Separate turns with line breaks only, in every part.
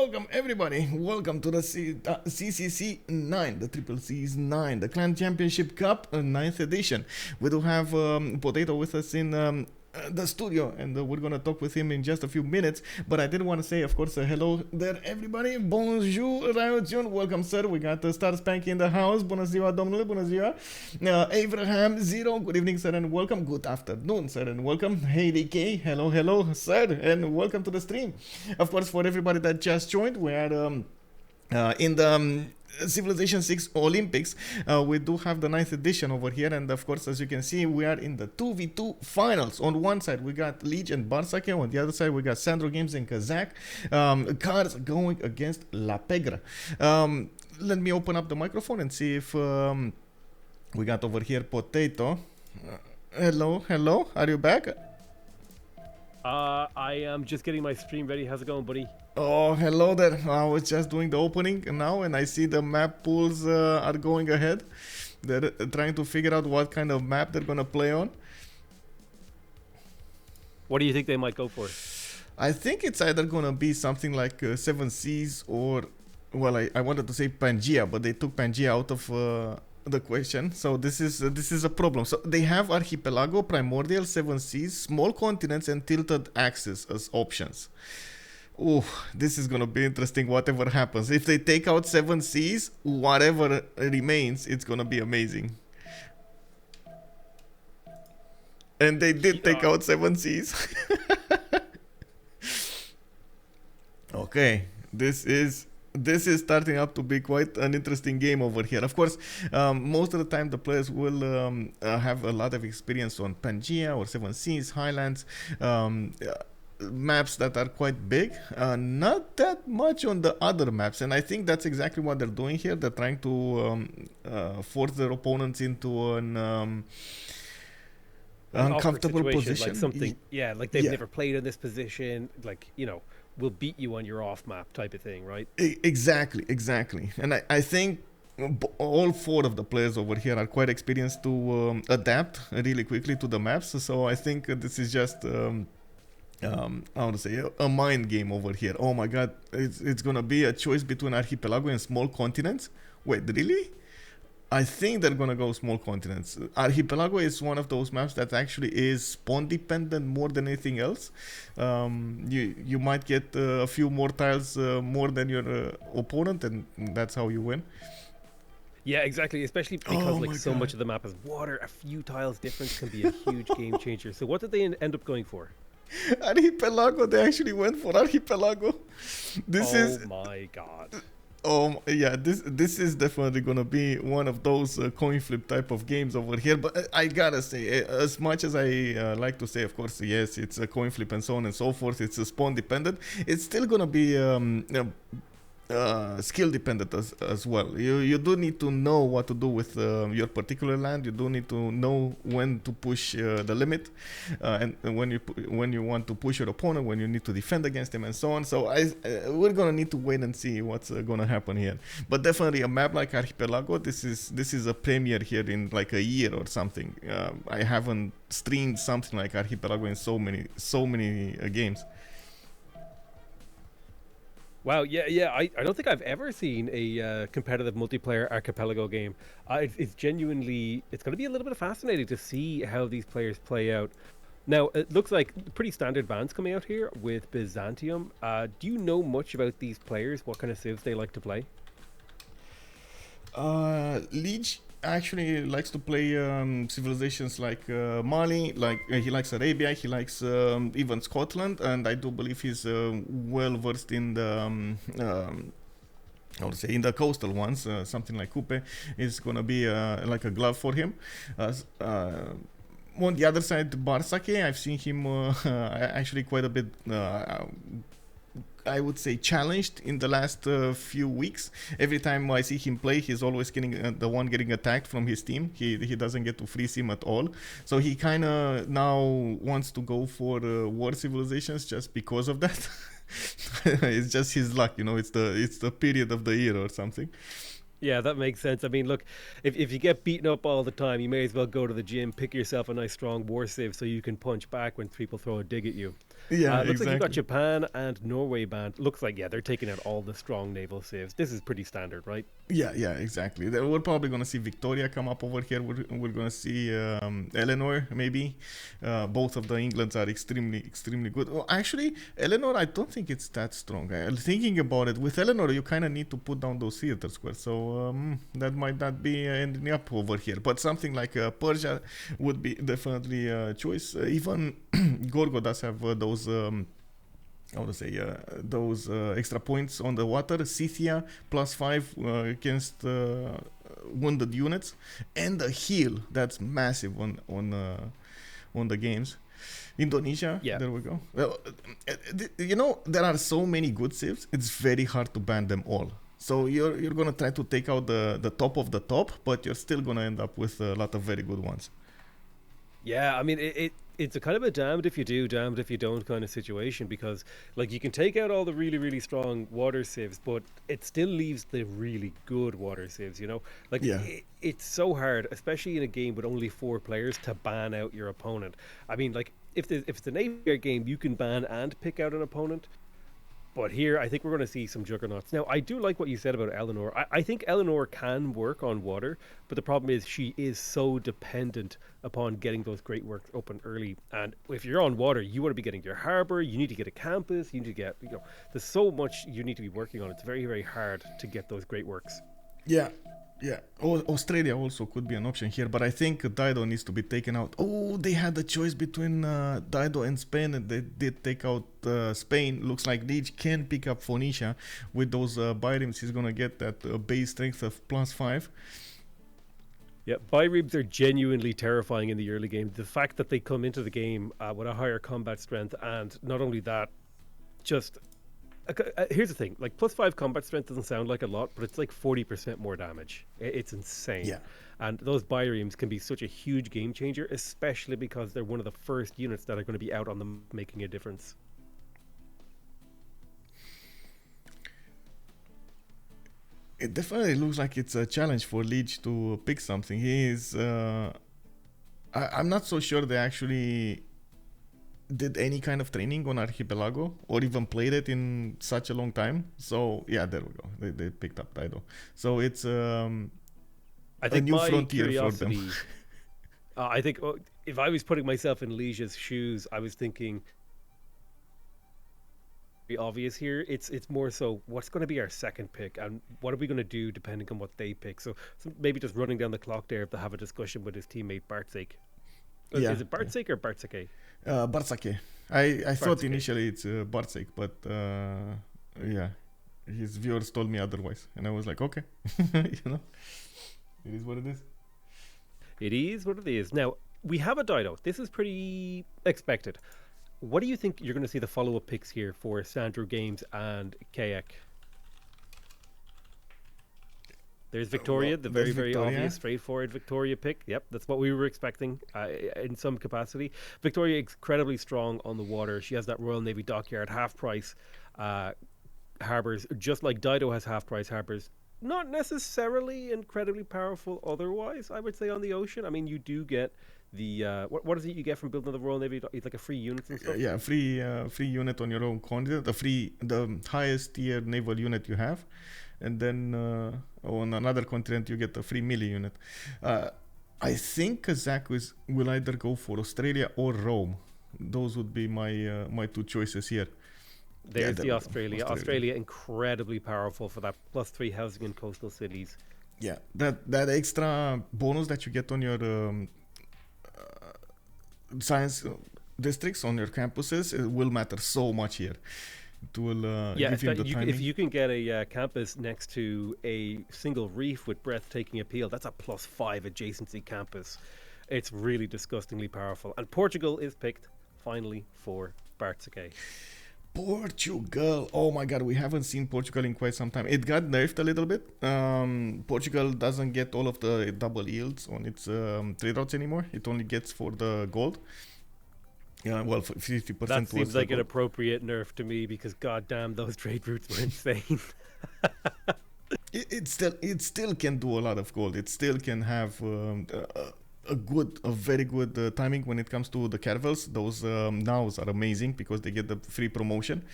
welcome everybody. Welcome to the CCC9, the Triple C's 9, the Clan Championship Cup, 9th edition. We do have Potato with us in the studio, and we're gonna talk with him in just a few minutes. But I did want to say, of course, hello there, everybody. Bonjour, Raioțiun. Welcome, sir. We got Star Spanky in the house. Bună ziua, domnule. Bună ziua. Abraham Zero. Good evening, sir, and welcome. Good afternoon, sir, and welcome. Haley K. Hello, hello, sir, and welcome to the stream. Of course, for everybody that just joined, we are in the Civilization 6 Olympics. We do have the 9th edition over here, and of course, as you can see, we are in the 2v2 finals. On one side we got Leech and Barsake, on the other side we got Sandro Games and Kazakh. Cards going against La Pegre. Let me open up the microphone and see if we got over here Potato. Hello, are you back?
I am just getting my stream ready. How's it going, buddy?
Oh, hello there. I was just doing the opening now, and I see the map pools are going ahead. They're trying to figure out what kind of map they're going to play on.
What do you think they might go for?
I think it's either going to be something like Seven Seas or, well, I wanted to say Pangea, but they took Pangea out of the question. So this is a problem. So they have Archipelago, Primordial, Seven Seas, Small Continents, and Tilted Axis as options. Oh, this is gonna be interesting, whatever happens. If they take out Seven Seas, whatever remains, it's gonna be amazing. And they did take out Seven Seas. Okay, this is starting up to be quite an interesting game over here. Of course, most of the time the players will have a lot of experience on Pangea or Seven Seas, Highlands, maps that are quite big, not that much on the other maps, and I think that's exactly what they're doing here. They're trying to force their opponents into an uncomfortable position,
like something, like they've never played in this position, like, will beat you on your off map type of thing, right?
Exactly, and I think all four of the players over here are quite experienced to adapt really quickly to the maps, so I think this is just I want to say a mind game over here. Oh my god, it's gonna be a choice between Archipelago and Small Continents. Wait, really? I think they're gonna go Small Continents. Archipelago is one of those maps that actually is spawn dependent more than anything else. You might get a few more tiles more than your opponent, and that's how you win.
Yeah, exactly. Especially because so much of the map is water. A few tiles difference can be a huge game changer. So what did they end up going for?
Archipelago. They actually went for Archipelago.
Oh my god.
Oh yeah, this is definitely gonna be one of those coin flip type of games over here. But I gotta say, as much as I like to say, of course, yes, it's a coin flip and so on and so forth. It's a spawn dependent. It's still gonna be skill dependent as well. You do need to know what to do with your particular land. You do need to know when to push the limit, and when you want to push your opponent, when you need to defend against him, and so on. So we're gonna need to wait and see what's gonna happen here. But definitely a map like Archipelago, this is a premiere here in like a year or something. I haven't streamed something like Archipelago in so many games.
Wow, yeah. I don't think I've ever seen a competitive multiplayer Archipelago game. It's genuinely, it's going to be a little bit fascinating to see how these players play out. Now, it looks like pretty standard bans coming out here with Byzantium. Do you know much about these players? What kind of civs they like to play?
Leech actually likes to play civilizations like Mali, like he likes Arabia, he likes even Scotland, and I do believe he's well versed in the I would say in the coastal ones. Something like Coupe is gonna be like a glove for him. On the other side, Barsake, I've seen him actually quite a bit. I would say challenged in the last few weeks. Every time I see him play, he's always getting the one getting attacked from his team. He doesn't get to freeze him at all. So he kind of now wants to go for war civilizations just because of that. It's just his luck, it's the period of the year or something.
Yeah, that makes sense. I mean, look, if you get beaten up all the time, you may as well go to the gym, pick yourself a nice strong war civ so you can punch back when people throw a dig at you.
Yeah,
Looks like you've got
exactly.
Japan and Norway banned. Looks like, yeah, they're taking out all the strong naval civs. This is pretty standard, right?
Yeah, exactly. We're probably gonna see Victoria come up over here. We're gonna see Eleanor maybe. Both of the Englands are extremely good. Well, actually, Eleanor, I don't think it's that strong. Thinking about it, with Eleanor, you kind of need to put down those theater squares, so that might not be ending up over here. But something like Persia would be definitely a choice. Even Gorgo does have those. I want to say those extra points on the water. Scythia +5 against wounded units, and the heal that's massive on the games. Indonesia,
Yeah.
there we go. Well, there are so many good civs. It's very hard to ban them all. So you're gonna try to take out the top of the top, but you're still gonna end up with a lot of very good ones.
Yeah, I mean, it's a kind of a damned if you do, damned if you don't kind of situation because, like, you can take out all the really, really strong water civs, but it still leaves the really good water civs, you know? Like,
Yeah.
it's so hard, especially in a game with only 4 players, to ban out your opponent. I mean, like, if it's an 8-player game, you can ban and pick out an opponent. But here, I think we're going to see some juggernauts. Now, I do like what you said about Eleanor. I think Eleanor can work on water, but the problem is she is so dependent upon getting those great works open early. And if you're on water, you want to be getting your harbor, you need to get a campus, you need to get, there's so much you need to be working on. It's very, very hard to get those great works.
Yeah, yeah. Australia also could be an option here, but I think Dido needs to be taken out. Oh, they had a choice between Dido and Spain, and they did take out Spain. Looks like Liege can pick up Phoenicia with those biremes. He's gonna get that base strength of +5.
Yeah, biremes are genuinely terrifying in the early game. The fact that they come into the game with a higher combat strength, and not only that, just here's the thing, like +5 combat strength doesn't sound like a lot, but it's like 40% more damage. It's insane.
Yeah.
And those biremes can be such a huge game changer, especially because they're one of the first units that are going to be out on them making a difference.
It definitely looks like it's a challenge for Liege to pick something. He is. I'm not so sure they actually did any kind of training on Archipelago or even played it in such a long time. So yeah, there we go. They picked up Dido. So it's
I think
a new
my
frontier for them.
curiosity, I think if I was putting myself in Liege's shoes, I was thinking, be obvious here. It's more so what's going to be our second pick and what are we going to do depending on what they pick. So maybe just running down the clock there to have a discussion with his teammate Bartsake.
Yeah,
Is it Bartsake or Bartsake?
Bartsake. I thought
Bartsake.
initially it's Bartsake, but yeah, his viewers told me otherwise, and I was like, okay, it is what it is.
It is what it is. Now, we have a Dido. This is pretty expected. What do you think you're going to see the follow-up picks here for Sandro Games and Kayak? There's Victoria, the very, very
Victoria.
obvious, straightforward Victoria pick. Yep, that's what we were expecting in some capacity. Victoria incredibly strong on the water. She has that Royal Navy dockyard half-price harbours, just like Dido has half-price harbours. Not necessarily incredibly powerful otherwise, I would say, on the ocean. I mean, you do get the... what is it you get from building the Royal Navy? It's like a free unit and stuff?
Yeah, free unit on your own continent. The highest tier naval unit you have. And then on another continent you get a free melee unit. I think Kazakh will either go for Australia or Rome. Those would be my two choices here.
There's the Australia. Australia incredibly powerful for that +3 housing in coastal cities.
Yeah, that extra bonus that you get on your science districts, on your campuses, it will matter so much here. It will give you the timing.
If you can get a campus next to a single reef with breathtaking appeal, that's a +5 adjacency campus. It's really disgustingly powerful. And Portugal is picked finally for Bartsake.
Portugal. Oh my god, we haven't seen Portugal in quite some time. It got nerfed a little bit. Portugal doesn't get all of the double yields on its trade routes anymore. It only gets for the gold. Yeah, well, 50%.
That seems like an appropriate nerf to me because goddamn, those trade routes were insane.
It still can do a lot of gold. It still can have a very good timing when it comes to the caravels. Those nows are amazing because they get the free promotion.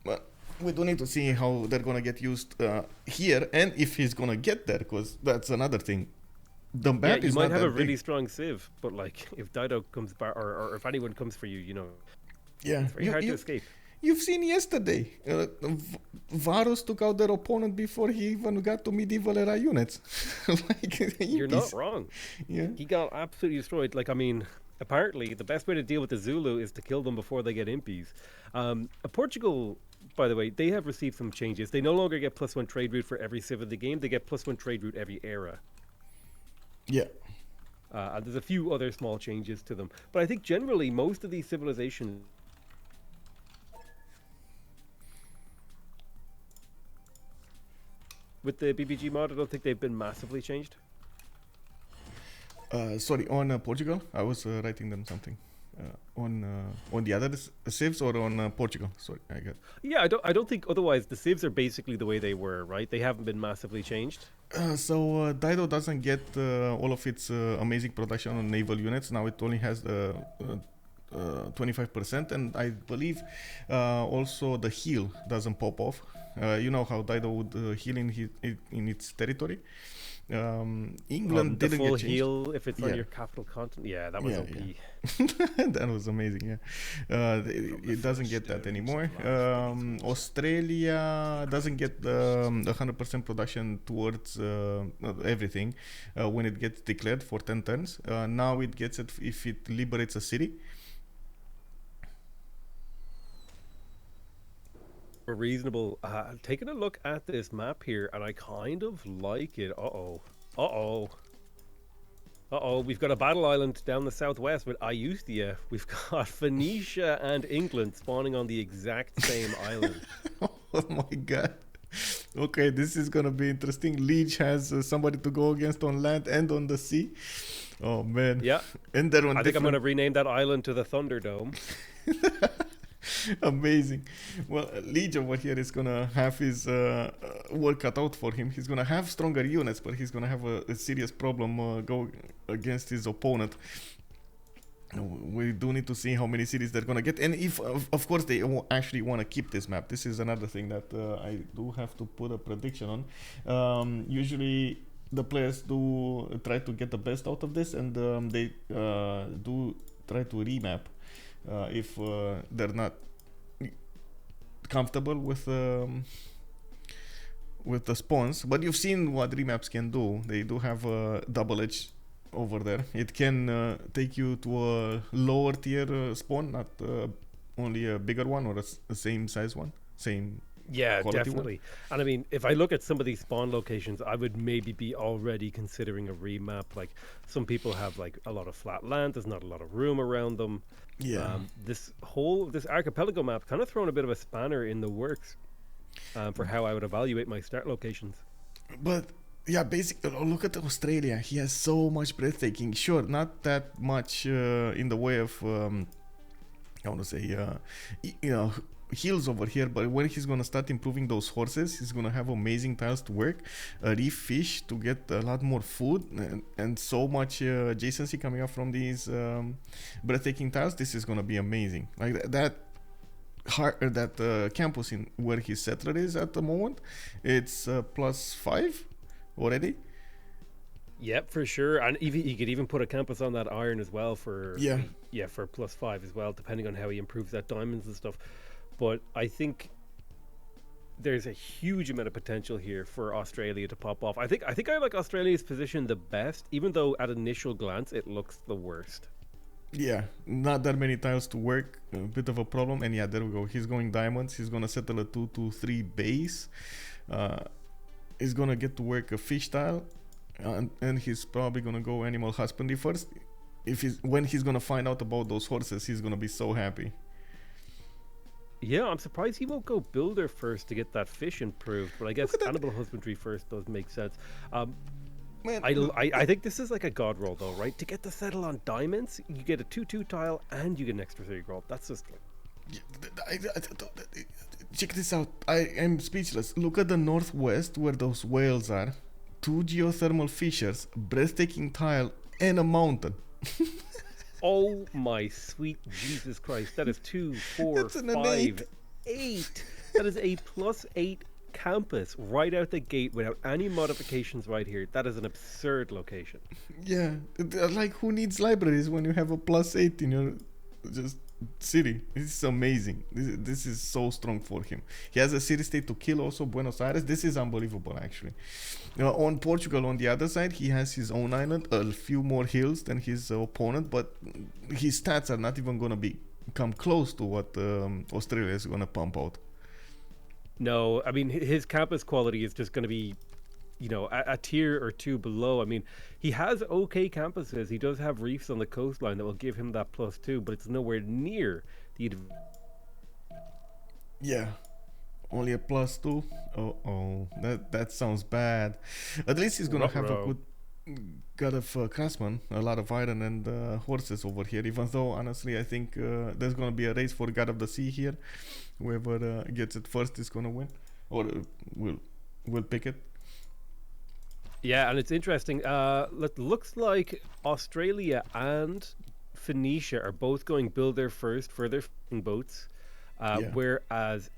But we do need to see how they're gonna get used here, and if he's gonna get there, because that's another thing. The map
you
is
might
not
have a
that
really
big.
strong civ, but like if Dido comes back, or if anyone comes for you, you know,
Yeah,
it's very hard to escape.
you've seen yesterday. Varus took out their opponent before he even got to medieval era units. Like,
You're not
impis.
wrong.
Yeah.
He got absolutely destroyed. Like, I mean, apparently the best way to deal with the Zulu is to kill them before they get impies. Portugal, by the way, they have received some changes. They no longer get +1 trade route for every civ of the game. They get +1 trade route every era.
Yeah.
And there's a few other small changes to them. But I think generally most of these civilizations... With the BBG mod, I don't think they've been massively changed.
Sorry, on Portugal, I was writing them something. On the other civs or on Portugal? Sorry, I got.
Yeah, I don't think otherwise. The civs are basically the way they were, right? They haven't been massively changed.
So Dido doesn't get all of its amazing production on naval units. Now it only has 25%, and I believe also the heal doesn't pop off. You know how Dido would heal in its territory. England
The
didn't
full
get changed.
heal if it's on
Yeah.
your capital continent. Yeah, that was
Yeah,
OP.
yeah. That was amazing. Yeah, it doesn't get that anymore. Australia doesn't get 100% production towards everything when it gets declared for 10 turns. Now it gets it if it liberates a city.
Reasonable. Taking a look at this map here, and I kind of like it. We've got a battle island down the southwest with Iuthia. We've got Phoenicia and England spawning on the exact same island.
Oh my god. Okay, this is gonna be interesting. Liege has somebody to go against on land and on the sea. Oh man.
Yeah.
And they're on
I think I'm
different...
going to rename that island to the Thunderdome.
Amazing. Well, Liege over here is gonna have his work cut out for him. He's gonna have stronger units, but he's gonna have a serious problem go against his opponent. We do need to see how many cities they're gonna get, and if of course they actually want to keep this map. This is another thing that I do have to put a prediction on. Usually the players do try to get the best out of this, and they do try to remap if they're not comfortable with the spawns. But you've seen what remaps can do. They do have a double edge over there. It can take you to a lower tier spawn, not only a bigger one or a same size one, same
Yeah,
quality
definitely. And I mean, if I look at some of these spawn locations, I would maybe be already considering a remap. Like, some people have like a lot of flat land, there's not a lot of room around them.
Yeah.
This archipelago map kind of thrown a bit of a spanner in the works for how I would evaluate my start locations.
But yeah, basically, look at Australia. He has so much breathtaking. Sure, not that much in the way of I want to say heals over here, but when he's gonna start improving those horses, he's gonna have amazing tiles to work, reef fish to get a lot more food, and so much adjacency coming up from these breathtaking tiles. This is gonna be amazing. Like that campus in where his settler is at the moment, it's +5 already.
Yep, for sure. And he could even put a campus on that iron as well for for +5 as well, depending on how he improves that diamonds and stuff. But I think there's a huge amount of potential here for Australia to pop off. I think I like Australia's position the best, even though at initial glance it looks the worst.
Yeah, not that many tiles to work, a bit of a problem. And yeah, there we go. He's going diamonds. He's gonna settle a 2-3 base. He's gonna get to work a fish tile, and he's probably gonna go animal husbandry first. When he's gonna find out about those horses, he's gonna be so happy.
Yeah, I'm surprised he won't go builder first to get that fish improved, but I guess animal husbandry first does make sense.
Man,
I think this is like a god roll though, right? To get to settle on diamonds, you get a 2/2 tile and you get an extra 3 roll. That's just like...
check this out. I am speechless. Look at the northwest where those whales are. 2 geothermal fissures, breathtaking tile, and a mountain.
Oh my sweet Jesus Christ! That is 2, 4,
That's an
5, 8. That is a +8 campus right out the gate without any modifications right here. That is an absurd location.
Yeah, like who needs libraries when you have a +8 in your just city? This is amazing. This is so strong for him. He has a city state to kill also, Buenos Aires. This is unbelievable actually. On Portugal, on the other side, he has his own island, a few more hills than his opponent, but his stats are not even gonna come close to what Australia is gonna pump out.
No, I mean his campus quality is just going to be, a tier or two below. I mean, he has okay campuses. He does have reefs on the coastline that will give him that +2, but it's nowhere near the.
Yeah, only a +2. Oh, that sounds bad. At least he's gonna have a good god of craftsman, a lot of iron and horses over here. Even though honestly, I think there's gonna be a race for God of the Sea here. Whoever gets it first is gonna win, or will pick it.
Yeah, and it's interesting. Looks like Australia and Phoenicia are both going builder first for their boats, whereas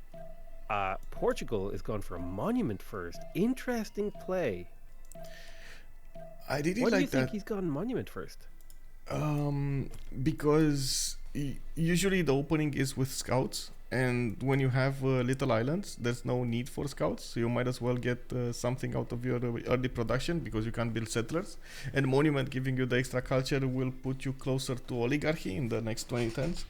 Portugal is going for a monument first. Interesting play.
I really
Why
like
do you
that.
think he's gone monument first?
Because usually the opening is with scouts, and when you have little islands, there's no need for scouts, so you might as well get something out of your early production because you can't build settlers. And monument giving you the extra culture will put you closer to oligarchy in the next 2010s.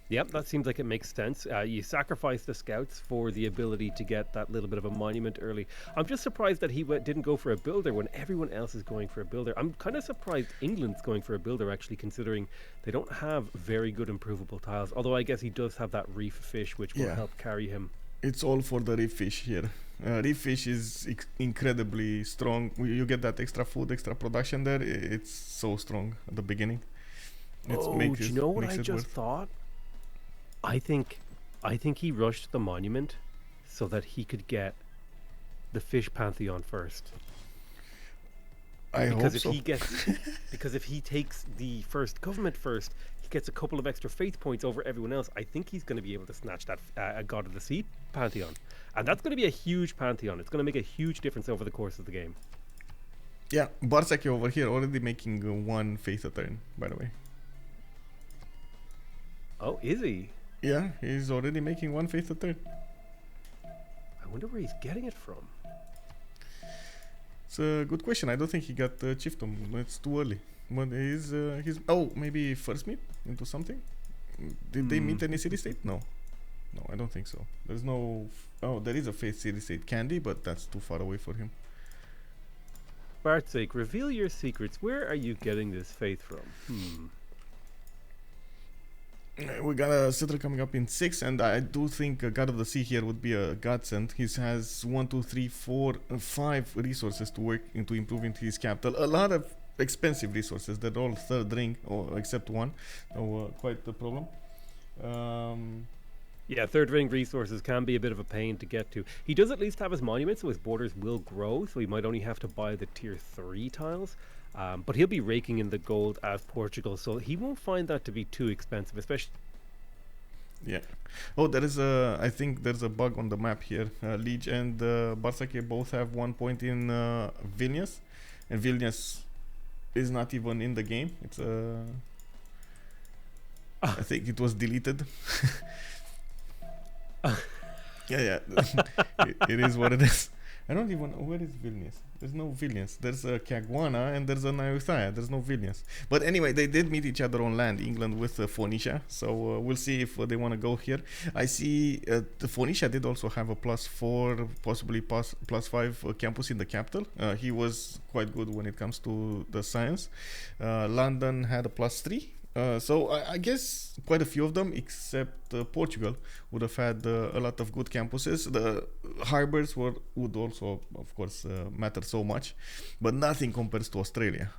Yep, that seems like it makes sense. You sacrifice the scouts for the ability to get that little bit of a monument early. I'm just surprised that he didn't go for a builder when everyone else is going for a builder. I'm kind of surprised England's going for a builder, actually, considering they don't have very good improvable tiles. Although I guess he does have that reef fish, which will help carry him.
It's all for the reef fish here. Reef fish is incredibly strong. You get that extra food, extra production there. It's so strong at the beginning.
Do you know what I just thought? I think he rushed the monument so that he could get the fish pantheon first.
Hope so.
Because if he takes the first government first, he gets a couple of extra faith points over everyone else. I think he's going to be able to snatch that God of the Sea pantheon, and that's going to be a huge pantheon. It's going to make a huge difference over the course of the game.
Yeah, Barsaki over here already making one faith a turn, by the way.
Oh, is he?
Yeah, he's already making one faith a turn.
I wonder where he's getting it from.
It's a good question. I don't think he got chiefdom. It's too early. But he's maybe first meet into something. Did they meet any city state? No, I don't think so. There's no. There is a faith city state Candy, but that's too far away for him.
Bart's sake, reveal your secrets. Where are you getting this faith from?
We got a settler coming up in 6, and I do think God of the Sea here would be a godsend. He has 1, 2, 3, 4, 5 resources to work into improving his capital. A lot of expensive resources. They're all third ring, except one. Quite the problem.
Yeah, third ring resources can be a bit of a pain to get to. He does at least have his monument, so his borders will grow, so he might only have to buy the tier 3 tiles. But he'll be raking in the gold as Portugal, so he won't find that to be too expensive, especially.
Yeah. There is I think there's a bug on the map here. Liege and Barsaki both have 1 point in Vilnius, and Vilnius is not even in the game. It's I think it was deleted. Yeah. It is what it is. I don't even know where is Vilnius. There's no Vilnius. There's a Caguana and there's a Nayuthaya. There's no Vilnius. But anyway, they did meet each other on land, England with Phoenicia. So we'll see if they want to go here. I see the Phoenicia did also have a +4, possibly +5 campus in the capital. He was quite good when it comes to the science. London had a +3. So I guess quite a few of them, except Portugal, would have had a lot of good campuses. The harbors would also, of course, matter so much, but nothing compares to Australia.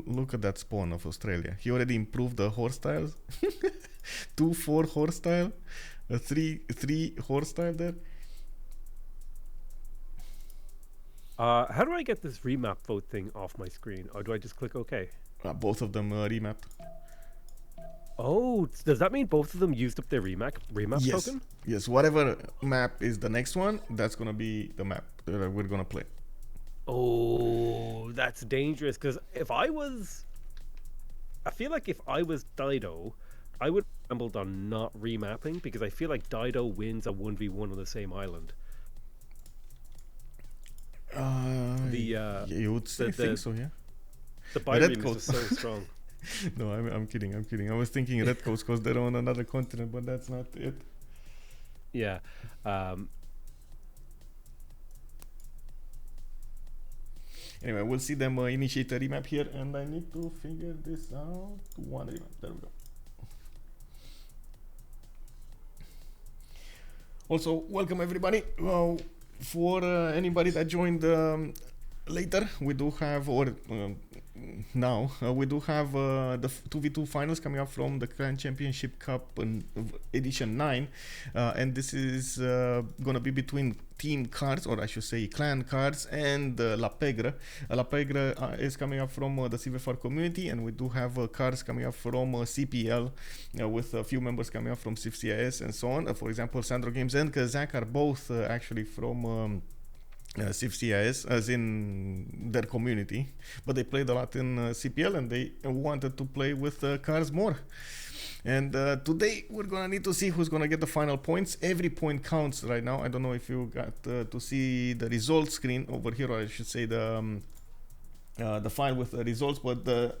Look at that spawn of Australia. He already improved the horse tiles. 2-4 horse tile, 3 horse tile there.
How do I get this remap vote thing off my screen? Or do I just click OK?
Both of them remapped.
Oh, does that mean both of them used up their remap
Yes.
token?
Yes. Whatever map is the next one, that's gonna be the map that we're gonna play.
Oh, that's dangerous. Because I feel like if I was Dido, I would have gambled on not remapping because I feel like Dido wins a 1v1 on the same island.
You would think so, yeah.
The Byreme is so strong.
No, I'm kidding. I was thinking Red Coast because they're on another continent, but that's not it.
Yeah.
Anyway, we'll see them initiate a remap here, and I need to figure this out. One remap. There we go. Also, welcome everybody. For anybody that joined later, we do have, now, we do have the 2v2 finals coming up from the Clan Championship Cup Edition 9. And this is going to be between Team Cards, or I should say Clan Cards, and La Pegre. La Pegre is coming up from the CVFR community, and we do have cards coming up from CPL, with a few members coming up from CCC9 and so on. For example, Sandro Games and Kazak are both actually from CCC9, as in their community, but they played a lot in CPL, and they wanted to play with cards more. And today we're gonna need to see who's gonna get the final points. Every point counts right now. I don't know if you got to see the results screen over here, or I should say the file with the results, but the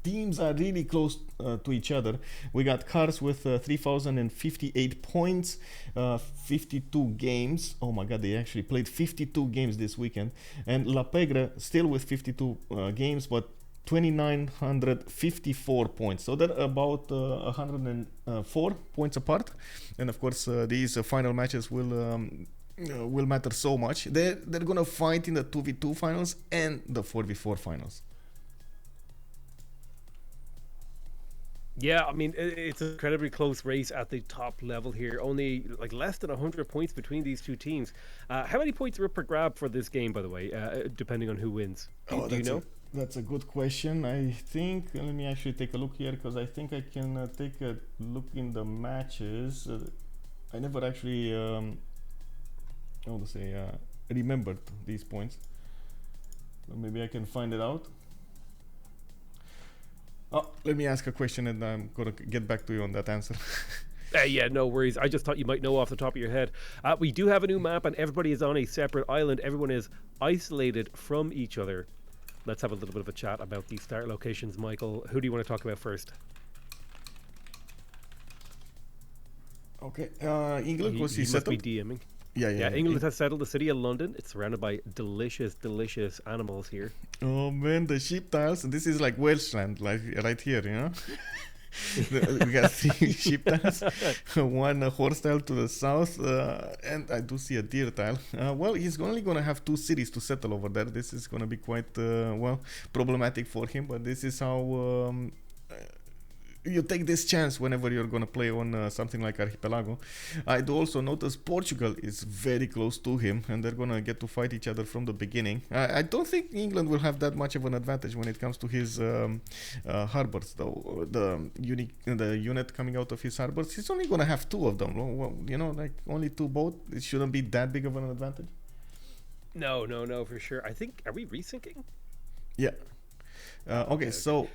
teams are really close to each other. We got Cars with 3,058 points, 52 games. Oh my god, they actually played 52 games this weekend. And La Pegre still with 52 games, but 2,954 points. So they're about 104 points apart. And of course, these final matches will matter so much. They're gonna fight in the 2v2 finals and the 4v4 finals.
Yeah, I mean, it's an incredibly close race at the top level here. Only like less than 100 points between these two teams. How many points are up for grab for this game, by the way, depending on who wins? Do you know?
That's a good question. I think, let me actually take a look here, because I think I can take a look in the matches. I never actually, remembered these points. But maybe I can find it out. Oh, let me ask a question, and I'm gonna get back to you on that answer.
Yeah, no worries. I just thought you might know off the top of your head. We do have a new map, and everybody is on a separate island. Everyone is isolated from each other. Let's have a little bit of a chat about these start locations, Michael. Who do you want to talk about first?
Okay, England,
he
was he
must
settled?
be DMing.
Yeah.
England has settled the city of London. It's surrounded by delicious animals here.
Oh man, the sheep tiles. This is like Welshland, like right here, you know. We got 3 sheep tiles, 1 horse tile to the south, and I do see a deer tile. Well, he's only gonna have 2 cities to settle over there. This is gonna be quite problematic for him, but this is how you take this chance whenever you're going to play on something like Archipelago. I do also notice Portugal is very close to him, and they're going to get to fight each other from the beginning. I don't think England will have that much of an advantage when it comes to his harbors, though. The unit coming out of his harbors, he's only going to have 2 of them. Well, you know, like only 2 boats. It shouldn't be that big of an advantage.
No, for sure. I think, are we resyncing?
Yeah. Okay, so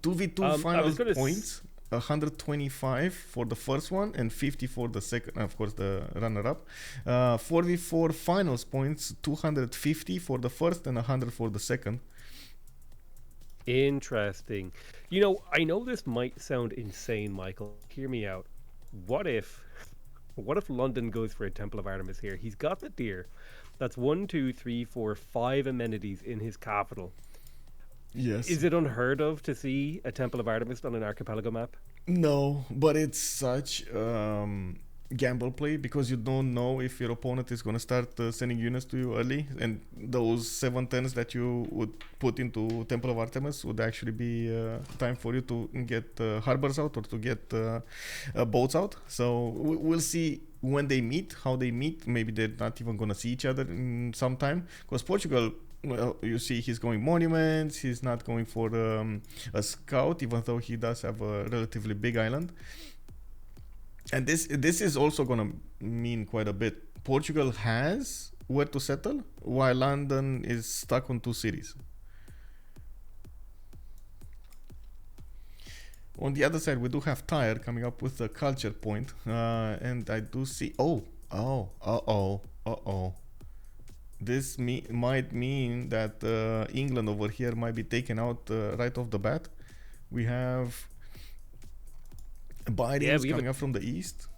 2v2 final points, 125 for the first one and 50 for the second, of course the runner-up. 4v4 finals points, 250 for the first and 100 for the second.
Interesting. You know, I know this might sound insane, Michael. Hear me out. What if London goes for a Temple of Artemis here? He's got the deer. That's 1, 2, 3, 4, 5 amenities in his capital.
Yes.
Is it unheard of to see a Temple of Artemis on an archipelago map?
No, but it's such gamble play, because you don't know if your opponent is going to start sending units to you early, and those 7 turns that you would put into Temple of Artemis would actually be time for you to get harbors out or to get boats out. So we'll see when they meet, how they meet. Maybe they're not even going to see each other in some time, because Portugal, well, you see he's going monuments, he's not going for a scout, even though he does have a relatively big island. And this is also going to mean quite a bit. Portugal has where to settle, while London is stuck on 2 cities. On the other side, we do have Tyre coming up with a culture point, and I do see. This might mean that England over here might be taken out right off the bat. We have Bidens coming up from the east.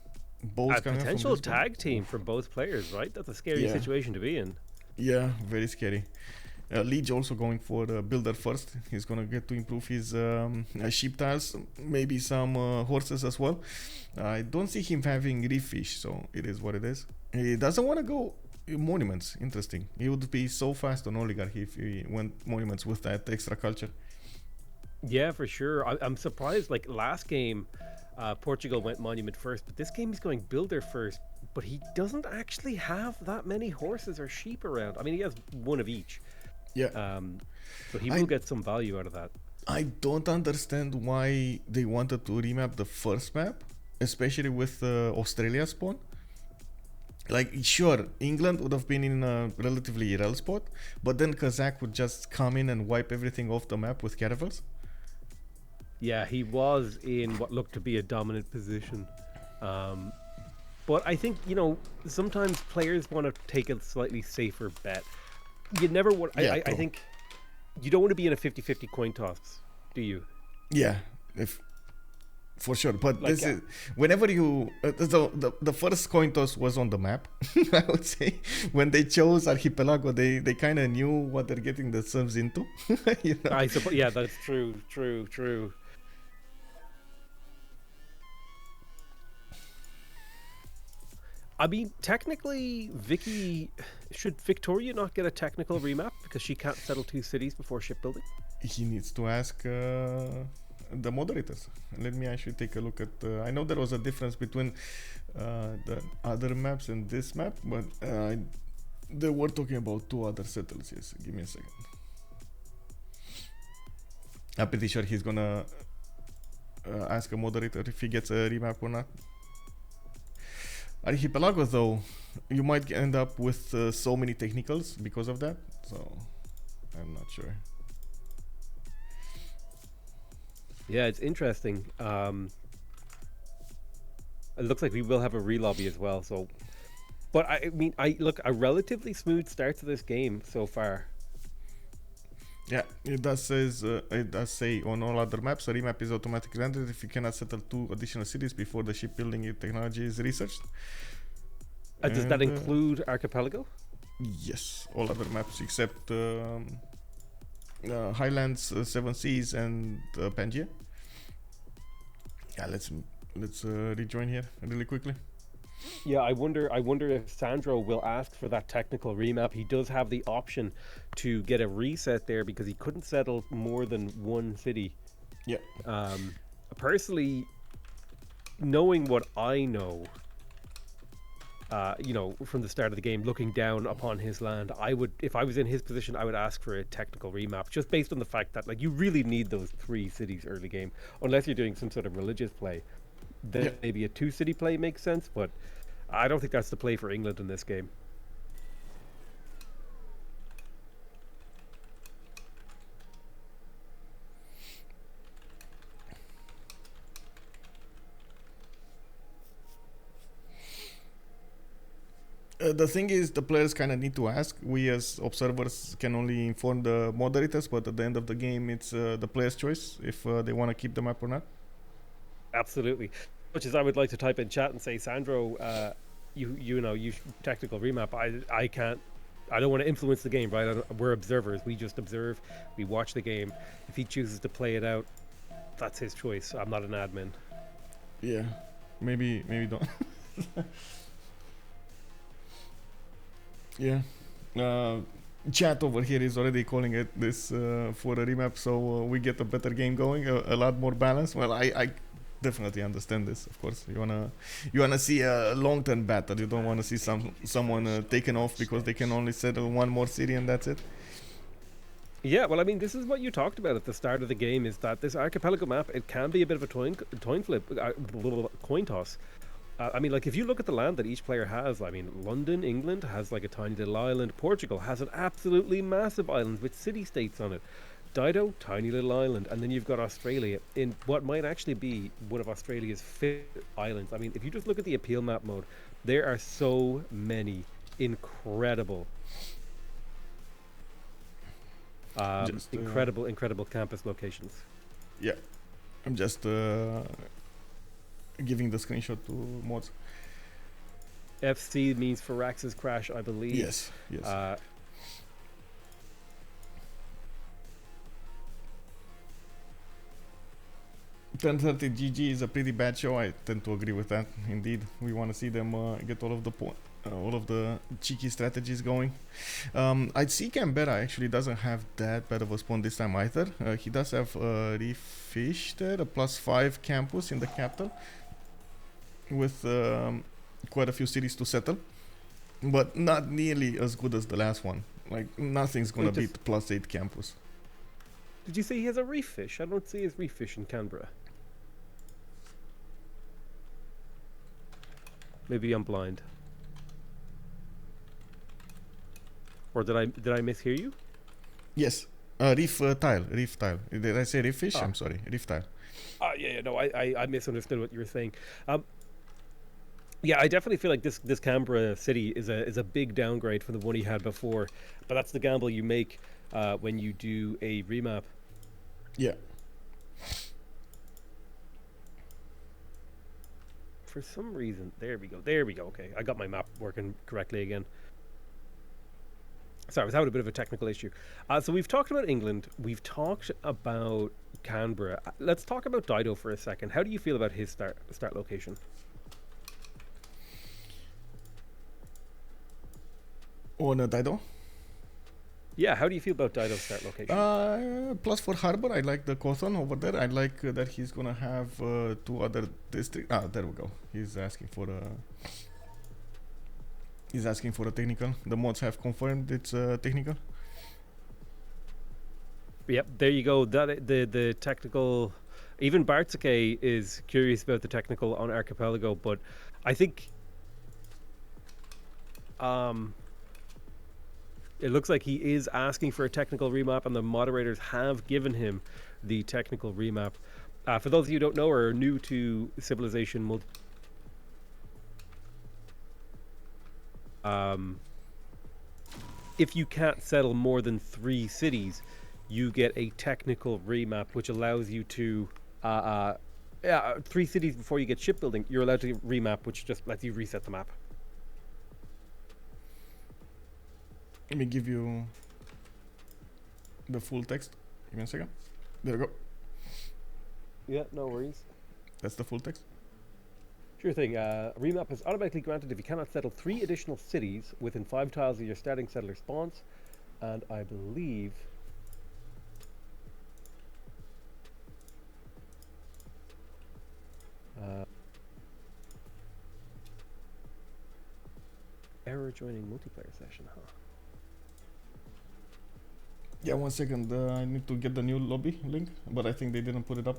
A potential tag team for both players, right? That's a scary situation to be in.
Yeah, very scary. Liege also going for builder first. He's going to get to improve his sheep tiles, maybe some horses as well. I don't see him having reef fish, so it is what it is. He doesn't want to go monuments. Interesting. He would be so fast on oligarchy if he went monuments with that extra culture.
Yeah, for sure. I'm surprised. Like last game, Portugal went monument first, but this game he's going builder first. But he doesn't actually have that many horses or sheep around. I mean, he has one of each.
Yeah.
So he will get some value out of that.
I don't understand why they wanted to remap the first map, especially with Australia spawn. Like, sure, England would have been in a relatively irrelevant spot, but then Kazakh would just come in and wipe everything off the map with caravels.
Yeah, he was in what looked to be a dominant position. But I think, sometimes players want to take a slightly safer bet. You never want... I think you don't want to be in a 50-50 coin toss, do you?
Yeah, for sure. But like, this is... Whenever you... the first coin toss was on the map, I would say. When they chose Archipelago, they kind of knew what they're getting themselves into.
I suppose, yeah, that's true. I mean, technically, should Victoria not get a technical remap because she can't settle 2 cities before shipbuilding?
He needs to ask the moderators. Let me actually take a look at... I know there was a difference between the other maps and this map, but they were talking about 2 other settles. Yes, give me a second. I'm pretty sure he's gonna ask a moderator if he gets a remap or not. Archipelago, though, you might end up with so many technicals because of that, so I'm not sure.
Yeah, it's interesting. It looks like we will have a relobby as well, so... But I mean, look, a relatively smooth start to this game so far.
Yeah, it does say on all other maps, a remap is automatically rendered if you cannot settle 2 additional cities before the shipbuilding technology is researched.
Does that include Archipelago?
Yes, all other maps except Highlands, 7 Seas, and Pangaea. Yeah, let's rejoin here really quickly.
Yeah, I wonder if Sandro will ask for that technical remap. He does have the option to get a reset there because he couldn't settle more than 1 city.
Yeah.
Personally, knowing what I know, from the start of the game, looking down upon his land, I would, if I was in his position, I would ask for a technical remap, just based on the fact that, like, you really need those 3 cities early game, unless you're doing some sort of religious play. Then maybe a 2-city play makes sense, but I don't think that's the play for England in this game.
The thing is, the players kind of need to ask. We as observers can only inform the moderators, but at the end of the game, it's the player's choice if they want to keep the map or not.
Absolutely. Much as I would like to type in chat and say, Sandro, you technical remap. I can't. I don't want to influence the game, right? We're observers. We just observe. We watch the game. If he chooses to play it out, that's his choice. I'm not an admin.
Yeah, maybe don't. Yeah. Chat over here is already calling it this for a remap, so we get a better game going, a lot more balance. Well, I definitely understand this. Of course, you wanna see a long-term battle. You don't want to see someone taken off because they can only settle one more city and that's it.
Yeah, well, I mean, this is what you talked about at the start of the game, is that this archipelago map, it can be a bit of a coin flip, coin toss. I mean, like, if you look at the land that each player has, I mean, London, England, has like a tiny little island. Portugal has an absolutely massive island with city-states on it. Dido, tiny little island. And then you've got Australia in what might actually be one of Australia's fifth islands. I mean, if you just look at the appeal map mode, there are so many incredible incredible campus locations.
Yeah, I'm just giving the screenshot to mods.
FC means Firaxis crash, I believe.
Yes. 10:30 GG is a pretty bad show. I tend to agree with that. Indeed, we want to see them get all of the cheeky strategies going. I'd see Canberra actually doesn't have that bad of a spawn this time either. He does have Reef Fish there, a +5 campus in the capital, with quite a few cities to settle, but not nearly as good as the last one. Like, nothing's gonna beat +8 campus.
Did you say he has a reef fish? I don't see his reef fish in Canberra. Maybe I'm blind. Or did I mishear you?
Yes, reef tile. Did I say reef fish? I'm sorry, reef tile.
No, I misunderstood what you were saying. Yeah, I definitely feel like this Canberra city is a big downgrade from the one he had before, but that's the gamble you make when you do a remap.
Yeah.
For some reason, there we go. Okay, I got my map working correctly again. Sorry, I was having a bit of a technical issue. So we've talked about England. We've talked about Canberra. Let's talk about Dido for a second. How do you feel about his start location?
On Dido?
Yeah, how do you feel about Dido's start location?
Plus for Harbour, I like the Cawthon over there. I like that he's gonna have 2 other districts. There we go. He's asking for a technical. The mods have confirmed it's technical.
Yep, there you go. That the technical. Even Bartsuke is curious about the technical on Archipelago, but I think it looks like he is asking for a technical remap, and the moderators have given him the technical remap. For those of you who don't know or are new to Civilization if you can't settle more than 3 cities, you get a technical remap, which allows you to 3 cities before you get shipbuilding, you're allowed to remap, which just lets you reset the map.
Let me give you the full text. Give me a second. There we go.
Yeah, no worries.
That's the full text.
Sure thing. Remap is automatically granted if you cannot settle 3 additional cities within 5 tiles of your starting settler spawns. And I believe... error joining multiplayer session, huh?
Yeah, 1 second. I need to get the new lobby link, but I think they didn't put it up.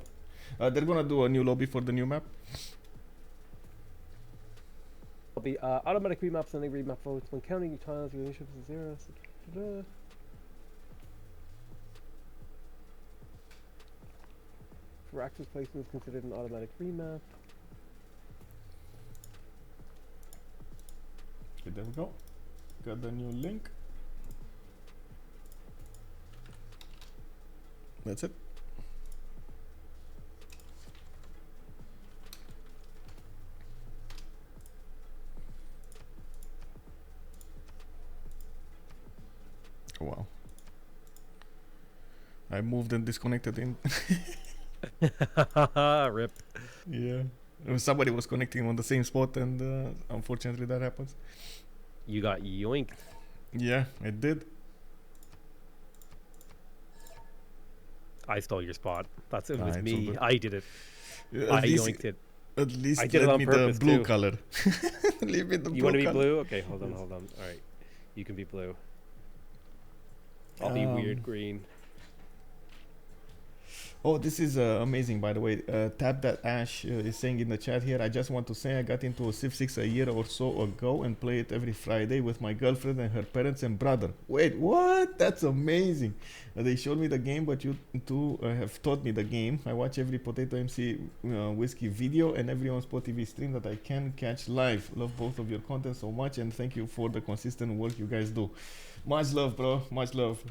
They're gonna do a new lobby for the new map.
Lobby, automatic remap sending remap votes when counting your tiles. Your leadership is 0. For active placement is considered an automatic remap.
Okay, there we go. Got the new link. That's it. Oh, wow. I moved and disconnected in.
Rip.
Yeah. Somebody was connecting on the same spot, and unfortunately that happens.
You got yoinked.
Yeah, I did.
I stole your spot. It was
It's all
me.
good.
I did it.
At
I
least,
yoinked it.
at least
I did it
let
on
me
purpose,
the blue
too.
color. Leave me the blue
You want to be
color.
blue? Okay, hold on. All right, you can be blue. I'll be weird green.
Oh, this is amazing, by the way. Tap that Ash is saying in the chat here. I just want to say I got into a Civ 6 a year or so ago and play it every Friday with my girlfriend and her parents and brother. Wait, what? That's amazing. They showed me the game, but you two have taught me the game. I watch every Potato MC Whiskey video and every OnSpotTV stream that I can catch live. Love both of your content so much, and thank you for the consistent work you guys do. Much love, bro. Much love.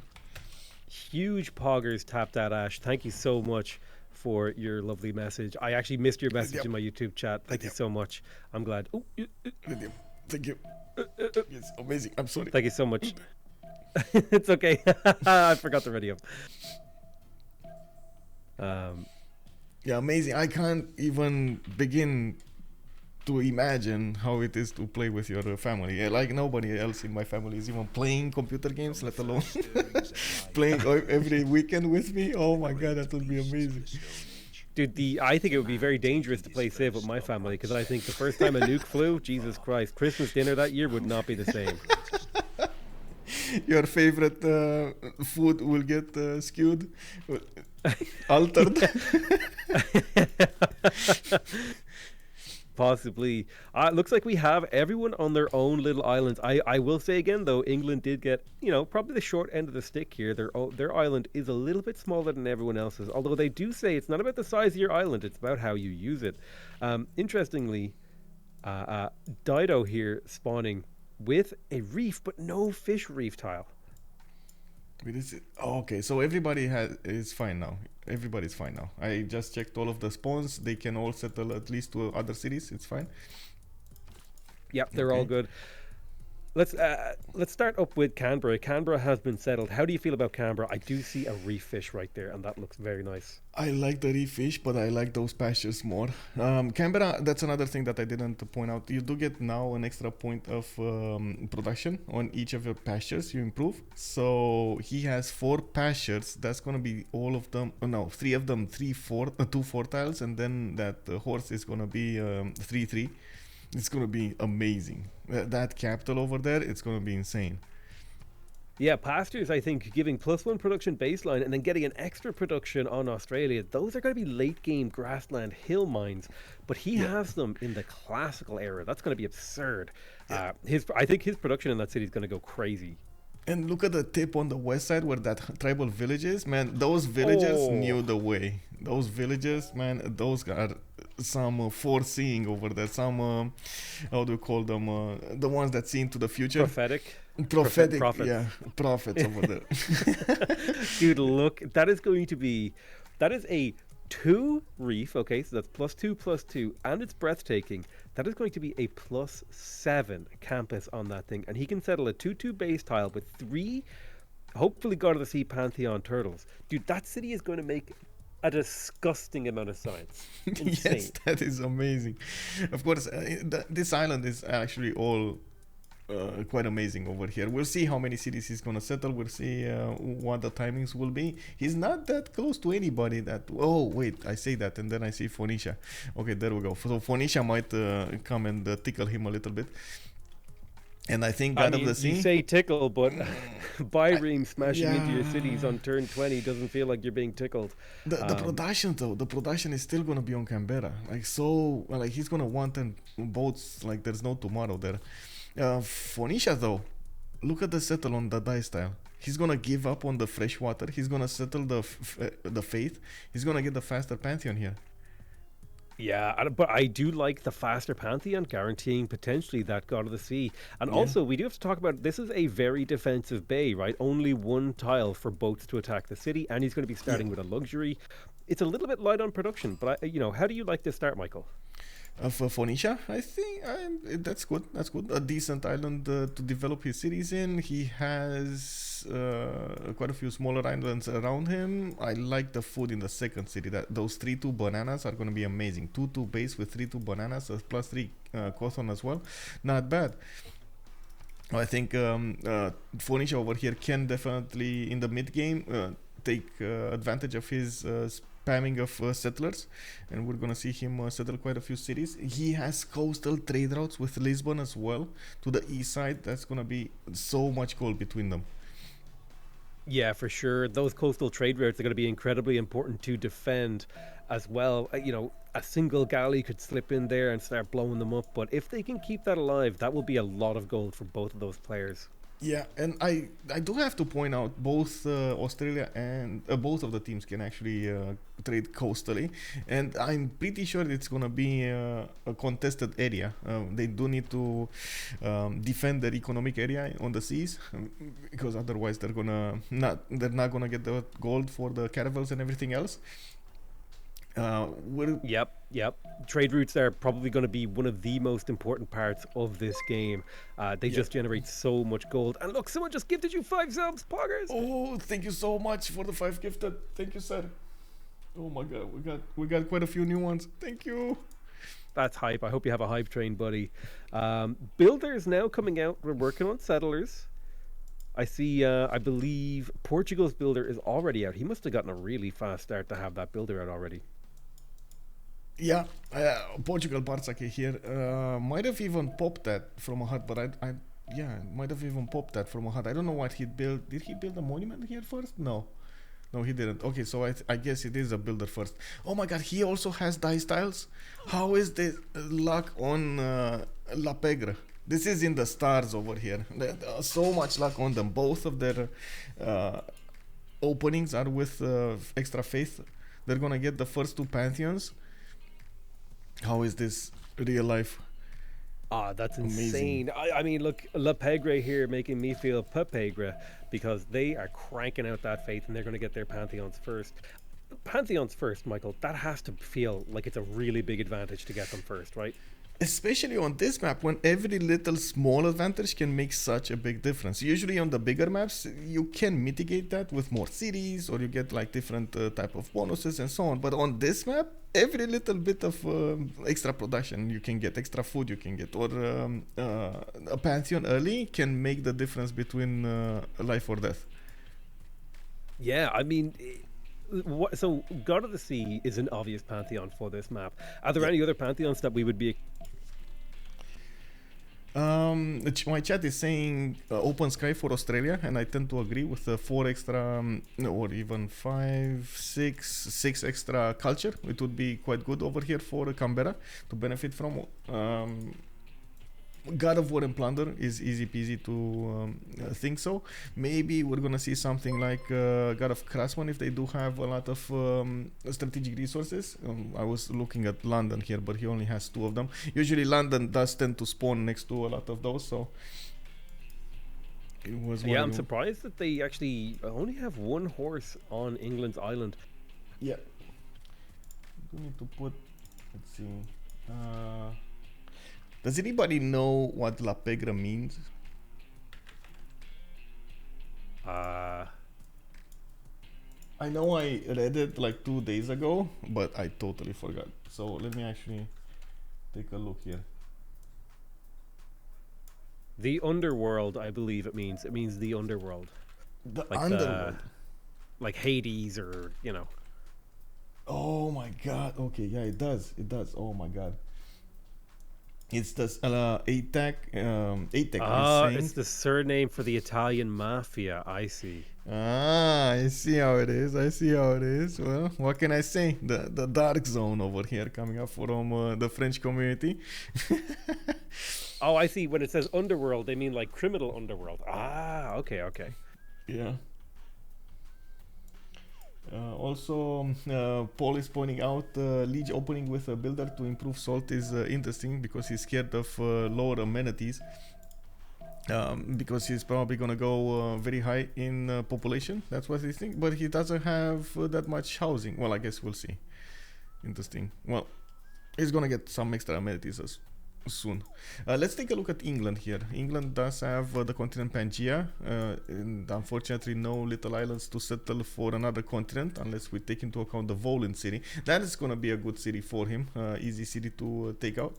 Huge poggers, Tap that Ash. Thank you so much for your lovely message. I actually missed your message in my YouTube chat. Thank you so much. I'm glad. Ooh,
Thank you. It's amazing. I'm sorry.
Thank you so much. It's okay. I forgot the radio.
Yeah, amazing. I can't even begin to imagine how it is to play with your family. Yeah, like nobody else in my family is even playing computer games, let alone playing every weekend with me. Oh my god, that would be amazing.
Dude, I think it would be very dangerous to play Civ with my family, because I think the first time a nuke flew, Jesus Christ, Christmas dinner that year would not be the same.
Your favorite food will get skewed, altered.
Possibly. It looks like we have everyone on their own little islands. I will say again, though, England did get, probably the short end of the stick here. Their island is a little bit smaller than everyone else's, although they do say it's not about the size of your island, it's about how you use it. Interestingly, Dido here spawning with a reef, but no fish reef tile.
Okay, so everybody is fine now. Everybody's fine now. I just checked all of the spawns. They can all settle at least to other cities. It's fine.
Yep, they're all good. Let's start up with Canberra. Canberra has been settled. How do you feel about Canberra? I do see a reef fish right there, and that looks very nice.
I like the reef fish, but I like those pastures more. Canberra, that's another thing that I didn't point out. You do get now an extra point of production on each of your pastures. You improve. So he has 4 pastures. That's going to be all of them. No, 3 of them, 2 4 tiles, and then that horse is going to be 3-3. It's going to be amazing. That capital over there, it's going to be insane.
Yeah, pastures, I think, giving +1 production baseline and then getting an extra production on Australia. Those are going to be late game grassland hill mines, but he has them in the classical era. That's going to be absurd. I think his production in that city is going to go crazy.
And look at the tip on the west side where that tribal village is. Man, those villagers knew the way. Those villagers, man, those are some foreseeing over there. Some, how do you call them? The ones that see into the future.
Prophetic,
prophets. Yeah, prophets over there.
Dude, look, that is a 2 reef, okay, so that's +2/+2, and it's breathtaking. That is going to be a +7 campus on that thing, and he can settle a 2/2 base tile with 3, hopefully God of the Sea Pantheon turtles. Dude, that city is going to make a disgusting amount of science. Insane.
Yes, that is amazing. Of course, this island is actually all quite amazing over here. We'll see how many cities he's going to settle. We'll see what the timings will be. He's not that close to anybody that... Oh, wait, I say that and then I see Phoenicia. Okay, there we go. So Phoenicia might come and tickle him a little bit. And I think God of the Sea...
You say tickle, but Byrene smashing into your cities on turn 20 doesn't feel like you're being tickled.
The production, though, the production is still going to be on Canberra. He's going to want boats like there's no tomorrow there. Phoenicia, though, look at the settle on the dice tile. He's gonna give up on the freshwater. He's gonna settle the faith. He's gonna get the faster Pantheon here.
Yeah, but I do like the faster Pantheon, guaranteeing potentially that God of the Sea. And also, we do have to talk about, this is a very defensive bay, right? Only 1 tile for boats to attack the city, and he's going to be starting with a luxury. It's a little bit light on production, but how do you like this start, Michael?
of Phoenicia. I think that's good. That's good. A decent island to develop his cities in. He has quite a few smaller islands around him. I like the food in the second city. That those 3-2 bananas are going to be amazing. 2-2 base with 3-2 bananas plus 3 cotton as well. Not bad. I think Phoenicia over here can definitely in the mid game take advantage of his spamming of settlers, and we're gonna see him settle quite a few cities. He has coastal trade routes with Lisbon as well to the east side. That's gonna be so much gold between them.
Yeah, for sure. Those coastal trade routes are going to be incredibly important to defend as well. A single galley could slip in there and start blowing them up. But if they can keep that alive, that will be a lot of gold for both of those players.
Yeah, and I do have to point out both Australia and both of the teams can actually trade coastally, and I'm pretty sure it's gonna be a contested area. They do need to defend their economic area on the seas, because otherwise they're not gonna get the gold for the caravels and everything else.
Yep. Trade routes are probably going to be one of the most important parts of this game. They just generate so much gold. And look, someone just gifted you 5 subs, poggers.
Oh, thank you so much for the 5 gifted. Thank you, sir. Oh my God, we got quite a few new ones. Thank you.
That's hype. I hope you have a hype train, buddy. Builders now coming out. We're working on settlers. I see, I believe Portugal's builder is already out. He must have gotten a really fast start to have that builder out already.
Yeah, Portugal Barsake here might have even popped that from a hut, but might have even popped that from a hut. I don't know what he built. Did he build a monument here first? No, he didn't. Okay, so I guess it is a builder first. Oh my God, he also has dice tiles. How is the luck on La Pegre? This is in the stars over here. So much luck on them. Both of their openings are with extra faith. They're gonna get the first 2 pantheons. How is this real life?
That's insane. I mean, look, La Pegre here making me feel Pegre, because they are cranking out that faith and they're going to get their pantheons first. Pantheons first, Michael, that has to feel like it's a really big advantage to get them first, right?
Especially on this map, when every little small advantage can make such a big difference. Usually on the bigger maps, you can mitigate that with more cities, or you get like different type of bonuses and so on. But on this map, every little bit of extra production you can get, extra food you can get, or a pantheon early can make the difference between life or death.
Yeah, I mean... So, God of the Sea is an obvious pantheon for this map. Are there any other pantheons that we would be...
My chat is saying open sky for Australia, and I tend to agree with 4 extra, or even 5, 6 extra culture. It would be quite good over here for Canberra to benefit from. God of War and Plunder is easy peasy to think so. Maybe we're gonna see something like God of Craftsman if they do have a lot of strategic resources. I was looking at London here, but he only has 2 of them. Usually London does tend to spawn next to a lot of those, so it was.
Yeah, I'm surprised that they actually only have 1 horse on England's island.
Yeah. We need to put. Let's see. Does anybody know what La Pegre means? I know I read it like 2 days ago, but I totally forgot. So let me actually take a look here.
The underworld, I believe it means. It means the underworld.
The underworld?
Like Hades, or, you know.
Oh my God. Okay, yeah, it does. It does. Oh my God. It's the ATAC.
It's the surname for the Italian mafia. I see.
I see how it is. Well, what can I say? The dark zone over here coming up from the French community.
Oh, I see. When it says underworld, they mean like criminal underworld. Okay.
Yeah. Also, Paul is pointing out Liege opening with a builder to improve salt is interesting, because he's scared of lower amenities, because he's probably gonna go very high in population. That's what he thinks, but he doesn't have that much housing. Well, I guess we'll see. Interesting. Well, he's gonna get some extra amenities soon. Let's take a look at England here. England does have the continent Pangaea, and unfortunately no little islands to settle for another continent unless we take into account the Volin city. That is gonna be a good city for him, easy city to take out.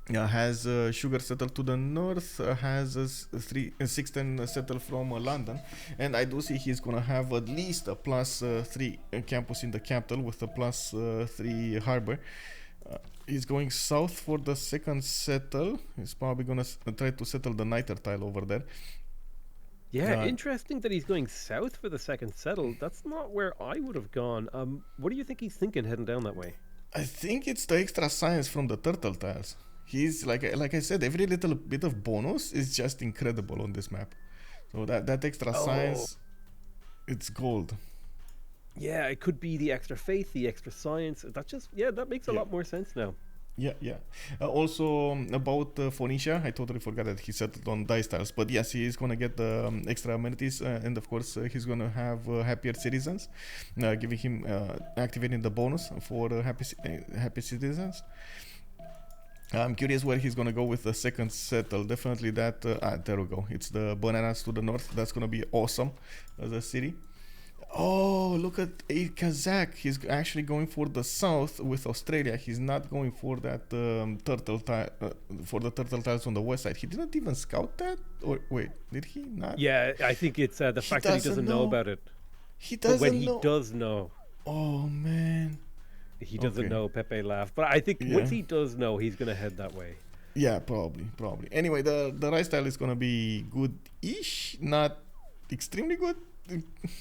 Has Sugar settled to the north, has 610 settled from London, and I do see he's gonna have at least a +3 campus in the capital with a +3 harbor. He's going south for the second settle. He's probably gonna try to settle the niter tile over there.
Yeah, interesting that he's going south for the second settle. That's not where I would have gone. What do you think he's thinking heading down that way?
I think it's the extra science from the turtle tiles. He's like I said, every little bit of bonus is just incredible on this map. So that extra science, it's gold.
Yeah, it could be the extra faith, the extra science. That makes a lot more sense now.
Yeah. Also about Phoenicia, I totally forgot that he settled on dice tiles. But yes, he is gonna get the extra amenities, and of course he's gonna have happier citizens, giving him activating the bonus for happy citizens. I'm curious where he's gonna go with the second settle. Definitely that. There we go. It's the bananas to the north. That's gonna be awesome as a city. Oh, look at a Kazakh. He's actually going for the south with Australia. He's not going for that turtle tile for the turtle tiles on the west side. He didn't even scout that. Or wait, did he not?
Yeah, I think it's the fact that he doesn't know about it.
He doesn't
but when
know.
he does know.
Oh man.
He doesn't know. Pepe laughed, but I think once he does know, he's gonna head that way.
Yeah, probably. Anyway, the rice tile is gonna be good-ish, not extremely good.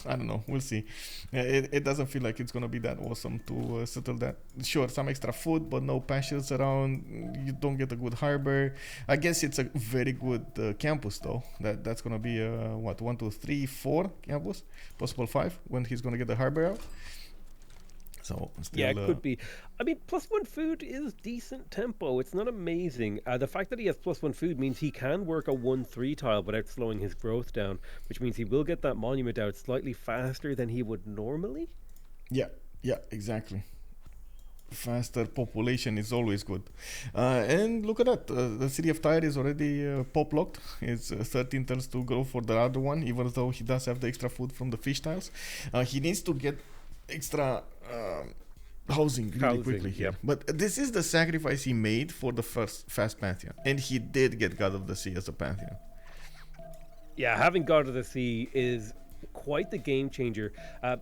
I don't know. We'll see. It doesn't feel like it's gonna be that awesome to settle that. Sure, some extra food, but no pastures around. You don't get a good harbor. I guess it's a very good campus though. That's gonna be 1, 2, 3, 4 campus, possible 5 when he's gonna get the harbor out. So still,
it could be. I mean, +1 food is decent tempo. It's not amazing. The fact that he has +1 food means he can work a 1-3 tile without slowing his growth down, which means he will get that monument out slightly faster than he would normally.
Yeah, exactly. Faster population is always good. And look at that. The city of Tyre is already pop locked. It's 13 tiles to go for the other one, even though he does have the extra food from the fish tiles. He needs to get extra housing really quickly here. But this is the sacrifice he made for the first fast Pantheon. And he did get God of the Sea as a Pantheon.
Yeah, having God of the Sea is quite the game changer.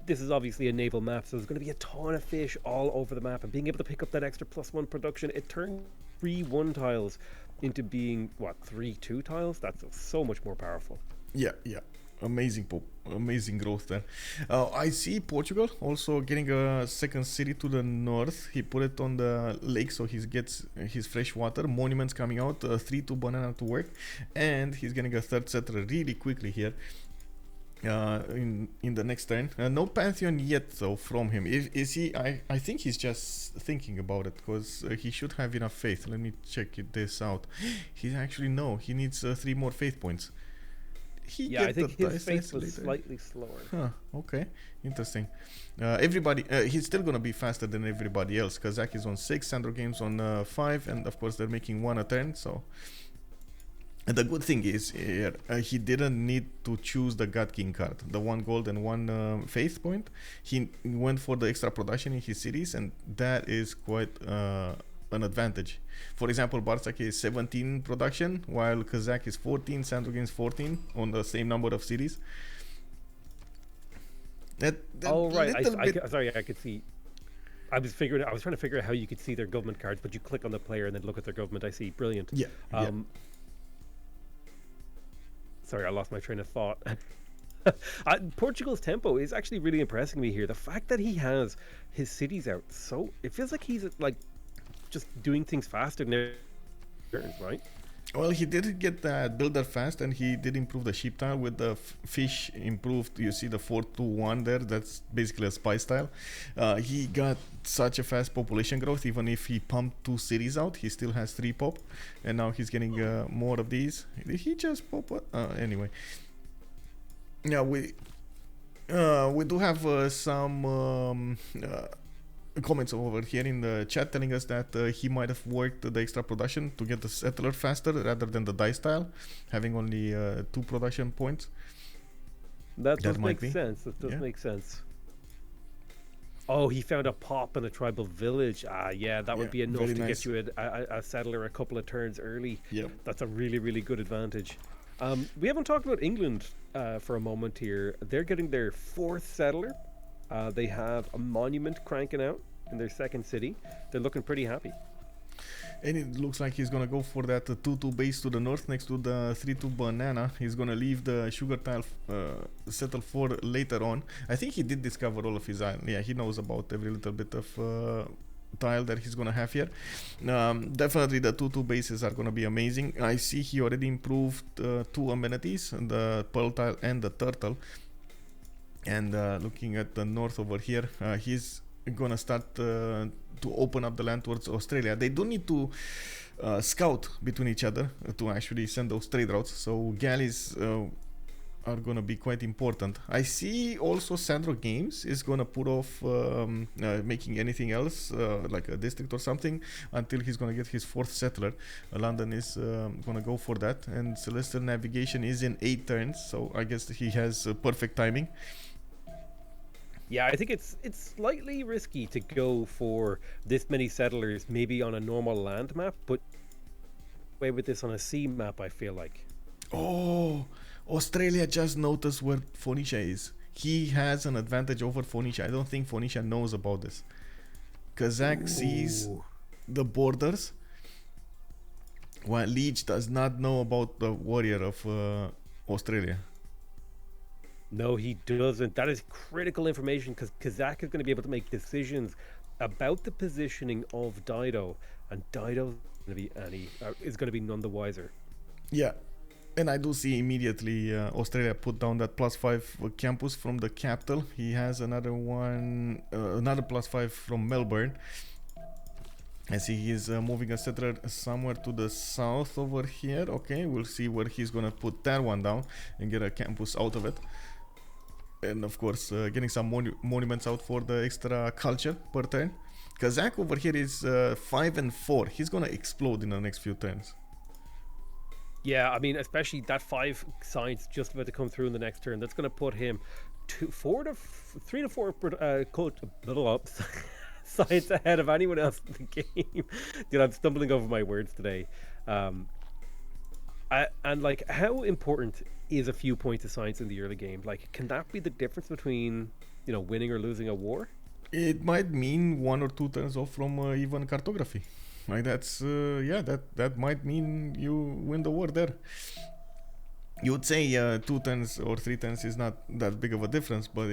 This is obviously a naval map, so there's going to be a ton of fish all over the map. And being able to pick up that extra +1 production, it turned 3-1 tiles into being, 3-2 tiles? That's so much more powerful.
Yeah. Amazing growth there. I see Portugal also getting a second city to the north. He put it on the lake, so he gets his fresh water. Monuments coming out, 3-2 banana to work, and he's getting a third settler really quickly here. In the next turn. No Pantheon yet though from him. Is he? I think he's just thinking about it because he should have enough faith. Let me check this out. He actually he needs 3 more faith points.
I think his faith was slightly slower.
Huh, okay, interesting. Everybody, he's still gonna be faster than everybody else. Kazakh is on 6, Sandro Games on 5, and of course they're making 1 a turn. So, and the good thing is here, he didn't need to choose the God King card, the 1 gold and 1 faith point. He went for the extra production in his cities, and that is quite an advantage. For example, Barsak is 17 production, while Kazakh is 14, Sandro Games 14 on the same number of cities.
Right. I could see. I was trying to figure out how you could see their government cards, but you click on the player and then look at their government. I see. Brilliant.
Yeah.
Sorry, I lost my train of thought. Portugal's tempo is actually really impressing me here. The fact that he has his cities out, so it feels like he's just doing things faster than others, right?
Well, he did get that builder fast, and he did improve the sheep tile with the fish improved. You see the 4-2-1 there. That's basically a spice tile. He got such a fast population growth. Even if he pumped 2 cities out, he still has 3 pop, and now he's getting more of these. Did he just pop? Anyway, yeah, we do have some comments over here in the chat telling us that he might have worked the extra production to get the settler faster rather than the dice style, having only 2 production points.
That does make sense. That does make sense. Oh, he found a pop in a tribal village. That would be enough to get you a settler a couple of turns early.
Yep.
That's a really, really good advantage. We haven't talked about England for a moment here. They're getting their 4th settler. They have a monument cranking out in their 2nd city. They're looking pretty happy.
And it looks like he's going to go for that 2-2 base to the north next to the 3-2 banana. He's going to leave the sugar tile settle for later on. I think he did discover all of his island. Yeah, he knows about every little bit of tile that he's going to have here. Definitely the 2-2 bases are going to be amazing. I see he already improved 2 amenities, the pearl tile and the turtle. And looking at the north over here, he's gonna start to open up the land towards Australia. They do need to scout between each other to actually send those trade routes, so galleys are gonna be quite important. I see also Sandro Games is gonna put off making anything else like a district or something until he's gonna get his 4th settler. London is gonna go for that, and Celestial Navigation is in 8 turns, so I guess he has perfect timing.
Yeah, I think it's slightly risky to go for this many settlers maybe on a normal land map, but away with this on a sea map, I feel like.
Oh, Australia just noticed where Phoenicia is. He has an advantage over Phoenicia. I don't think Phoenicia knows about this. Kazakh sees the borders, while Leech does not know about the warrior of Australia.
No, he doesn't. That is critical information because Kazakh is going to be able to make decisions about the positioning of Dido, and Dido is going to be none the wiser.
Yeah, and I do see immediately Australia put down that +5 campus from the capital. He has another one, another +5 from Melbourne. I see he's moving a settler somewhere to the south over here. Okay, we'll see where he's gonna put that one down and get a campus out of it. And of course, getting some monuments out for the extra culture per turn. Kazakh over here is 5 and 4. He's gonna explode in the next few turns.
Yeah, I mean, especially that 5 science just about to come through in the next turn. That's going to put him 3 to 4 science ahead of anyone else in the game. Dude, I'm stumbling over my words today. And like, how important is a few points of science in the early game? Like, can that be the difference between, winning or losing a war?
It might mean 1 or 2 turns off from even cartography. Like that's that might mean you win the war there. You would say 2 turns or 3 turns is not that big of a difference, but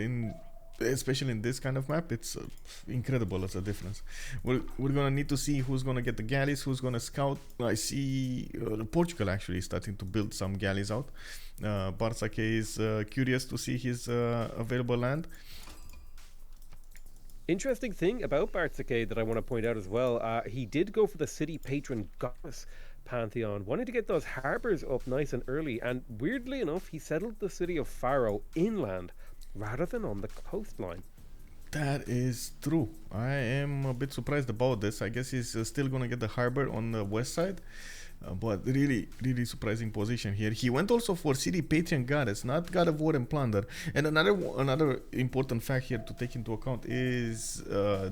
especially in this kind of map, it's incredible as a difference. We're gonna need to see who's gonna get the galleys, who's gonna scout. I see Portugal actually starting to build some galleys out. Barsake is curious to see his available land.
Interesting thing about Bartsake that I want to point out as well, he did go for the city patron goddess pantheon, wanting to get those harbors up nice and early, and weirdly enough, he settled the city of Faro inland rather than on the coastline.
That is true. I am a bit surprised about this. I guess he's still gonna get the harbor on the west side, but really surprising position here. He went also for city patron goddess, not god of war and plunder. And another important fact here to take into account is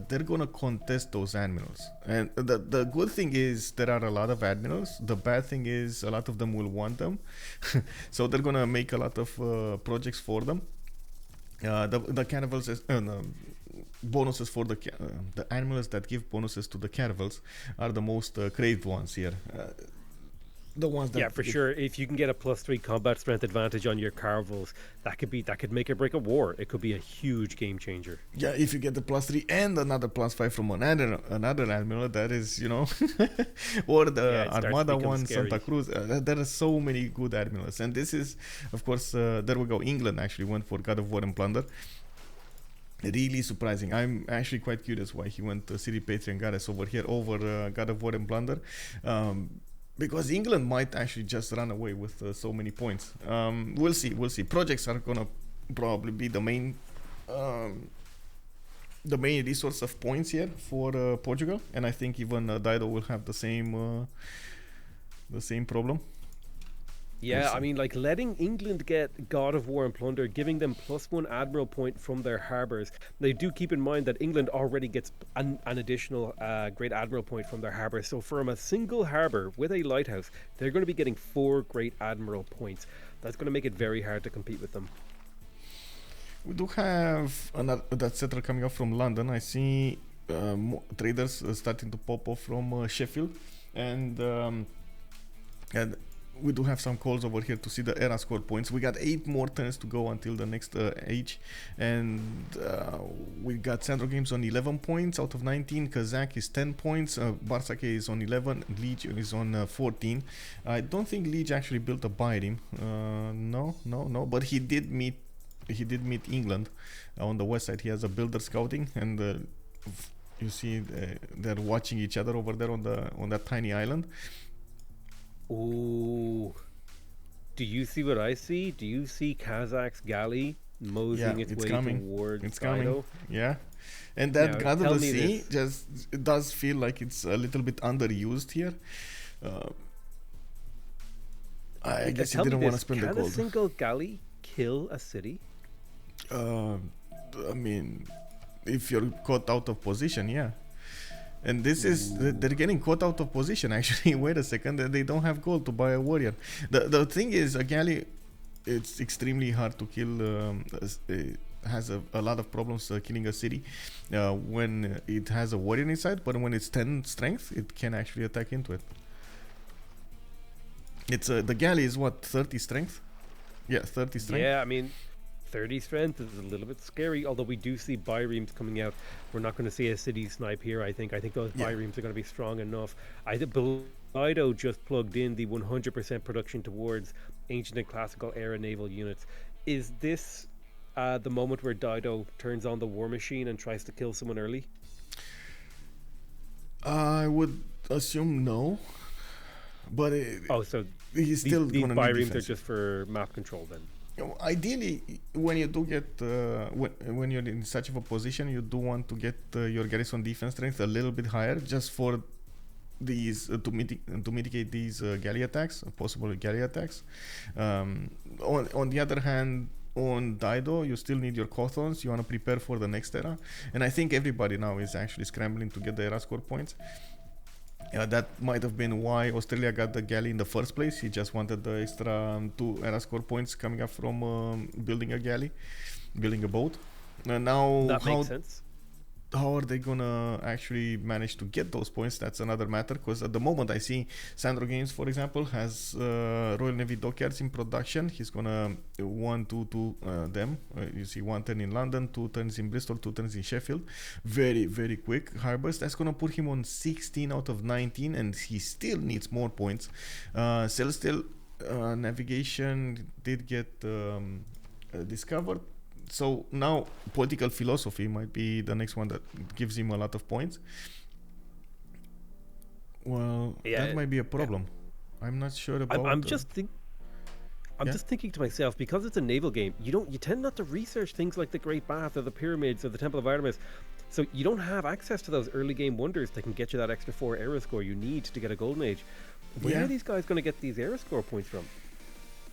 they're gonna contest those admirals. And the good thing is there are a lot of admirals. The bad thing is a lot of them will want them, so they're gonna make a lot of projects for them. The caravels bonuses for the animals that give bonuses to the caravels are the most craved ones here. The ones that
for sure. If you can get a +3 combat strength advantage on your caravels, that could make or break a war. It could be a huge game changer.
Yeah, if you get the +3 and another +5 from another admiral, that is, or the Armada one, scary. Santa Cruz. There are so many good admirals, and this is, of course, there we go. England actually went for God of War and Plunder. Really surprising. I'm actually quite curious why he went City Patron Goddess over here over God of War and Plunder. Because England might actually just run away with so many points. We'll see. Projects are gonna probably be the main the main resource of points here for Portugal, and I think even Dido will have the same problem.
Yeah, I mean, like letting England get God of War and Plunder, giving them +1 Admiral point from their harbours. They do keep in mind that England already gets an additional Great Admiral point from their harbour. So from a single harbour with a lighthouse, they're going to be getting 4 Great Admiral points. That's going to make it very hard to compete with them.
We do have that settler coming up from London. I see traders starting to pop off from Sheffield, and we do have some calls over here to see the era score points. We got 8 more turns to go until the next age, and we got Sandro Games on 11 points out of 19. Kazakh is 10 points. Barsake is on 11. Liege is on 14. I don't think Liege actually built a biorim. No. But he did meet England on the west side. He has a builder scouting, and you see they're watching each other over there on that tiny island.
Ooh. Do you see what I see? Do you see Kazakh's galley moseying its way towards
It's
Dido?
coming. Yeah. And that God of the Sea it does feel like it's a little bit underused here. I guess you didn't want to spend the gold.
Can a single galley kill a city?
I mean, if you're caught out of position, yeah. And this is they're getting caught out of position actually. Wait a second, they don't have gold to buy a warrior. The thing is, a galley, it's extremely hard to kill. It has a lot of problems killing a city when it has a warrior inside, but when it's 10 strength, it can actually attack into it. It's the galley is what, 30 strength? Yeah, 30 strength.
Yeah, I mean, 30 strength is a little bit scary, although we do see bireams coming out. We're not going to see a city snipe here, I think those bireams are going to be strong enough. I think Dido just plugged in the 100% production towards ancient and classical era naval units. Is this the moment where Dido turns on the war machine and tries to kill someone early?
I would assume no, but
so
he's still
these
going to
bireams are just for map control then.
Ideally, when you do get when you're in such of a position, you do want to get your garrison defense strength a little bit higher, just for these to mitigate these galley attacks, possible galley attacks. On the other hand, on Dido, you still need your Cothons. You want to prepare for the next era, and I think everybody now is actually scrambling to get the era score points. That might have been why Australia got the galley in the first place. He just wanted the extra 2 era score points coming up from building a galley, building a boat. Now,
that makes sense.
How are they gonna actually manage to get those points? That's another matter, because at the moment I see Sandro Games, for example, has Royal Navy dockyards in production. He's gonna 2 them. You see 1 turn in London, 2 turns in Bristol, 2 turns in Sheffield. Very, very quick harbors. That's gonna put him on 16 out of 19, and he still needs more points. Celestial navigation did get discovered. So now political philosophy might be the next one that gives him a lot of points. Well, that might be a problem. I'm not sure about.
I'm just thinking to myself, because it's a naval game, you tend not to research things like the Great Bath or the pyramids or the Temple of Artemis. So you don't have access to those early game wonders that can get you that extra 4 era score you need to get a golden age. Where are these guys going to get these era score points from?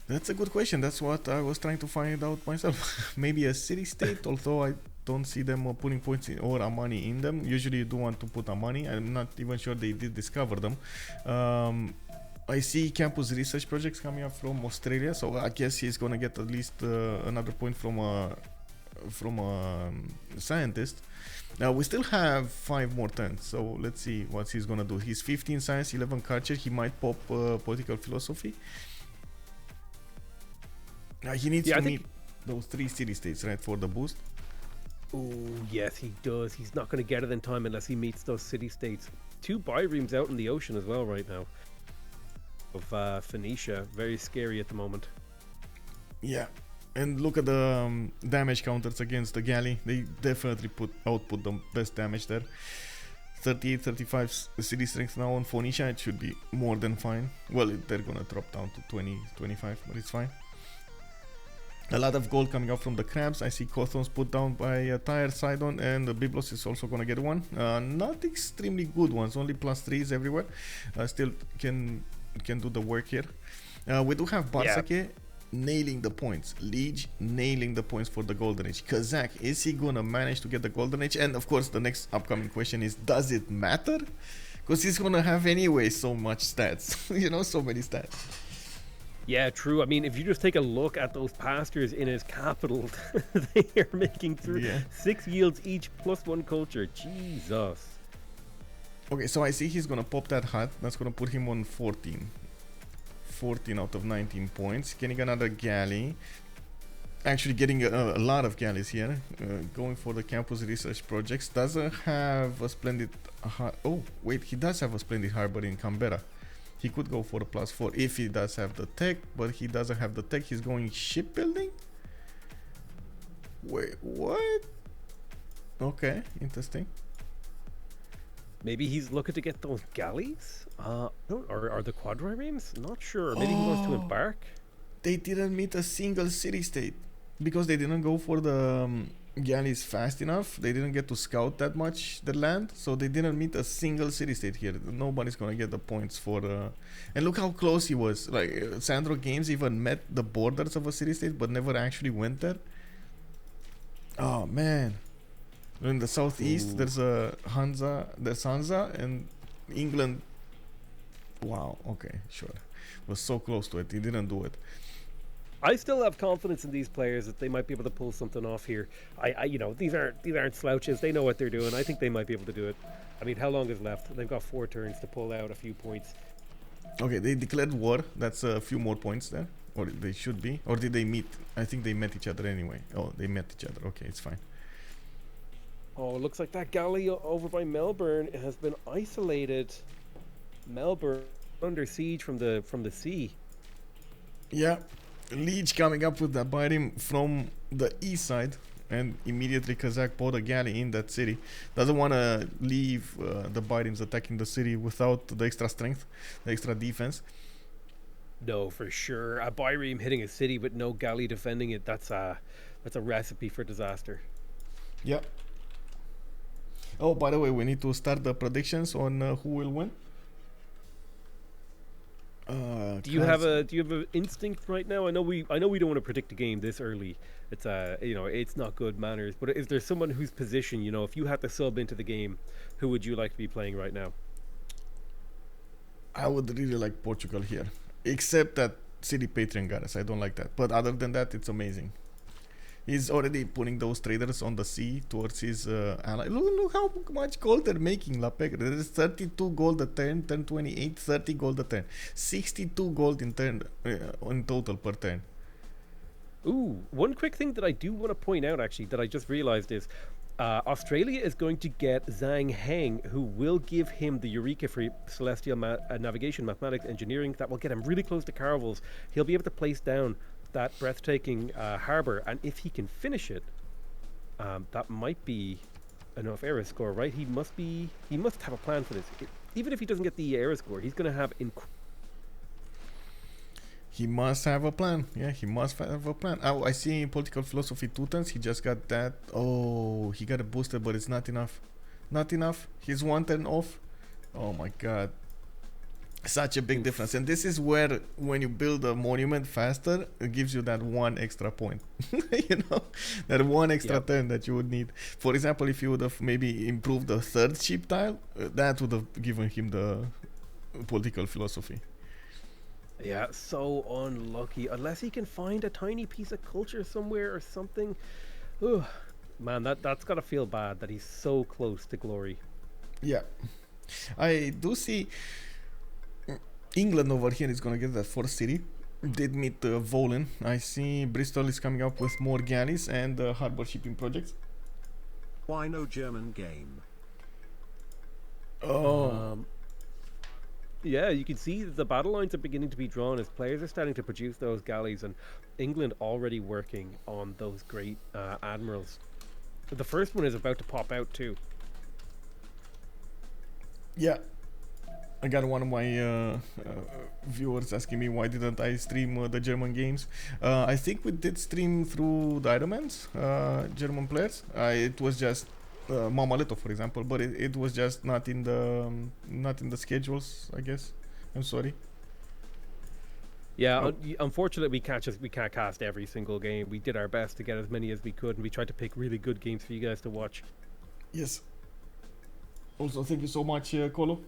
That's a good question. That's what I was trying to find out myself. Maybe a city-state, although I don't see them putting points or money in them. Usually you do want to put money. I'm not even sure they did discover them. I see campus research projects coming up from Australia, so I guess he's going to get at least another point from a scientist. Now we still have 5 more turns, so let's see what he's going to do. He's 15 science, 11 culture. He might pop political philosophy. He needs to meet those 3 city-states, right, for the boost?
Oh, yes, he does. He's not going to get it in time unless he meets those city-states. 2 bireams out in the ocean as well right now. Of Phoenicia. Very scary at the moment. Yeah.
And look at the damage counters against the galley. They definitely output the best damage there. 38, 35 city strength now on Phoenicia. It should be more than fine. Well, they're going to drop down to 20, 25, but it's fine. A lot of gold coming out from the crabs. I see Cothons put down by Tyre, Sidon, and Biblos is also gonna get one. Not extremely good ones, only +3s everywhere. Still can do the work here. We do have Barsake nailing the points. Liege nailing the points for the Golden Age. Kazakh, is he gonna manage to get the Golden Age? And of course, the next upcoming question is, does it matter? Because he's gonna have anyway so much stats. You know, so many stats.
Yeah, true. I mean, if you just take a look at those pastures in his capital, they are making 6 yields each +1 culture. Jesus.
Okay, so I see he's gonna pop that hut. That's gonna put him on 14. 14 out of 19 points. Getting another galley. Actually getting a lot of galleys here. Going for the campus research projects. Doesn't have a splendid... oh, wait, he does have a splendid harbor in Canberra. He could go for a +4 if he does have the tech, but he doesn't have the tech. He's going shipbuilding? Wait, what? Okay, interesting.
Maybe he's looking to get those galleys? Or the quadriremes? Not sure. Maybe he wants to embark?
They didn't meet a single city-state because they didn't go for the galleys fast enough. They didn't get to scout that much the land, so they didn't meet a single city-state here. Nobody's gonna get the points for and look how close he was. Like Sandro Games even met the borders of a city-state but never actually went there. Oh man. In the southeast, there's a Hansa, and England. Wow. Okay, sure. Was so close to it. He didn't do it.
I still have confidence in these players that they might be able to pull something off here. You know, these aren't slouches. They know what they're doing. I think they might be able to do it. I mean, how long is left? They've got 4 turns to pull out a few points.
Okay, they declared war. That's a few more points there, or they should be. Or did they meet? I think they met each other anyway. Oh, they met each other. Okay, it's fine.
Oh, it looks like that galley over by Melbourne has been isolated. Melbourne under siege from the sea.
Yeah, Liege coming up with the biting from the east side, and immediately Kazakh bought a galley in that city. Doesn't want to leave the Bidings attacking the city without the extra strength, the extra defense.
No, for sure. A Byreme hitting a city with no galley defending it, that's a recipe for disaster.
Yep. Oh, by the way, we need to start the predictions on who will win.
Do you have an instinct right now? I know we don't want to predict a game this early. It's it's not good manners. But is there someone whose position, if you had to sub into the game, who would you like to be playing right now?
I would really like Portugal here, except that City Patreon got us. I don't like that. But other than that, it's amazing. He's already putting those traders on the sea towards his ally. Look how much gold they're making, La Pegre. There is 32 gold a turn, turn 28, 30 gold a turn. 62 gold in turn, in total per turn.
Ooh, one quick thing that I do want to point out, actually, that I just realized is Australia is going to get Zhang Heng, who will give him the Eureka for Celestial Navigation, Mathematics, Engineering. That will get him really close to Carvels. He'll be able to place down that breathtaking harbour, and if he can finish it, that might be enough era score, right? He must have a plan for this. Even if he doesn't get the era score, he's going to have
he must have a plan. Yeah, he must have a plan. Oh, I see in political philosophy 2 turns. He just got that. Oh, he got a booster, but it's not enough. Not enough. He's 1 turn off. Oh my god. Such a big difference. And this is where, when you build a monument faster, it gives you that 1 extra point. That 1 extra turn that you would need. For example, if you would have maybe improved the 3rd ship tile, that would have given him the political philosophy.
Yeah, so unlucky. Unless he can find a tiny piece of culture somewhere or something. Ugh. Man, that's got to feel bad that he's so close to glory.
Yeah. I do see England over here is going to get that 4th city. Did meet Volin. I see Bristol is coming up with more galleys and harbor shipping projects.
Why no German game?
Oh.
Yeah, you can see that the battle lines are beginning to be drawn as players are starting to produce those galleys, and England already working on those great admirals. The first one is about to pop out too.
Yeah. I got one of my viewers asking me why didn't I stream the German games. I think we did stream through the Ironmans, German players. It was just Mama Leto, for example, but it was just not in the schedules, I guess. I'm sorry.
Yeah, unfortunately, we can't cast every single game. We did our best to get as many as we could, and we tried to pick really good games for you guys to watch.
Yes. Also, thank you so much, Colo.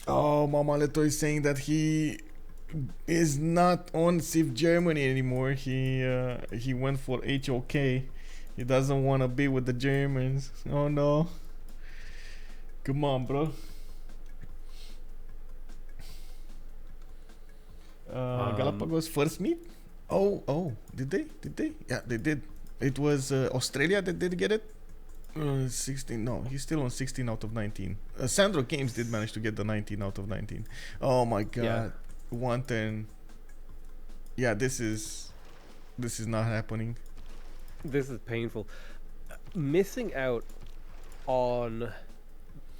Oh, Mama Leto is saying that he is not on Civ Germany anymore. He went for HOK. He doesn't want to be with the Germans. Oh no. Come on, bro. Galapagos first meet? Oh, did they? Yeah, they did. It was Australia that did get it. 16. No, he's still on 16 out of 19. Sandro Games did manage to get the 19 out of 19. Oh my god. Yeah. 110. Yeah, this is not happening.
This is painful. Missing out on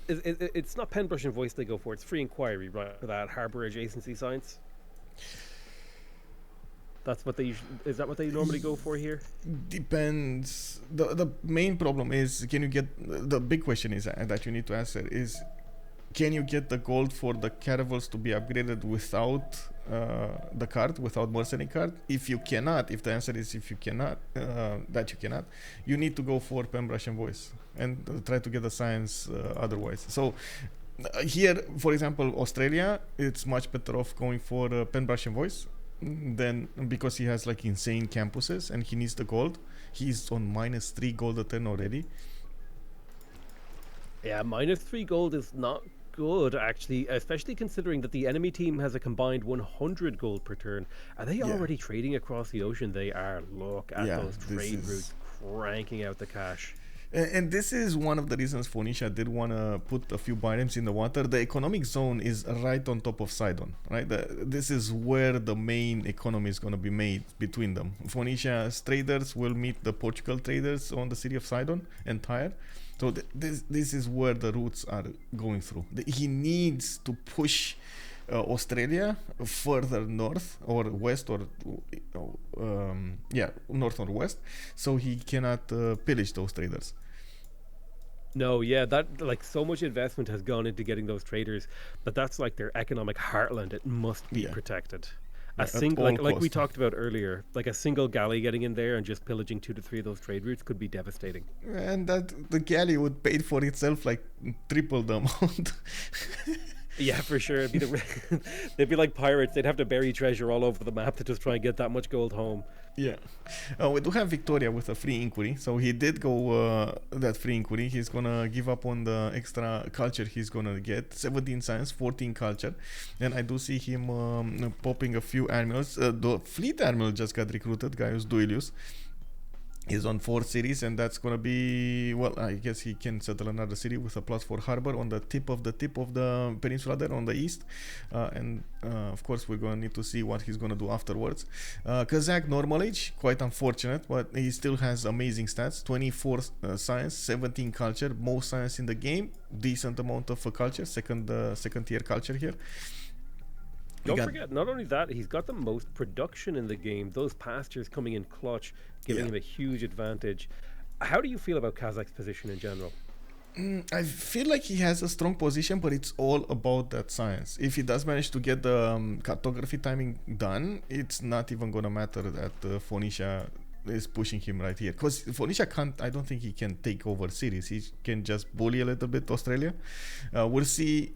it's not pen, brush, and voice they go for. It's free inquiry, right? For that harbor adjacency science. That's what they is that what they normally go for here?
Depends. The main problem is, can you get the big question is that you need to answer is, can you get the gold for the caravels to be upgraded without the card, without mercenary card? If you cannot, if the answer is if you cannot, that you cannot, you need to go for pen, brush, and voice and try to get the science otherwise. So here, for example, Australia, it's much better off going for pen, brush, and voice. Then, because he has like insane campuses and he needs the gold, he's on -3 gold a turn already.
Yeah, -3 gold is not good actually, especially considering that the enemy team has a combined 100 gold per turn. Are they already trading across the ocean? They are. Look at those trade routes cranking out the cash.
And this is one of the reasons Phoenicia did want to put a few biomes in the water. The economic zone is right on top of Sidon, right? This is where the main economy is going to be made between them. Phoenicia's traders will meet the Portugal traders on the city of Sidon and Tyre. So this is where the routes are going through. He needs to push Australia further north or west or north or west, so he cannot pillage those traders.
No, yeah, that like so much investment has gone into getting those traders, but that's like their economic heartland. It must be protected. A single, like we talked about earlier, like a single galley getting in there and just pillaging 2 to 3 of those trade routes could be devastating.
And that the galley would pay for itself like triple the amount.
Yeah, for sure. They'd be like pirates. They'd have to bury treasure all over the map to just try and get that much gold home.
Yeah. We do have Victoria with a free inquiry. So he did go that free inquiry. He's going to give up on the extra culture he's going to get. 17 science, 14 culture. And I do see him popping a few admirals. The fleet admiral just got recruited, Gaius Duilius. He's on 4 cities, and that's gonna be, well, I guess he can settle another city with a +4 harbor on the tip of the peninsula there on the east, and of course we're gonna need to see what he's gonna do afterwards. Kazakh normal age, quite unfortunate, but he still has amazing stats. 24 science, 17 culture, most science in the game, decent amount of culture, second tier culture here.
Don't forget, not only that, he's got the most production in the game. Those pastures coming in clutch, giving him a huge advantage. How do you feel about Kazakh's position in general?
I feel like he has a strong position, but it's all about that science. If he does manage to get the cartography timing done, it's not even going to matter that Phoenicia is pushing him right here. Because Phoenicia can't, I don't think he can take over cities. He can just bully a little bit Australia. We'll see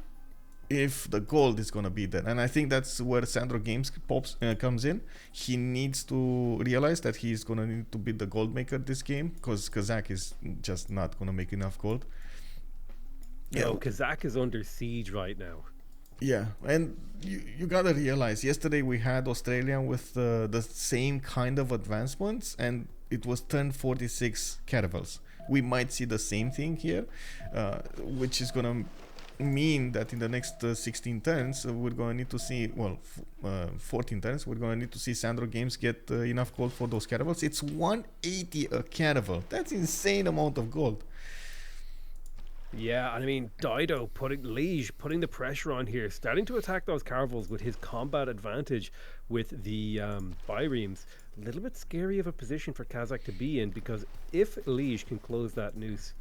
if the gold is going to be there, and I think that's where Sandro Games comes in. He needs to realize that he's going to need to be the gold maker this game, because Kazakh is just not going to make enough gold.
No, Kazakh is under siege right now.
Yeah, and you gotta realize, yesterday we had Australia with the same kind of advancements, and it was turn 46 caravels. We might see the same thing here, which is gonna mean that in the next 16 turns we're going to need to see 14 turns we're going to need to see Sandro Games get enough gold for those caravels. It's 180 a caravel. That's insane amount of gold.
Yeah, and I mean Dido putting the pressure on here, starting to attack those caravels with his combat advantage with the biremes. A little bit scary of a position for Kazakh to be in, because if Liege can close that noose,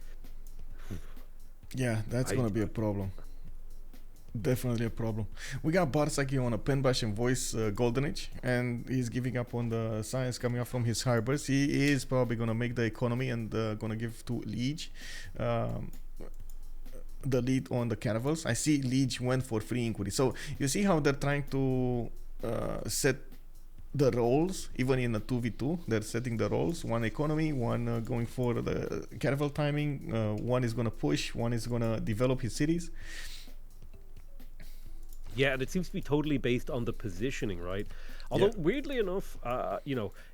Yeah, that's
I
gonna be a problem. Definitely a problem. We got Barsaki on a pen bash and voice golden age, and he's giving up on the science coming up from his harbors. He is probably gonna make the economy and gonna give to Liege um, the lead on the caravels. I see Liege went for free inquiry. So you see how they're trying to set the roles, even in a 2v2. They're setting the roles. One economy, one going for the caravel timing. One is gonna push. One is gonna develop his cities.
yeah, and it seems to be totally based on the positioning, right? Although
Yeah.
weirdly enough,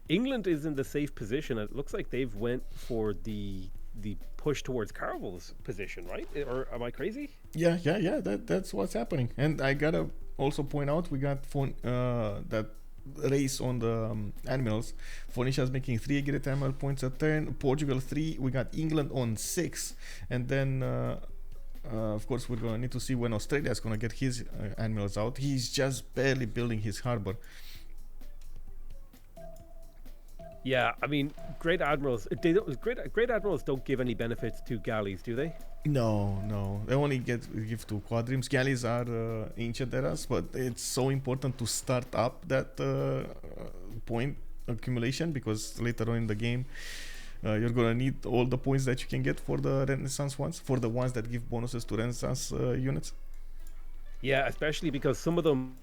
England is in the safe position. It looks like they've went for the push towards Caravel's position, right? Or am I crazy?
Yeah. That's what's happening. And I gotta also point out we got that race on the admirals. Phoenicia's making 3 aggregate admiral points a turn. Portugal 3. We got England on 6, and then. Of course, we're gonna need to see when Australia is gonna get his admirals out. He's just barely building his harbor.
Yeah, I mean, great admirals. They don't, great admirals don't give any benefits to galleys, do they?
No. They only give to quadrims. Galleys are ancient eras, but it's so important to start up that point accumulation, because later on in the game, you're gonna need all the points that you can get for the Renaissance ones, for the ones that give bonuses to Renaissance units.
Yeah, especially because some of them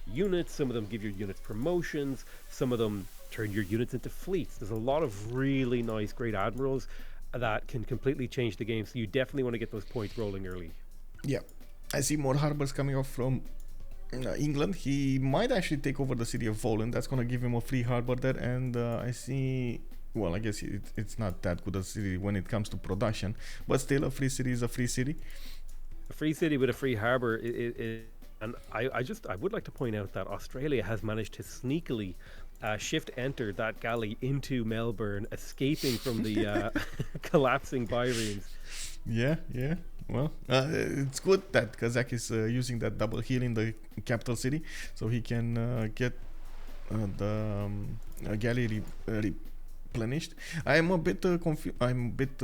units, some of them give your units promotions, some of them turn your units into fleets. There's a lot of really nice great admirals that can completely change the game, so you definitely want to get those points rolling early.
Yeah, I see more harbors coming off from England. He might actually take over the city of Volan. That's gonna give him a free harbor there, and I see. Well, I guess it's not that good a city when it comes to production, but still, a free city is a free city.
A free city with a free harbor, and I would like to point out that Australia has managed to sneakily shift enter that galley into Melbourne, escaping from the collapsing biremes.
Yeah. Well, it's good that Kazakh is using that double heal in the capital city, so he can get the galley replenished. I'm a bit confused. I'm a bit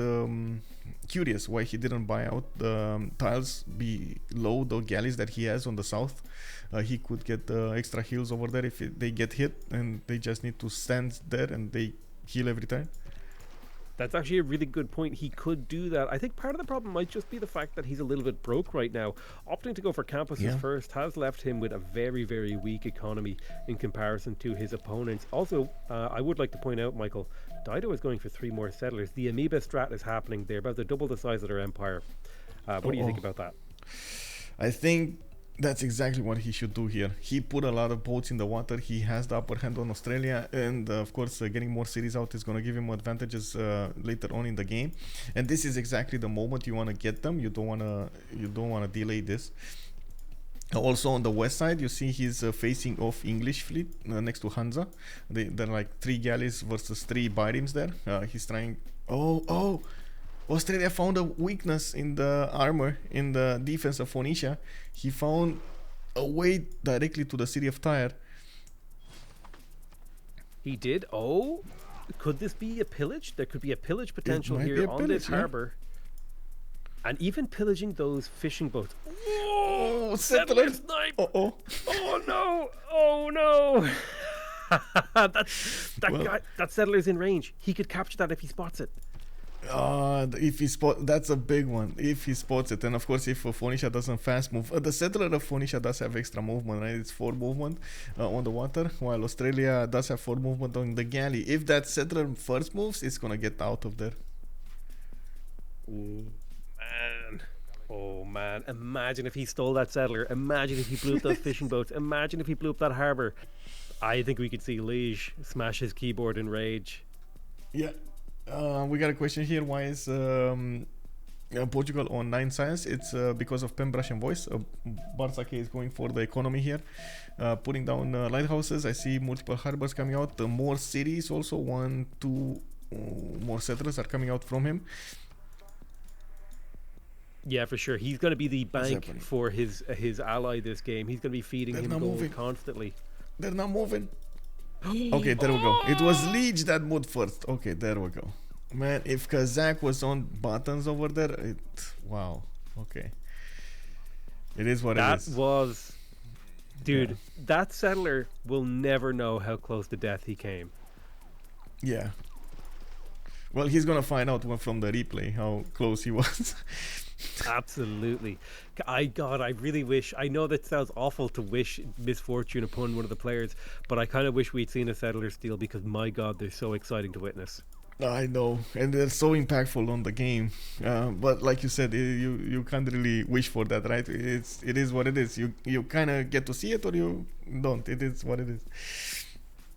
curious why he didn't buy out the tiles below the galleys that he has on the south. He could get extra heals over there if they get hit, and they just need to stand there and they heal every time.
That's actually a really good point. He could do that. I think part of the problem might just be the fact that he's a little bit broke right now. Opting to go for campuses first has left him with a very, very weak economy in comparison to his opponents. Also, I would like to point out, Michael, Dido is going for 3 more settlers. The amoeba strat is happening. They're about to double the size of their empire. What do you think about that?
I think that's exactly what he should do here. He put a lot of boats in the water. He has the upper hand on Australia, and of course, getting more cities out is going to give him advantages later on in the game. And this is exactly the moment you want to get them. You don't want to delay this. Also on the west side, you see he's facing off English fleet next to Hansa. They're like 3 galleys versus 3 biremes there. He's trying. Oh! Australia found a weakness in the armor, in the defense of Phoenicia. He found a way directly to the city of Tyre.
He did? Oh, could this be a pillage? There could be a pillage potential here on this harbor. And even pillaging those fishing boats.
Oh,
Settler snipe!
Oh
no! Oh no! That settler's in range. He could capture that if he spots it.
If he that's a big one. If he spots it, and of course, if Phoenicia doesn't fast move, the settler of Phoenicia does have extra movement, right? It's 4 movement on the water, while Australia does have 4 movement on the galley. If that settler first moves, it's gonna get out of there.
Oh man! Imagine if he stole that settler. Imagine if he blew up those fishing boats. Imagine if he blew up that harbor. I think we could see Liege smash his keyboard in rage.
Yeah. We got a question here. Why is Portugal on 9 science? It's because of pen brush and voice. Barsake is going for the economy here, putting down lighthouses. I see multiple harbors coming out. More cities, also 1, 2 more settlers are coming out from him.
Yeah, for sure. He's going to be the bank
happening?
for his ally this game. He's going to be feeding
They're
him
not
gold
moving.
constantly.
They're not moving. Okay, there we go. It was Leech that moved first. Okay, there we go. Man, if Kazakh was on buttons over there, wow. Okay. It is what it
That
is.
was, dude. That settler will never know how close to death he came.
Yeah. Well, he's gonna find out from the replay how close he was.
Absolutely. God, I really wish. I know that sounds awful to wish misfortune upon one of the players, but I kind of wish we'd seen a settler steal because my God, they're so exciting to witness.
I know, and they're so impactful on the game. But like you said, you can't really wish for that, right? It is what it is. You kind of get to see it, or you don't. It is what it is.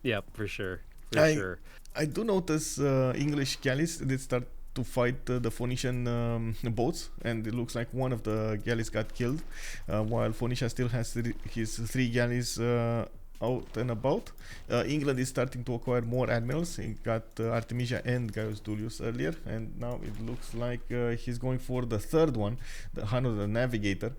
Yeah, for sure. For sure.
I do notice English galleys did start to fight the Phoenician boats, and it looks like one of the galleys got killed, while Phoenicia still has his 3 galleys out and about. England is starting to acquire more admirals. He got Artemisia and Gaius Duilius earlier, and now it looks like he's going for the 3rd one, the Hanno the Navigator.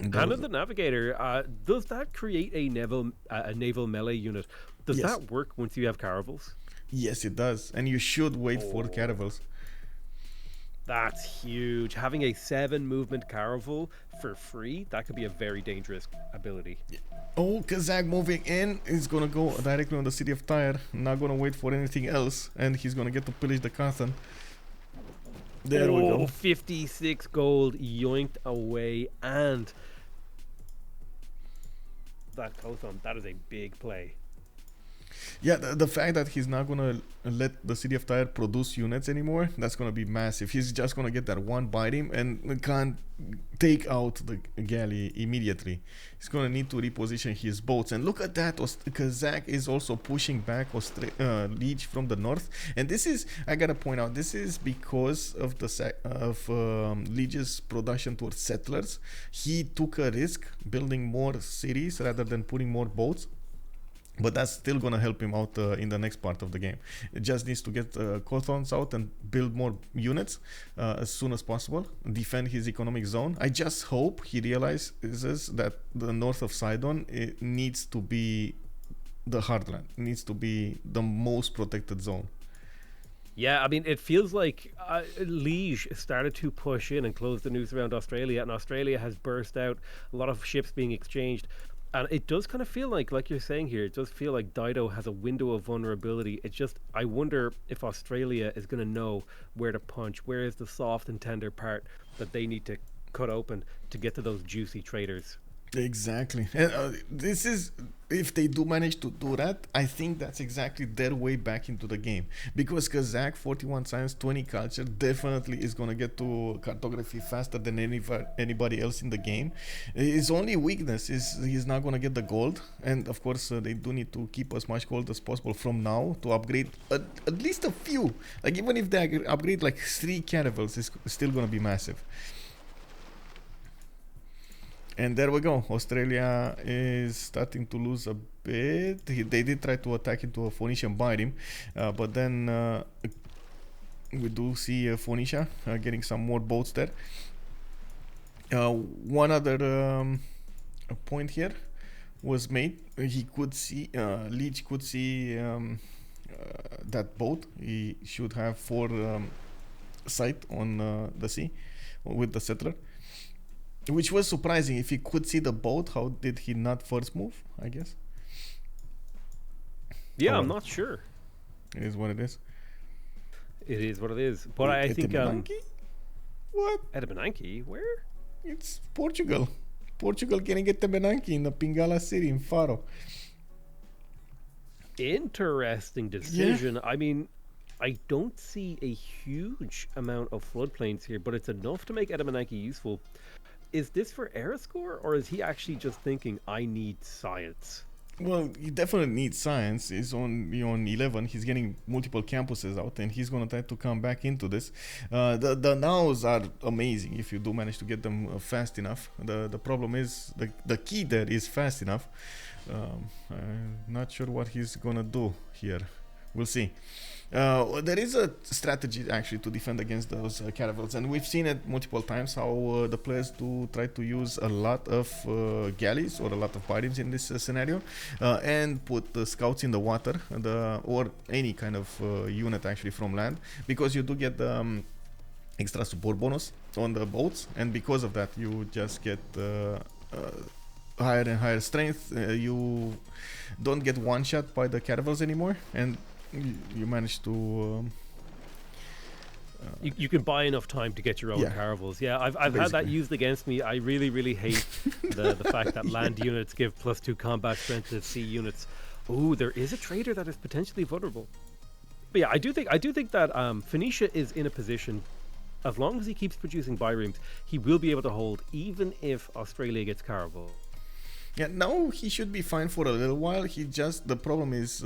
Hanno the Navigator, does that create a naval melee unit? Does
Yes.
that work once you have caravels?
Yes, it does, and you should wait for caravels.
That's huge. Having a 7 movement caravel for free, that could be a very dangerous ability.
Oh, Kazakh moving in. He's gonna go directly on the city of Tyre. Not gonna wait for anything else, and he's gonna get to pillage the Kathan. There we go.
56 gold yoinked away, and that Kothon, that is a big play.
Yeah, the fact that he's not gonna let the city of Tyre produce units anymore, that's gonna be massive. He's just gonna get that one bite him and can't take out the galley immediately. He's gonna need to reposition his boats. And look at that, Kazakh is also pushing back Leech from the north. And this is, I gotta point out, this is because of Leech's production towards settlers. He took a risk building more cities rather than putting more boats. But that's still gonna help him out in the next part of the game. It just needs to get Kothons out and build more units as soon as possible. Defend his economic zone. I just hope he realizes that the north of Sidon, it needs to be the heartland. It needs to be the most protected zone.
Yeah, I mean, it feels like Liege started to push in and close the noose around Australia, and Australia has burst out. A lot of ships being exchanged. And it does kind of feel like you're saying here, it does feel like Dido has a window of vulnerability. It's just, I wonder if Australia is going to know where to punch. Where is the soft and tender part that they need to cut open to get to those juicy traders?
Exactly. And this is, if they do manage to do that, I think that's exactly their way back into the game. Because Kazakh, 41 science, 20 culture, definitely is going to get to cartography faster than anybody else in the game. His only weakness is he's not going to get the gold. And of course, they do need to keep as much gold as possible from now to upgrade at least a few. Like, even if they upgrade like 3 caravels, it's still going to be massive. And there we go. Australia is starting to lose a bit. They did try to attack into a Phoenician, bite him, but then we do see Phoenicia getting some more boats there. One other point here was made. He could see, Leech could see that boat. He should have 4 sight on the sea with the settler. Which was surprising. If he could see the boat, how did he not first move, I guess?
Yeah, I'm not sure.
It is what it is.
It is what it is. But I think...
What?
Etemenanki? Where?
It's Portugal. Portugal getting Etemenanki in the Pingala city in Faro.
Interesting decision. Yeah. I mean, I don't see a huge amount of floodplains here, but it's enough to make Etemenanki useful. Is this for Aeroscore, or is he actually just thinking, I need science?
Well, he definitely needs science. He's on 11. He's getting multiple campuses out, and he's going to try to come back into this. The nows are amazing if you do manage to get them fast enough. The problem is, the key there is fast enough. I'm not sure what he's going to do here. We'll see. There is a strategy actually to defend against those caravels, and we've seen it multiple times how the players do try to use a lot of galleys or a lot of bodies in this scenario, and put the scouts in the water, or any kind of unit actually from land, because you do get extra support bonus on the boats, and because of that you just get higher and higher strength. You don't get one shot by the caravels anymore, and you manage to
you can buy enough time to get your own caravels. Yeah, I've had that used against me. I really hate the fact that land units give +2 combat strength to sea units. Ooh, there is a trader that is potentially vulnerable. But yeah, I do think that Phoenicia is in a position, as long as he keeps producing biremes, he will be able to hold even if Australia gets caravel.
Yeah, now he should be fine for a little while. The problem is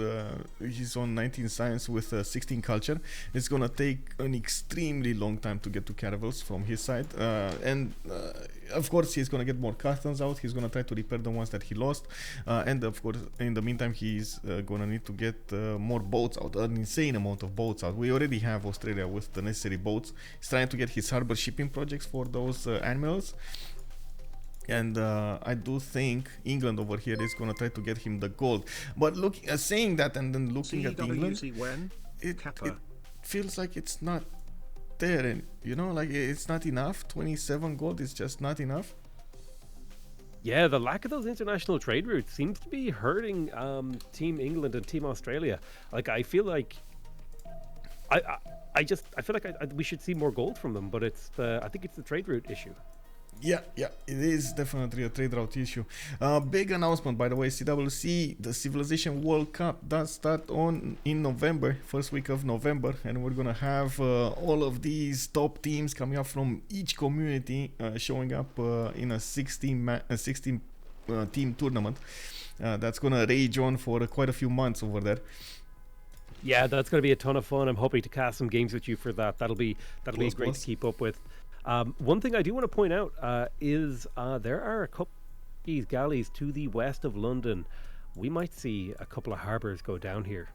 he's on 19 science with 16 culture. It's gonna take an extremely long time to get to caravels from his side, and of course he's gonna get more customs out. He's gonna try to repair the ones that he lost, and of course in the meantime he's gonna need to get more boats out, an insane amount of boats out. We already have Australia with the necessary boats. He's trying to get his harbor shipping projects for those admirals. And I do think England over here is going to try to get him the gold. But saying that and then looking at England, it feels like it's not there. And, like it's not enough. 27 gold is just not enough.
Yeah, the lack of those international trade routes seems to be hurting Team England and Team Australia. Like, I feel like we should see more gold from them, but I think it's the trade route issue.
Yeah, it is definitely a trade route issue. Big announcement, by the way, CWC, the Civilization World Cup does start in November, first week of November, and we're gonna have all of these top teams coming up from each community showing up in a 16 team tournament. That's gonna rage on for quite a few months over there.
Yeah, that's gonna be a ton of fun. I'm hoping to cast some games with you for that. That'll be great to keep up with. One thing I do want to point out is there are a couple of these galleys to the west of London. We might see a couple of harbours go down here.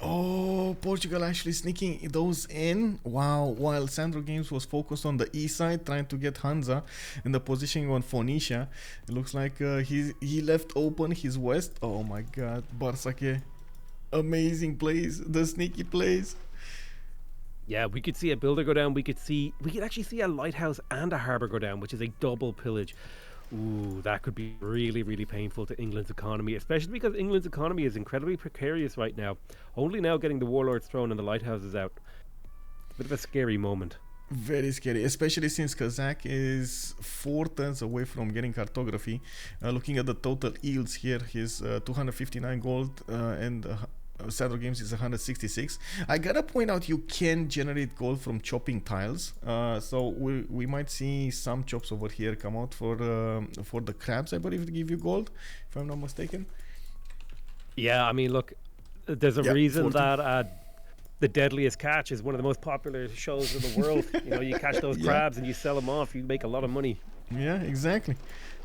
Oh, Portugal actually sneaking those in. Wow, while Sandro Games was focused on the east side, trying to get Hansa in the positioning on Phoenicia. It looks like he left open his west. Oh my god, Barsake. Amazing plays, the sneaky plays.
Yeah, we could see a builder go down. We could actually see a lighthouse and a harbour go down, which is a double pillage. Ooh, that could be really painful to England's economy, especially because England's economy is incredibly precarious right now. Only now getting the Warlord's Throne and the lighthouses out. Bit of a scary moment.
Very scary, especially since Kazakh is 4 turns away from getting cartography. Looking at the total yields here, he's 259 gold and Sandro Games is 166. I gotta point out, you can generate gold from chopping tiles, so we might see some chops over here come out for the crabs, I believe, to give you gold, if I'm not mistaken.
Yeah, I mean, look, there's a reason that The Deadliest Catch is one of the most popular shows in the world. You catch those crabs and you sell them off, you make a lot of money.
Yeah, exactly.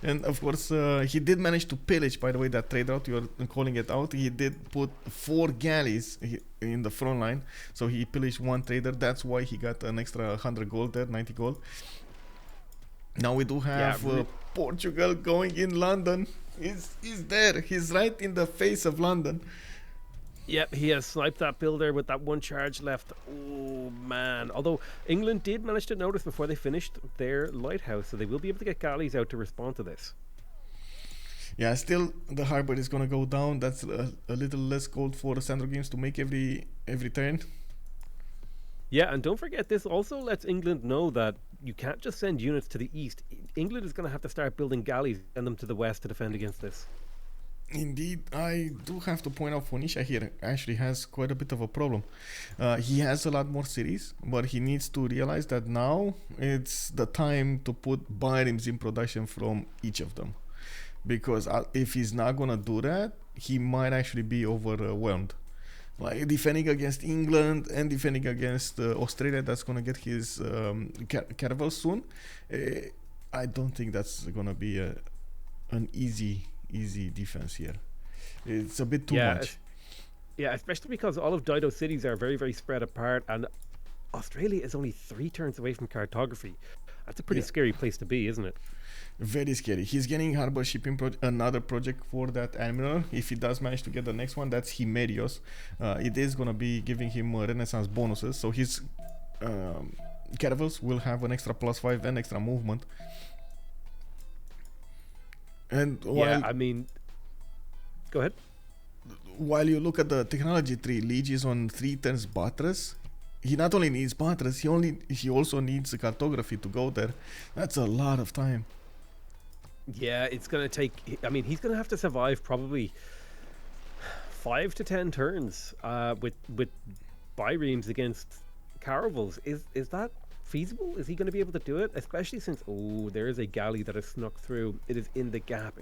And of course, he did manage to pillage, by the way, that trade route, you're calling it out. He did put 4 galleys in the front line. So he pillaged 1 trader. That's why he got an extra 100 gold there, 90 gold. Now we do have Portugal going in London. He's there. He's right in the face of London.
Yep, he has sniped that builder with that 1 charge left. Oh, man. Although England did manage to notice before they finished their lighthouse, so they will be able to get galleys out to respond to this.
Yeah, still the harbor is going to go down. That's a little less gold for the Sandro Games to make every turn.
Yeah, and don't forget, this also lets England know that you can't just send units to the east. England is going to have to start building galleys and send them to the west to defend against this.
Indeed, I do have to point out Phoenicia here actually has quite a bit of a problem. He has a lot more cities, but he needs to realize that now it's the time to put biremes in production from each of them. Because if he's not going to do that, he might actually be overwhelmed. Like defending against England and defending against Australia, that's going to get his caravel soon. I don't think that's going to be an easy defense here. It's a bit too much.
Yeah, especially because all of Dido's cities are very, very spread apart, and Australia is only 3 turns away from cartography. That's a pretty
Yeah.
scary place to be, isn't it?
Very scary. He's getting harbor shipping another project for that admiral. If he does manage to get the next one, that's Himerios. It is gonna be giving him Renaissance bonuses, so his caravels will have an extra +5 and extra movement. And
Yeah, I mean, go ahead.
while you look at the technology tree, Liege is on 3 turns buttress. He not only needs buttress, he also needs cartography to go there. That's a lot of time.
Yeah, it's going to take... I mean, he's going to have to survive probably 5 to 10 turns with biremes against caravels. Is that feasible? Is he going to be able to do it? Especially since, there is a galley that has snuck through. It is in the gap.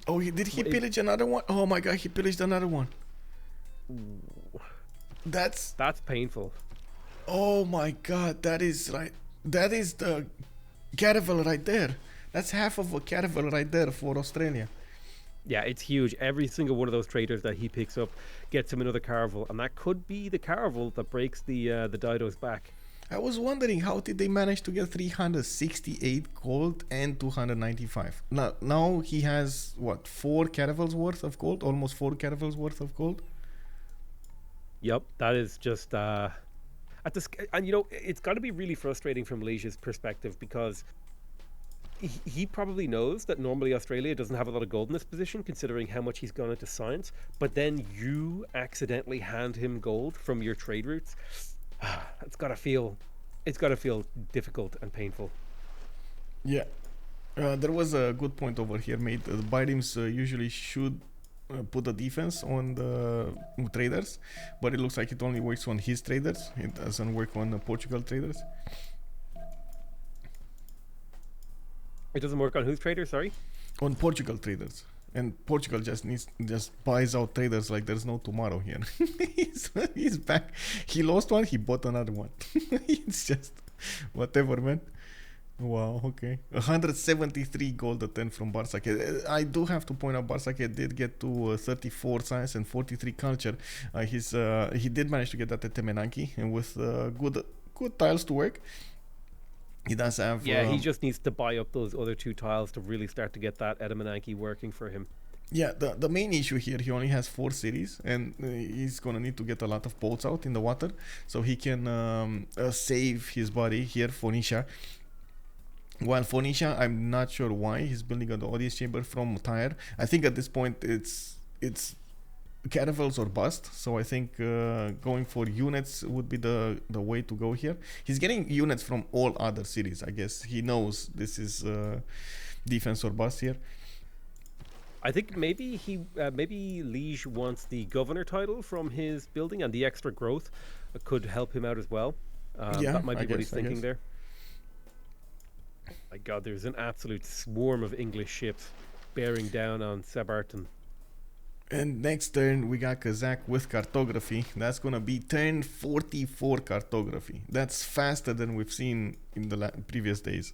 Oh, did he pillage another one? Oh my god, he pillaged another one. That's
painful.
Oh my god, that is right. That is the caravel right there. That's half of a caravel right there for Australia.
Yeah, it's huge. Every single one of those traders that he picks up gets him another caravel, and that could be the caravel that breaks the Dido's back.
I was wondering how did they manage to get 368 gold and 295. Now he has what, 4 caravels worth of gold, almost 4 caravels worth of gold.
Yep, that is just and it's got to be really frustrating from Liege's perspective, because he probably knows that normally Australia doesn't have a lot of gold in this position, considering how much he's gone into science. But then you accidentally hand him gold from your trade routes. It's got to feel difficult and painful.
Yeah, there was a good point over here made. The biremes usually should put a defense on the traders, but it looks like it only works on his traders. It doesn't work on Portugal traders.
It doesn't work on whose traders? Sorry,
on Portugal traders. And Portugal just buys out traders like there's no tomorrow here. he's back. He lost one, he bought another one. It's just whatever, man. Wow, okay. 173 gold a 10 from Barsake. I do have to point out Barsake did get to 34 science and 43 culture. He did manage to get that at Temenanki, and with good tiles to work. He does have...
Yeah, he just needs to buy up those other 2 tiles to really start to get that Edamananki working for him.
Yeah, the main issue here, he only has 4 cities, and he's going to need to get a lot of boats out in the water, so he can save his body here, Phoenicia. While Phoenicia, I'm not sure why he's building an audience chamber from Tyre. I think at this point it's caravels or bust, so I think going for units would be the way to go here. He's getting units from all other cities. I guess he knows this is defense or bust here.
I think maybe Liege wants the governor title from his building, and the extra growth could help him out as well. That might be what he's thinking there. My god, there's an absolute swarm of English ships bearing down on Sebarton.
And next turn we got Kazakh with cartography. That's gonna be turn 44 cartography. That's faster than we've seen in the previous days.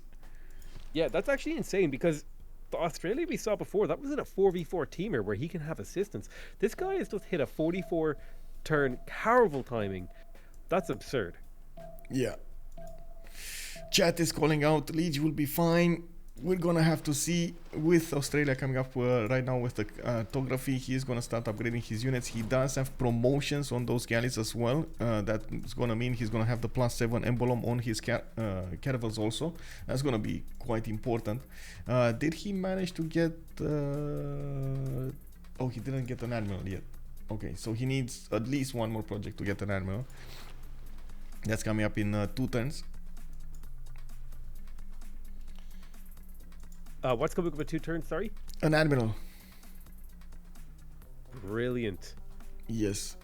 Yeah, that's actually insane, because the Australia we saw before, that was in a 4v4 teamer where he can have assistance. This guy has just hit a 44 turn caravel timing. That's absurd.
Yeah. Chat is calling out Liege will be fine. We're gonna have to see with Australia coming up right now with the cartography. He's gonna start upgrading his units. He does have promotions on those galleys as well. That's gonna mean he's gonna have the +7 emblem on his caravels also. That's gonna be quite important. Did he manage to get... Oh, he didn't get an admiral yet. Okay, so he needs at least one more project to get an admiral. That's coming up in 2 turns.
What's coming up in 2 turns, sorry?
An admiral.
Brilliant.
Yes.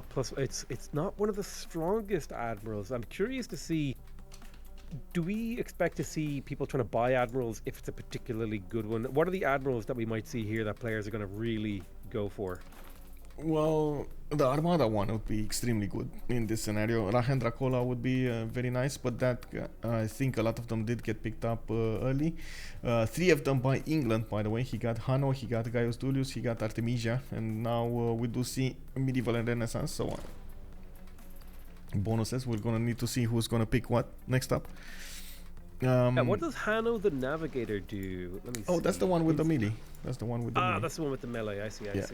Plus, it's not one of the strongest admirals. I'm curious to see, do we expect to see people trying to buy admirals if it's a particularly good one? What are the admirals that we might see here that players are going to really go for?
Well, the Armada one would be extremely good in this scenario. Rahen Dracola would be very nice, but that I think a lot of them did get picked up early. Three of them by England, by the way. He got Hanno, he got Gaius Dulius, he got Artemisia, and now we do see Medieval and Renaissance. So bonuses. We're gonna need to see who's gonna pick what next up.
What does Hanno the Navigator do? Let me see.
Oh, that's the one with the melee. That's the one with the melee.
That's the one with the melee. I see.
Yeah.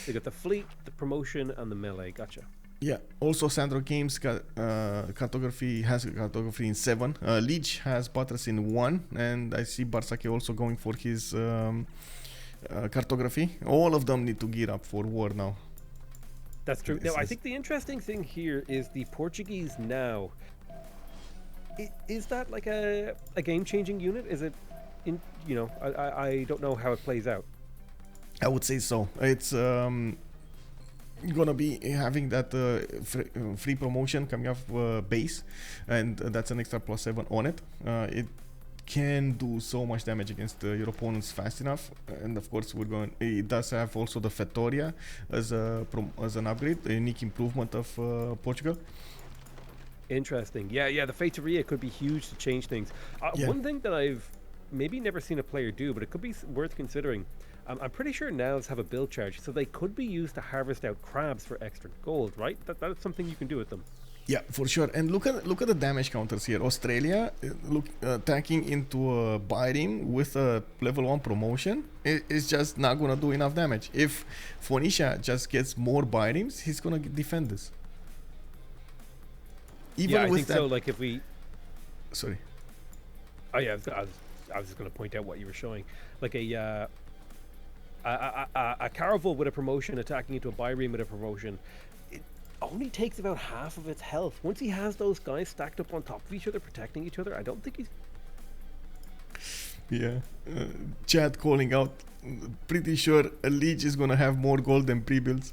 They got the fleet, the promotion, and the melee. Gotcha.
Yeah. Also, Sandro Games got cartography in 7. Leech has Butters in 1, and I see Barsake also going for his cartography. All of them need to gear up for war now.
That's true. Now, I think the interesting thing here is the Portuguese now. Is that like a game-changing unit? Is it I don't know how it plays out.
I would say so. It's gonna be having that free promotion coming off base, and that's an extra +7 on it. It can do so much damage against your opponents fast enough, and of course it does have also the Fettoria as an upgrade, a unique improvement of Portugal.
Interesting. Yeah, the Feitoria could be huge to change things. One thing that I've maybe never seen a player do, but it could be worth considering. I'm pretty sure Navs have a build charge, so they could be used to harvest out crabs for extra gold, right? That's something you can do with them.
Yeah, for sure. And look at the damage counters here. Australia attacking into a Byrim with a level 1 promotion is just not gonna do enough damage. If Phoenicia just gets more Byrims, he's gonna defend this. Even
I
with
think
that,
so. Like if we,
sorry.
Oh yeah, I was just going to point out what you were showing, like a Caravel with a promotion attacking into a Byrim with a promotion. It only takes about half of its health. Once he has those guys stacked up on top of each other, protecting each other, I don't think he's.
Yeah, Chad calling out. Pretty sure a Leech is gonna have more gold than pre-builds.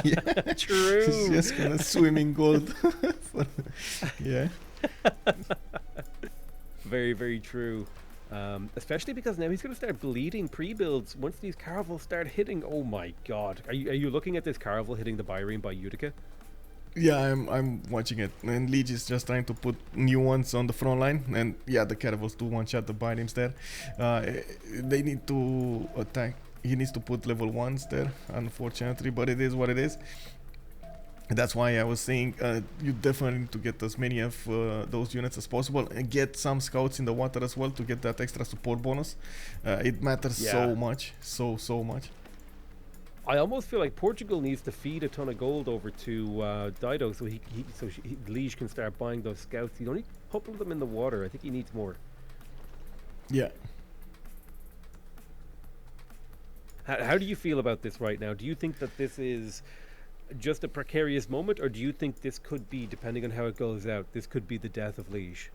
Yeah,
true.
He's just gonna swim in gold. Yeah.
Very, very true. Especially because now he's going to start bleeding pre-builds once these Caravels start hitting. Oh my god. Are you looking at this Caravel hitting the Byrim by Utica?
Yeah, I'm watching it. And Leech is just trying to put new ones on the front line. And yeah, the Caravels do one-shot the Byrims there. They need to attack. He needs to put level 1s there, unfortunately, but it is what it is. That's why I was saying you definitely need to get as many of those units as possible and get some scouts in the water as well to get that extra support bonus. It matters so much, so much.
I almost feel like Portugal needs to feed a ton of gold over to Dido so Liege can start buying those scouts. He's only putting them in the water. I think he needs more.
Yeah.
How do you feel about this right now? Do you think that this is just a precarious moment, or do you think this could be, depending on how it goes out, this could be the death of Liege?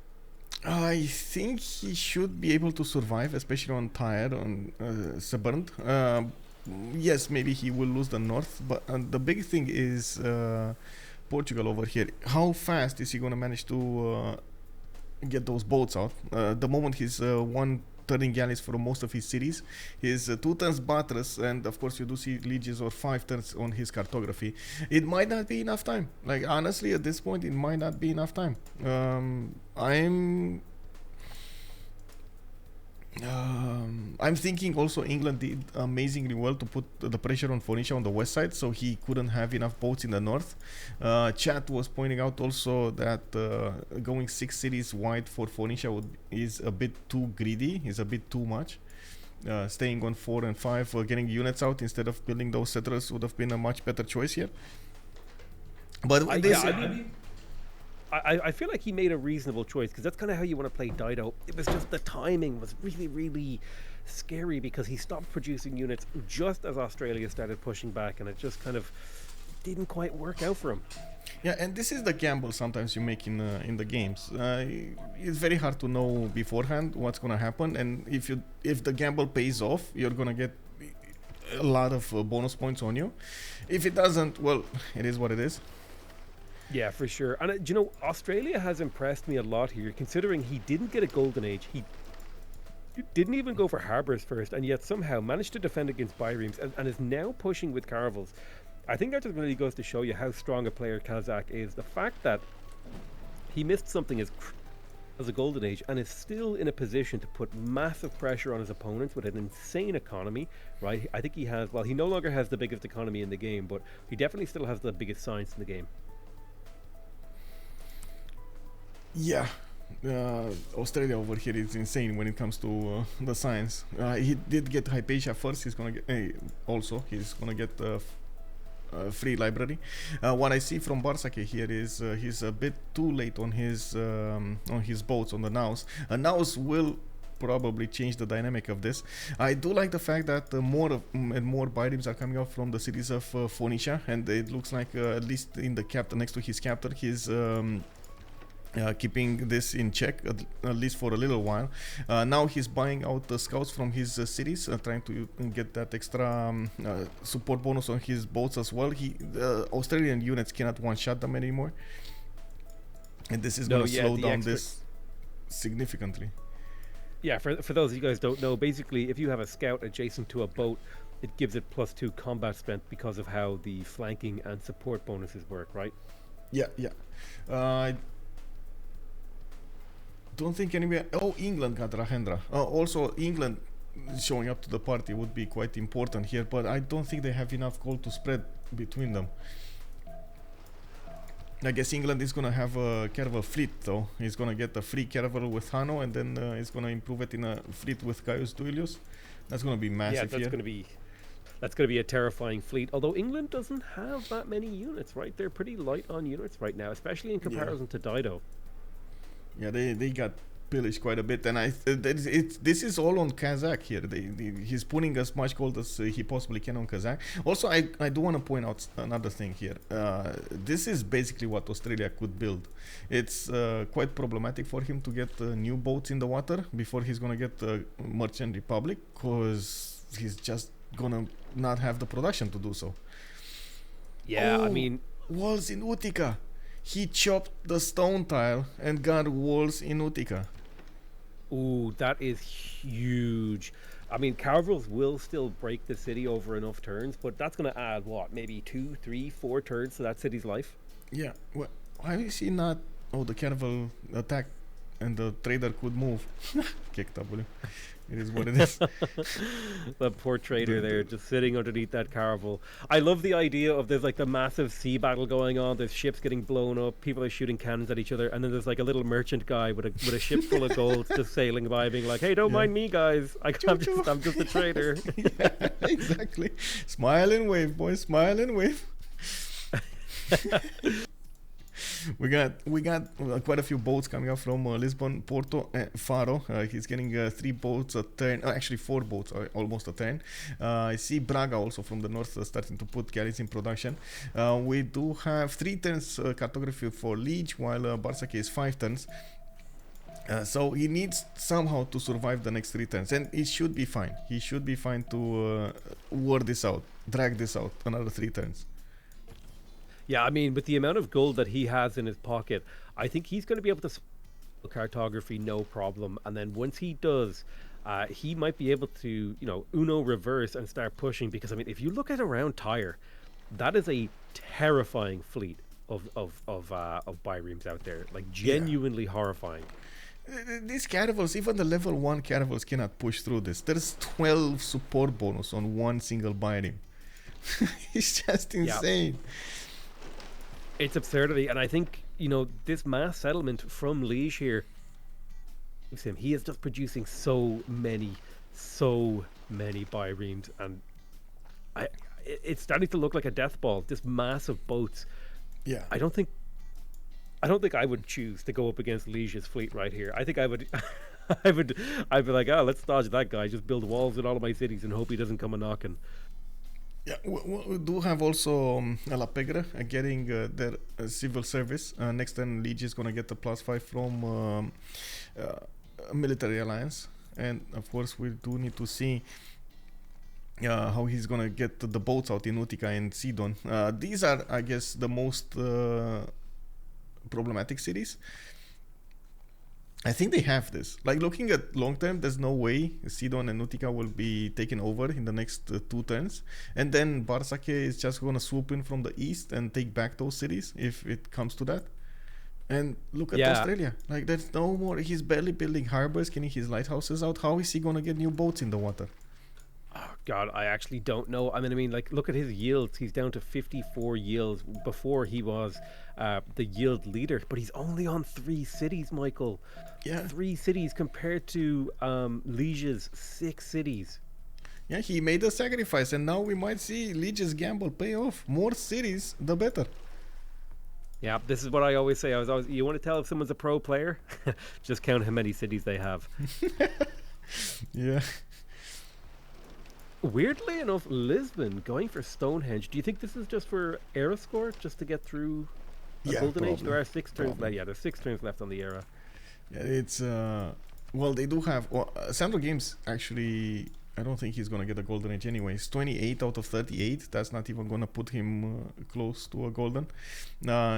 I think he should be able to survive, especially on Tyre, on Seburnt. Yes, maybe he will lose the north, but the big thing is Portugal over here. How fast is he going to manage to get those boats out? The moment he's turning galleys for most of his cities, his 2 turns Batras, and of course you do see Lieges or 5 turns on his cartography. It might not be enough time. Like honestly, at this point, it might not be enough time. I'm thinking also England did amazingly well to put the pressure on Phoenicia on the west side, so he couldn't have enough boats in the north. Chat was pointing out also that going 6 cities wide for Phoenicia is a bit too greedy, is a bit too much. Staying on 4 and 5, getting units out instead of building those settlers would have been a much better choice here. But
I feel like he made a reasonable choice, because that's kind of how you want to play Dido. It was just the timing was really, really scary, because he stopped producing units just as Australia started pushing back, and it just kind of didn't quite work out for him.
Yeah, and this is the gamble sometimes you make in the games. It's very hard to know beforehand what's going to happen, and if the gamble pays off, you're going to get a lot of bonus points on you. If it doesn't, well, it is what it is.
Yeah, for sure. And you know, Australia has impressed me a lot here, considering he didn't get a golden age. didn't even go for harbors first, and yet somehow managed to defend against biremes and is now pushing with caravels. I think that just really goes to show you how strong a player Kazakh is. The fact that he missed something as a golden age and is still in a position to put massive pressure on his opponents with an insane economy, right? I think he has, well, he no longer has the biggest economy in the game, but he definitely still has the biggest science in the game.
Yeah. Australia over here is insane when it comes to the science. He did get Hypatia first. He's gonna get he's gonna get free library. What I see from Barsake here is he's a bit too late on his boats, on the nows. Nows will probably change the dynamic of this. I do like the fact that more and more biremes are coming out from the cities of Phoenicia, and it looks like at least in the captain, next to his captain, he's keeping this in check at least for a little while. Now he's buying out the scouts from his cities, trying to get that extra support bonus on his boats as well. The Australian units cannot one-shot them anymore, and this is going to slow down this significantly.
Yeah, for those of you guys don't know, basically if you have a scout adjacent to a boat, it gives it +2 combat strength because of how the flanking and support bonuses work, right?
Don't think anywhere. Oh, England got Rahendra. Also, England showing up to the party would be quite important here, but I don't think they have enough gold to spread between them. I guess England is gonna have a caravel fleet though. He's gonna get a free caravel with Hanno, and then he's gonna improve it in a fleet with Gaius Duilius. That's gonna be massive.
Yeah, that's gonna be a terrifying fleet. Although England doesn't have that many units, right? They're pretty light on units right now, especially in comparison to Dido.
Yeah, they got pillaged quite a bit, and this is all on Kazakh here. He's putting as much gold as he possibly can on Kazakh. Also, I do want to point out another thing here. This is basically what Australia could build. It's quite problematic for him to get new boats in the water before he's gonna get Merchant Republic, because he's just gonna not have the production to do so.
Yeah, I mean,
walls in Utica. He chopped the stone tile and got walls in Utica.
Ooh, that is huge. I mean, caravels will still break the city over enough turns, but that's going to add, what, maybe 2, 3, 4 turns to that city's life?
Yeah. Well, why is he not... Oh, the caravel attacked and the trader could move. Kick W. It is what it is.
The poor trader there, just sitting underneath that caravel. I love the idea of there's like the massive sea battle going on. There's ships getting blown up. People are shooting cannons at each other, and then there's like a little merchant guy with a ship full of gold just sailing by, being like, "Hey, don't mind me, guys. I'm just a trader."
Yeah, exactly. Smile and wave, boys. Smile and wave. We got quite a few boats coming up from Lisbon, Porto, Faro. He's getting 3 boats a turn. Actually, 4 boats almost a turn. I see Braga also from the north starting to put galleys in production. We do have 3 turns cartography for Liege, while Barsake is 5 turns. So he needs somehow to survive the next 3 turns, and it should be fine. He should be fine to work this out, drag this out another 3 turns.
Yeah, I mean, with the amount of gold that he has in his pocket, I think he's going to be able to cartography no problem. And then once he does, he might be able to, Uno reverse and start pushing. Because I mean, if you look at around Tyre, that is a terrifying fleet of biremes out there, like genuinely horrifying.
These caravels, even the level 1 caravels cannot push through this. There's 12 support bonus on one single bireme. It's just insane.
Yep. It's absurdity, and I think this mass settlement from Liege here, he is just producing so many biremes, and it's starting to look like a death ball. This massive boats.
Yeah,
I don't think I would choose to go up against Liege's fleet right here. I think I would. I'd be like, let's dodge that guy. Just build walls in all of my cities and hope he doesn't come a knocking.
Yeah, we do have also La Pegre getting their civil service. Next turn, Liege is going to get the +5 from military alliance. And of course, we do need to see how he's going to get the boats out in Utica and Sidon. These are, I guess, the most problematic cities. I think they have this. Like looking at long term, there's no way Sidon and Utica will be taken over in the next 2 turns, and then Barsake is just gonna swoop in from the east and take back those cities if it comes to that. And look at Australia. Like there's no more. He's barely building harbors, getting his lighthouses out. How is he gonna get new boats in the water?
Oh God, I actually don't know. I mean, like, look at his yields. He's down to 54 yields. Before he was the yield leader, but he's only on 3 cities, Michael.
Yeah,
3 cities compared to Liege's 6 cities.
Yeah, he made a sacrifice, and now we might see Liege's gamble pay off. More cities, the better.
Yeah, this is what I always say. You want to tell if someone's a pro player? Just count how many cities they have.
Yeah.
Weirdly enough, Lisbon going for Stonehenge. Do you think this is just for era score, just to get through a golden age? There are 6 turns left. Yeah, there's 6 turns left on the era.
Yeah, it's well, they do have. Well, Sandro Games actually. I don't think he's gonna get a golden age anyways. 28 out of 38. That's not even gonna put him close to a golden.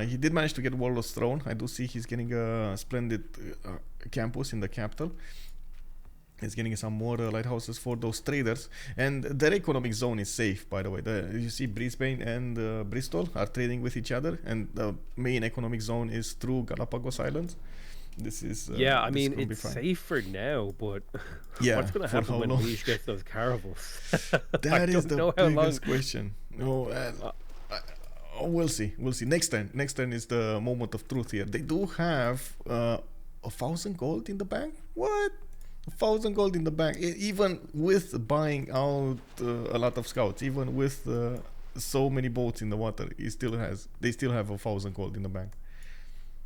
He did manage to get Warlord's Throne. I do see he's getting a splendid campus in the capital. He's getting some more lighthouses for those traders, and their economic zone is safe, by the way. You see Brisbane and Bristol are trading with each other, and the main economic zone is through Galapagos Islands. This is
I mean, it's safe for now, but what's going to happen when Liege gets those caravels?
That is the biggest question. No, we'll see. Next turn is the moment of truth here. They do have 1,000 gold in the bank. What? 1,000 gold in the bank, even with buying out a lot of scouts, even with so many boats in the water, they still have 1,000 gold in the bank.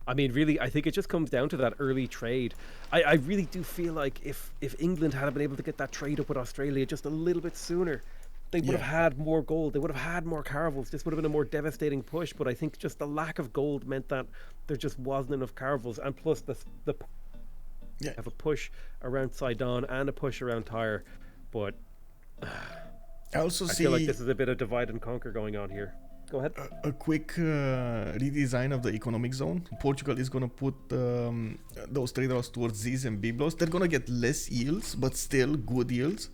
I mean, really, I think it just comes down to that early trade. I really do feel like if England had been able to get that trade up with Australia just a little bit sooner, they would have had more gold. They would have had more caravels. This would have been a more devastating push. But I think just the lack of gold meant that there just wasn't enough caravels, and plus the have a push around Sidon and a push around Tyre, but I feel like this is a bit of divide and conquer going on here. Go ahead.
A quick redesign of the economic zone. Portugal is going to put those traders towards Z's and Biblos. They're going to get less yields, but still good yields.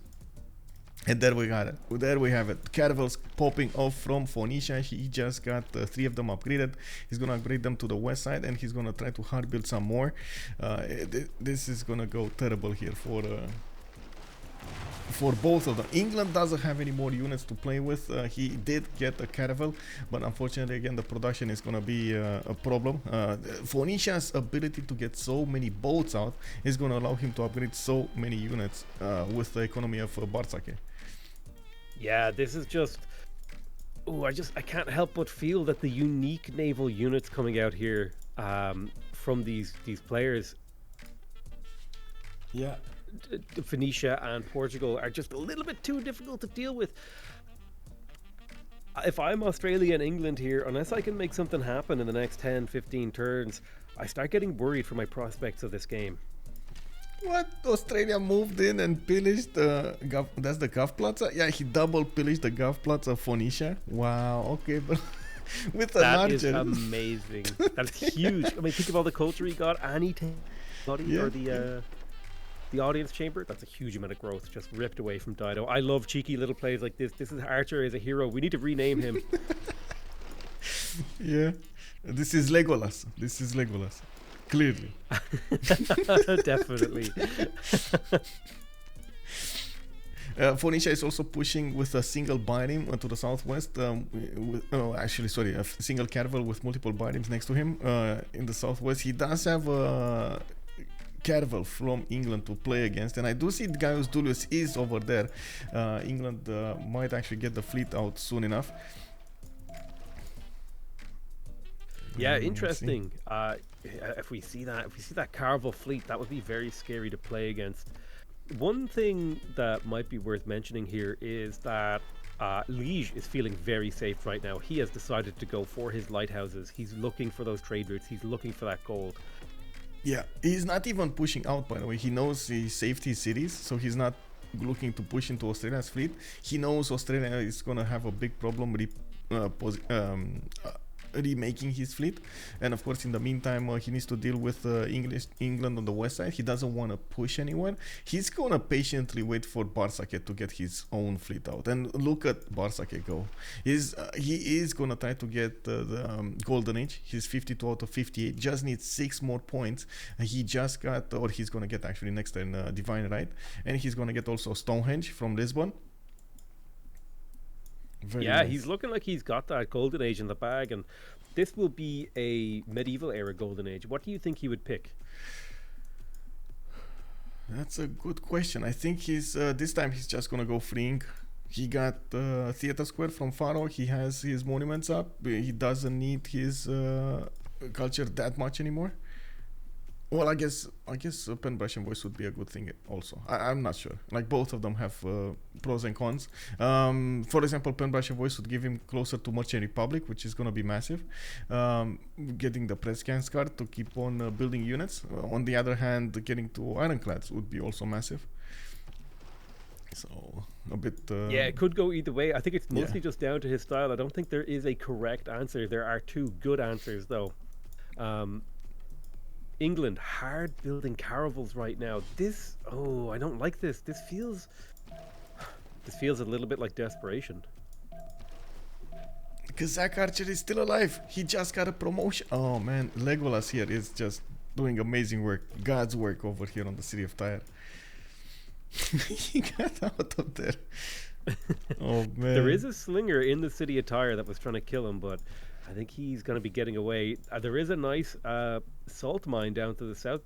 And there we got it. There we have it. Caravels popping off from Phoenicia. He just got 3 of them upgraded. He's going to upgrade them to the west side, and he's going to try to hard build some more. This is going to go terrible here for both of them. England doesn't have any more units to play with. He did get a caravel, but unfortunately, again, the production is going to be a problem. Phoenicia's ability to get so many boats out is going to allow him to upgrade so many units with the economy of Barsake.
Yeah, this is just... Oh, I can't help but feel that the unique naval units coming out here from these players...
Yeah.
Phoenicia and Portugal are just a little bit too difficult to deal with. If I'm Australia and England here, unless I can make something happen in the next 10-15 turns, I start getting worried for my prospects of this game.
What? Australia moved in and pillaged that's the Gulf Plaza? Yeah, he double pillaged the Gulf Plaza of Phoenicia. Wow, okay, but with an archer. That is
amazing. That's huge. I mean, think of all the culture he got, and he or the audience chamber. That's a huge amount of growth just ripped away from Dido. I love cheeky little plays like this. This is Archer is a hero. We need to rename him.
Yeah, this is Legolas. Clearly.
Definitely.
Phoenicia is also pushing with a single biome to the southwest. A single caravel with multiple biomes next to him in the southwest. He does have a caravel from England to play against, and I do see Gaius Julius is over there. England might actually get the fleet out soon enough.
Yeah, interesting. If we see that caravel fleet, that would be very scary to play against. One thing that might be worth mentioning here is that Liege is feeling very safe right now. He has decided to go for his lighthouses. He's looking for those trade routes. He's looking for that gold.
Yeah, he's not even pushing out, by the way. He knows he saved his cities, so he's not looking to push into Australia's fleet. He knows Australia is going to have a big problem remaking his fleet. And of course, in the meantime, he needs to deal with England on the west side. He doesn't want to push anyone. He's gonna patiently wait for Barsake to get his own fleet out. And look at Barsake go. He is gonna try to get the Golden Age. He's 52 out of 58. Just needs 6 more points. He just got, or he's gonna get actually next turn Divine Right, and he's gonna get also Stonehenge from Lisbon. Very nice.
He's looking like he's got that Golden Age in the bag, and this will be a medieval era Golden Age. What do you think he would pick?
That's a good question. I think he's this time he's just gonna go freeing. He got Theater Square from Faro. He has his monuments up. He doesn't need his culture that much anymore. Well, I guess Pen Brush and Voice would be a good thing also. I'm not sure. Like, both of them have pros and cons. For example, Pen Brush and Voice would give him closer to Merchant Republic, which is going to be massive. Getting the Press Scans card to keep on building units. On the other hand, getting to Ironclads would be also massive. So, a bit...
it could go either way. I think it's mostly just down to his style. I don't think there is a correct answer. There are 2 good answers, though. England hard building caravels right now. I don't like this. This feels a little bit like desperation.
Kazakh Archer is still alive. He just got a promotion. Oh man, Legolas here is just doing amazing work. God's work over here on the city of Tyre. He got out of there. Oh man.
There is a slinger in the city of Tyre that was trying to kill him, but I think he's going to be getting away. There is a nice salt mine down to the south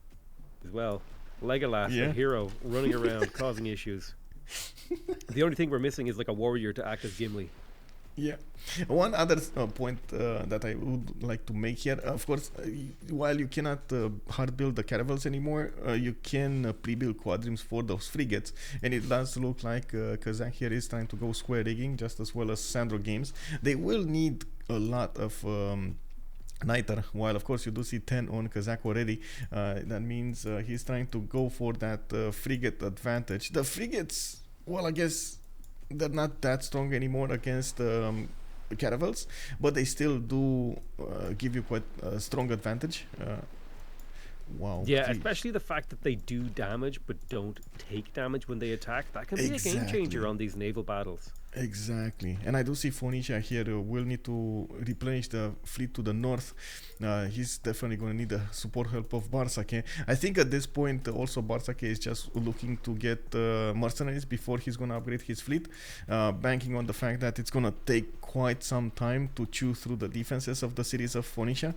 as well. Legolas, a hero, running around causing issues. The only thing we're missing is like a warrior to act as Gimli.
Yeah. One other point that I would like to make here, of course, while you cannot hard build the caravels anymore, you can pre-build quadrims for those frigates, and it does look like Kazakh here is trying to go square rigging just as well as Sandro Games. They will need a lot of Niter, while of course you do see 10 on Kazakh already. That means he's trying to go for that frigate advantage. The frigates, well, I guess they're not that strong anymore against caravels, but they still do give you quite a strong advantage. Wow.
Yeah, especially the fact that they do damage but don't take damage when they attack. That can be a game changer on these naval battles.
Exactly. And I do see Phoenicia here will need to replenish the fleet to the north. He's definitely going to need the support help of Barsake. I think at this point also Barsake is just looking to get mercenaries before he's going to upgrade his fleet, banking on the fact that it's going to take quite some time to chew through the defenses of the cities of Phoenicia.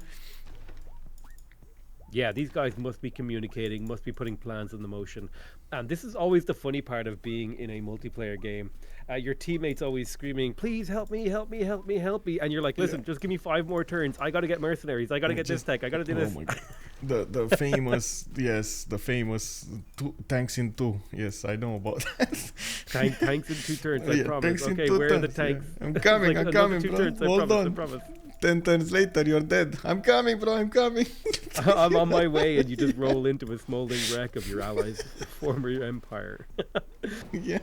Yeah, these guys must be communicating, must be putting plans into motion. And this is always the funny part of being in a multiplayer game. Your teammates always screaming, please help me, help me, help me, help me. And you're like, listen, just give me 5 more turns. I got to get mercenaries. I got to get this tech. I got to do this.
My God. The famous, the famous tanks in 2. Yes, I know about that.
Tanks in 2 turns, I promise. Okay, where are the tanks?
Yeah. I'm coming,
like,
I'm coming, bro.
Turns,
Hold on.
I promise.
10 turns later, you're dead. I'm coming, bro. I'm coming.
I'm on my way, and you just roll into a smoldering wreck of your allies' former empire.
Yeah.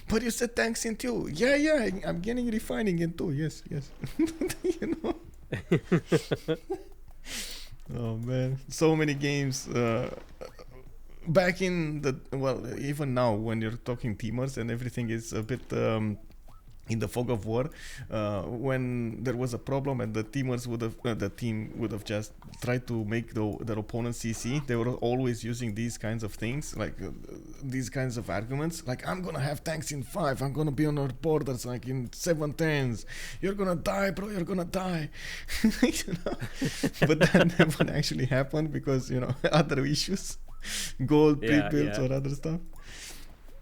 But you said tanks in 2. Yeah. I'm getting refining in 2. Yes. You know. Oh man, so many games. Back in the even now when you're talking teamers and everything is a bit. In the fog of war, when there was a problem and the teamers would have, the team would have just tried to make their opponent CC. They were always using these kinds of things, like these kinds of arguments, like I'm gonna have tanks in 5, I'm gonna be on our borders like in 7 turns. You're gonna die, bro. You're gonna die. You know? But that never actually happened because other issues, gold pre-builds or other stuff.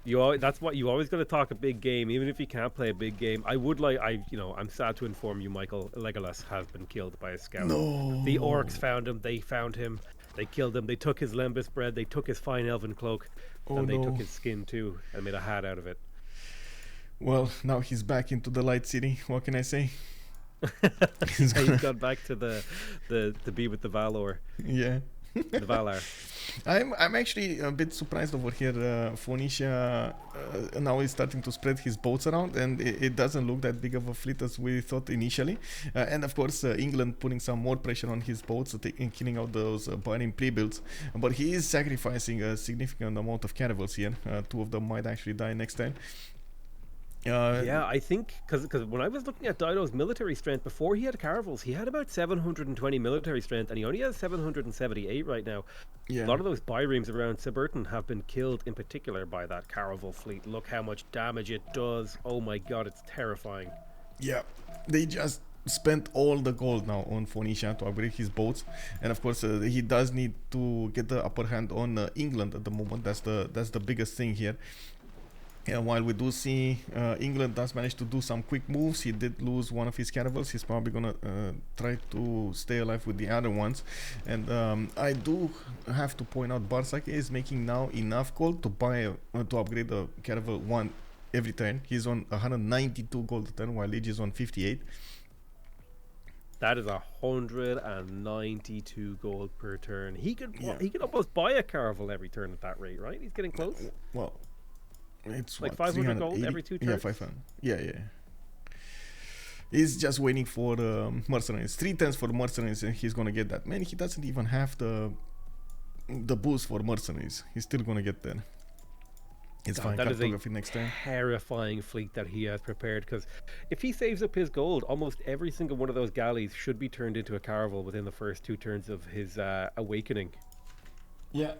That's what you always got to talk a big game, even if you can't play a big game. I'm sad to inform you, Michael. Legolas has been killed by a scout.
No.
The orcs found him. They found him. They killed him. They took his lembas bread. They took his fine elven cloak, and they took his skin too, and made a hat out of it.
Well, now he's back into the Light City. What can I say?
He's gone back to the be with the Valor.
Yeah.
Naval are.
I'm actually a bit surprised over here. Phoenicia now is starting to spread his boats around, and it doesn't look that big of a fleet as we thought initially. And of course, England putting some more pressure on his boats, killing out those Bahrain pre-builds. But he is sacrificing a significant amount of caravels here. Two of them might actually die next time.
Yeah, I think because when I was looking at Dido's military strength before he had caravels, he had about 720 military strength, and he only has 778 right now.
Yeah.
A lot of those biremes around Siberton have been killed, in particular by that caravel fleet. Look how much damage it does. Oh my god, it's terrifying.
Yeah, they just spent all the gold now on Phoenicia to upgrade his boats, and of course he does need to get the upper hand on England at the moment. That's the biggest thing here. And while we do see England does manage to do some quick moves, he did lose one of his caravels. He's probably gonna try to stay alive with the other ones. And I do have to point out Barsak is making now enough gold to buy to upgrade the caravel one every turn. He's on 192 gold a turn, while Liege is on 58.
That is 192 gold per turn. He could
Yeah.
he could almost buy a caravel every turn at that rate, right? He's getting close.
Well, it's
Like
what,
500 gold
380?
every 2
Yeah,
turns?
500. Yeah. He's just waiting for mercenaries. 3 turns for mercenaries, and he's gonna get that. Man, he doesn't even have the boost for mercenaries. He's still gonna get there. It's fine.
That is a
Cartography next time.
terrifying fleet that he has prepared, because if he saves up his gold, almost every single one of those galleys should be turned into a caravel within the first 2 turns of his awakening.
Yeah.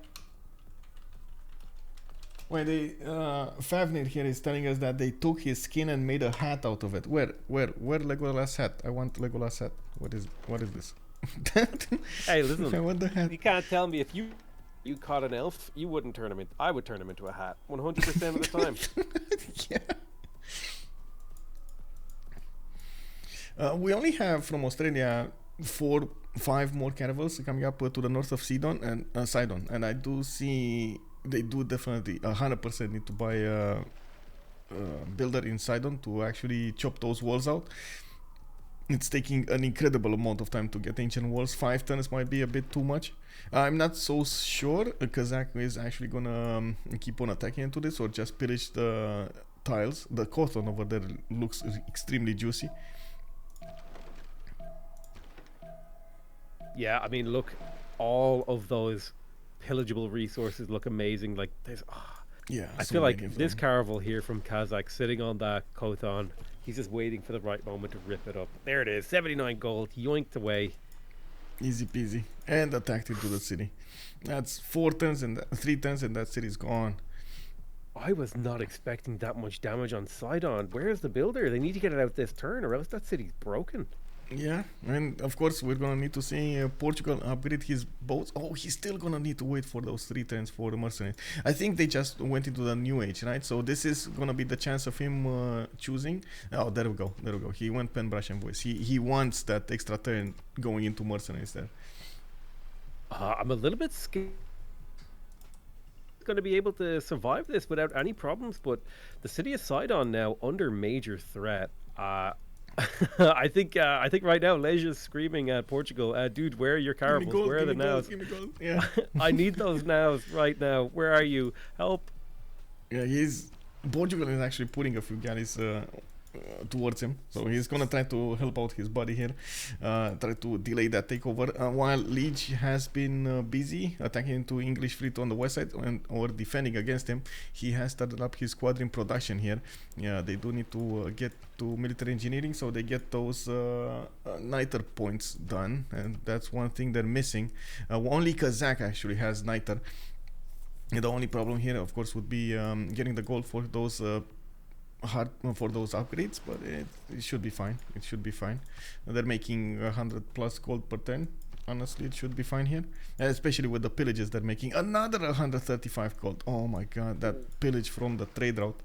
Wait, Favnir here is telling us that they took his skin and made a hat out of it. Where Legolas hat? I want Legolas hat. What is this?
Hey,
I
listen,
want the hat.
you can't tell me if you caught an elf, you wouldn't turn him in. I would turn him into a hat 100% of the time.
Yeah. We only have from Australia 4-5 more caravels coming up to the north of Sidon, and I do see they do definitely 100% need to buy a builder in Sidon to actually chop those walls out. It's taking an incredible amount of time to get ancient walls. 5 turns might be a bit too much. I'm not so sure Kazakh is actually gonna keep on attacking into this or just pillage the tiles. The cotton over there looks extremely juicy.
Yeah, I mean, look, all of those pillageable resources look amazing. Like, there's...
Yeah,
I
so
feel
many
like
of
this
them.
caravel here from Kazakh sitting on that Kothon, he's just waiting for the right moment to rip it up. There it is, 79 gold, yoinked away.
Easy peasy. And attacked into the city. That's 4 turns and 3 turns and that city's gone.
I was not expecting that much damage on Sidon. Where's the builder? They need to get it out this turn or else that city's broken.
Yeah, and of course we're gonna need to see Portugal upgrade his boats. Oh, he's still gonna need to wait for those 3 turns for the mercenaries. I think they just went into the new age, right? So this is gonna be the chance of him choosing. Oh, there we go. He went pen, brush, and voice. He wants that extra turn going into mercenaries there.
I'm a little bit scared going to be able to survive this without any problems, but the city of Sidon now under major threat. I think right now Leja's screaming at Portugal, dude, where are your caravels? Where are the nows?
Give me gold. Yeah.
I need those nows right now. Where are you? Help.
Yeah, Portugal is actually putting a few galleys towards him, so he's gonna try to help out his buddy here, try to delay that takeover, while Liege has been busy attacking into English fleet on the west side or defending against him. He has started up his squadron production here. Yeah, they do need to get to military engineering, so they get those niter points done, and that's one thing they're missing. Only Kazakh actually has niter. The only problem here, of course, would be getting the gold for those upgrades, but it should be fine. They're making 100 plus gold per turn. Honestly, it should be fine here, especially with the pillages. They're making another 135 gold. Oh my god, that pillage from the trade route.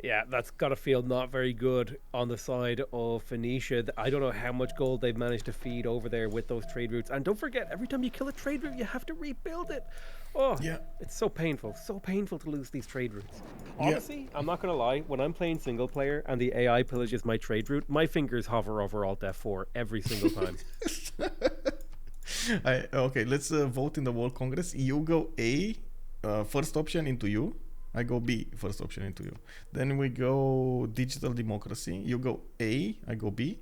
Yeah, that's gotta feel not very good on the side of Phoenicia. I don't know how much gold they've managed to feed over there with those trade routes. And don't forget, every time you kill a trade route, you have to rebuild it. Oh, yeah. It's so painful to lose these trade routes. Honestly, I'm not gonna lie, when I'm playing single player and the AI pillages my trade route, my fingers hover over Alt F4 every single time.
Okay, let's vote in the World Congress. You go A, first option into U. I go B, first option into U. Then we go digital democracy. You go A, I go B.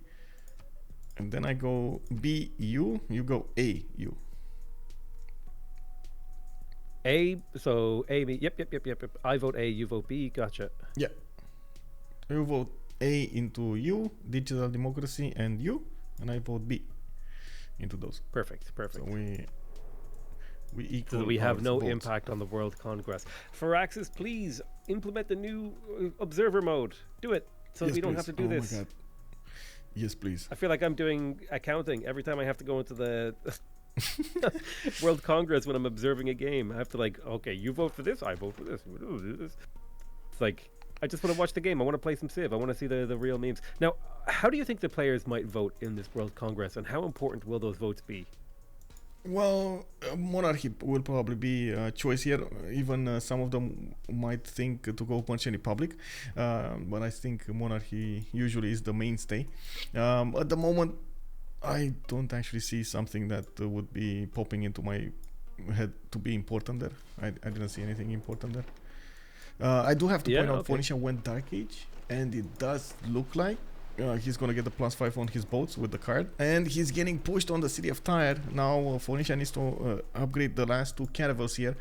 And then I go B, U. You go A, U.
So A, B. Yep. I vote A, you vote B. Gotcha.
Yeah. You vote A into U, digital democracy, and U. And I vote B into those.
Perfect.
So we equal.
So we have no
votes.
impact on the World Congress. Firaxis, please implement the new observer mode. Do it so
Yes,
we don't
please.
have to do this.
My God. Yes, please.
I feel like I'm doing accounting every time I have to go into the World Congress when I'm observing a game. I have to okay, you vote for this, I vote for this. It's like, I just want to watch the game. I want to play some Civ. I want to see the real memes. Now, how do you think the players might vote in this World Congress, and how important will those votes be?
Well, monarchy will probably be a choice here. Even some of them might think to go partially public, but I think monarchy usually is the mainstay. At the moment, I don't actually see something that would be popping into my head to be important there. I didn't see anything important there. I do have to point out Phoenicia went Dark Age, and it does look like he's gonna get the +5 on his boats with the card, and he's getting pushed on the city of Tyre. Now Phoenicia needs to upgrade the last 2 caravels here,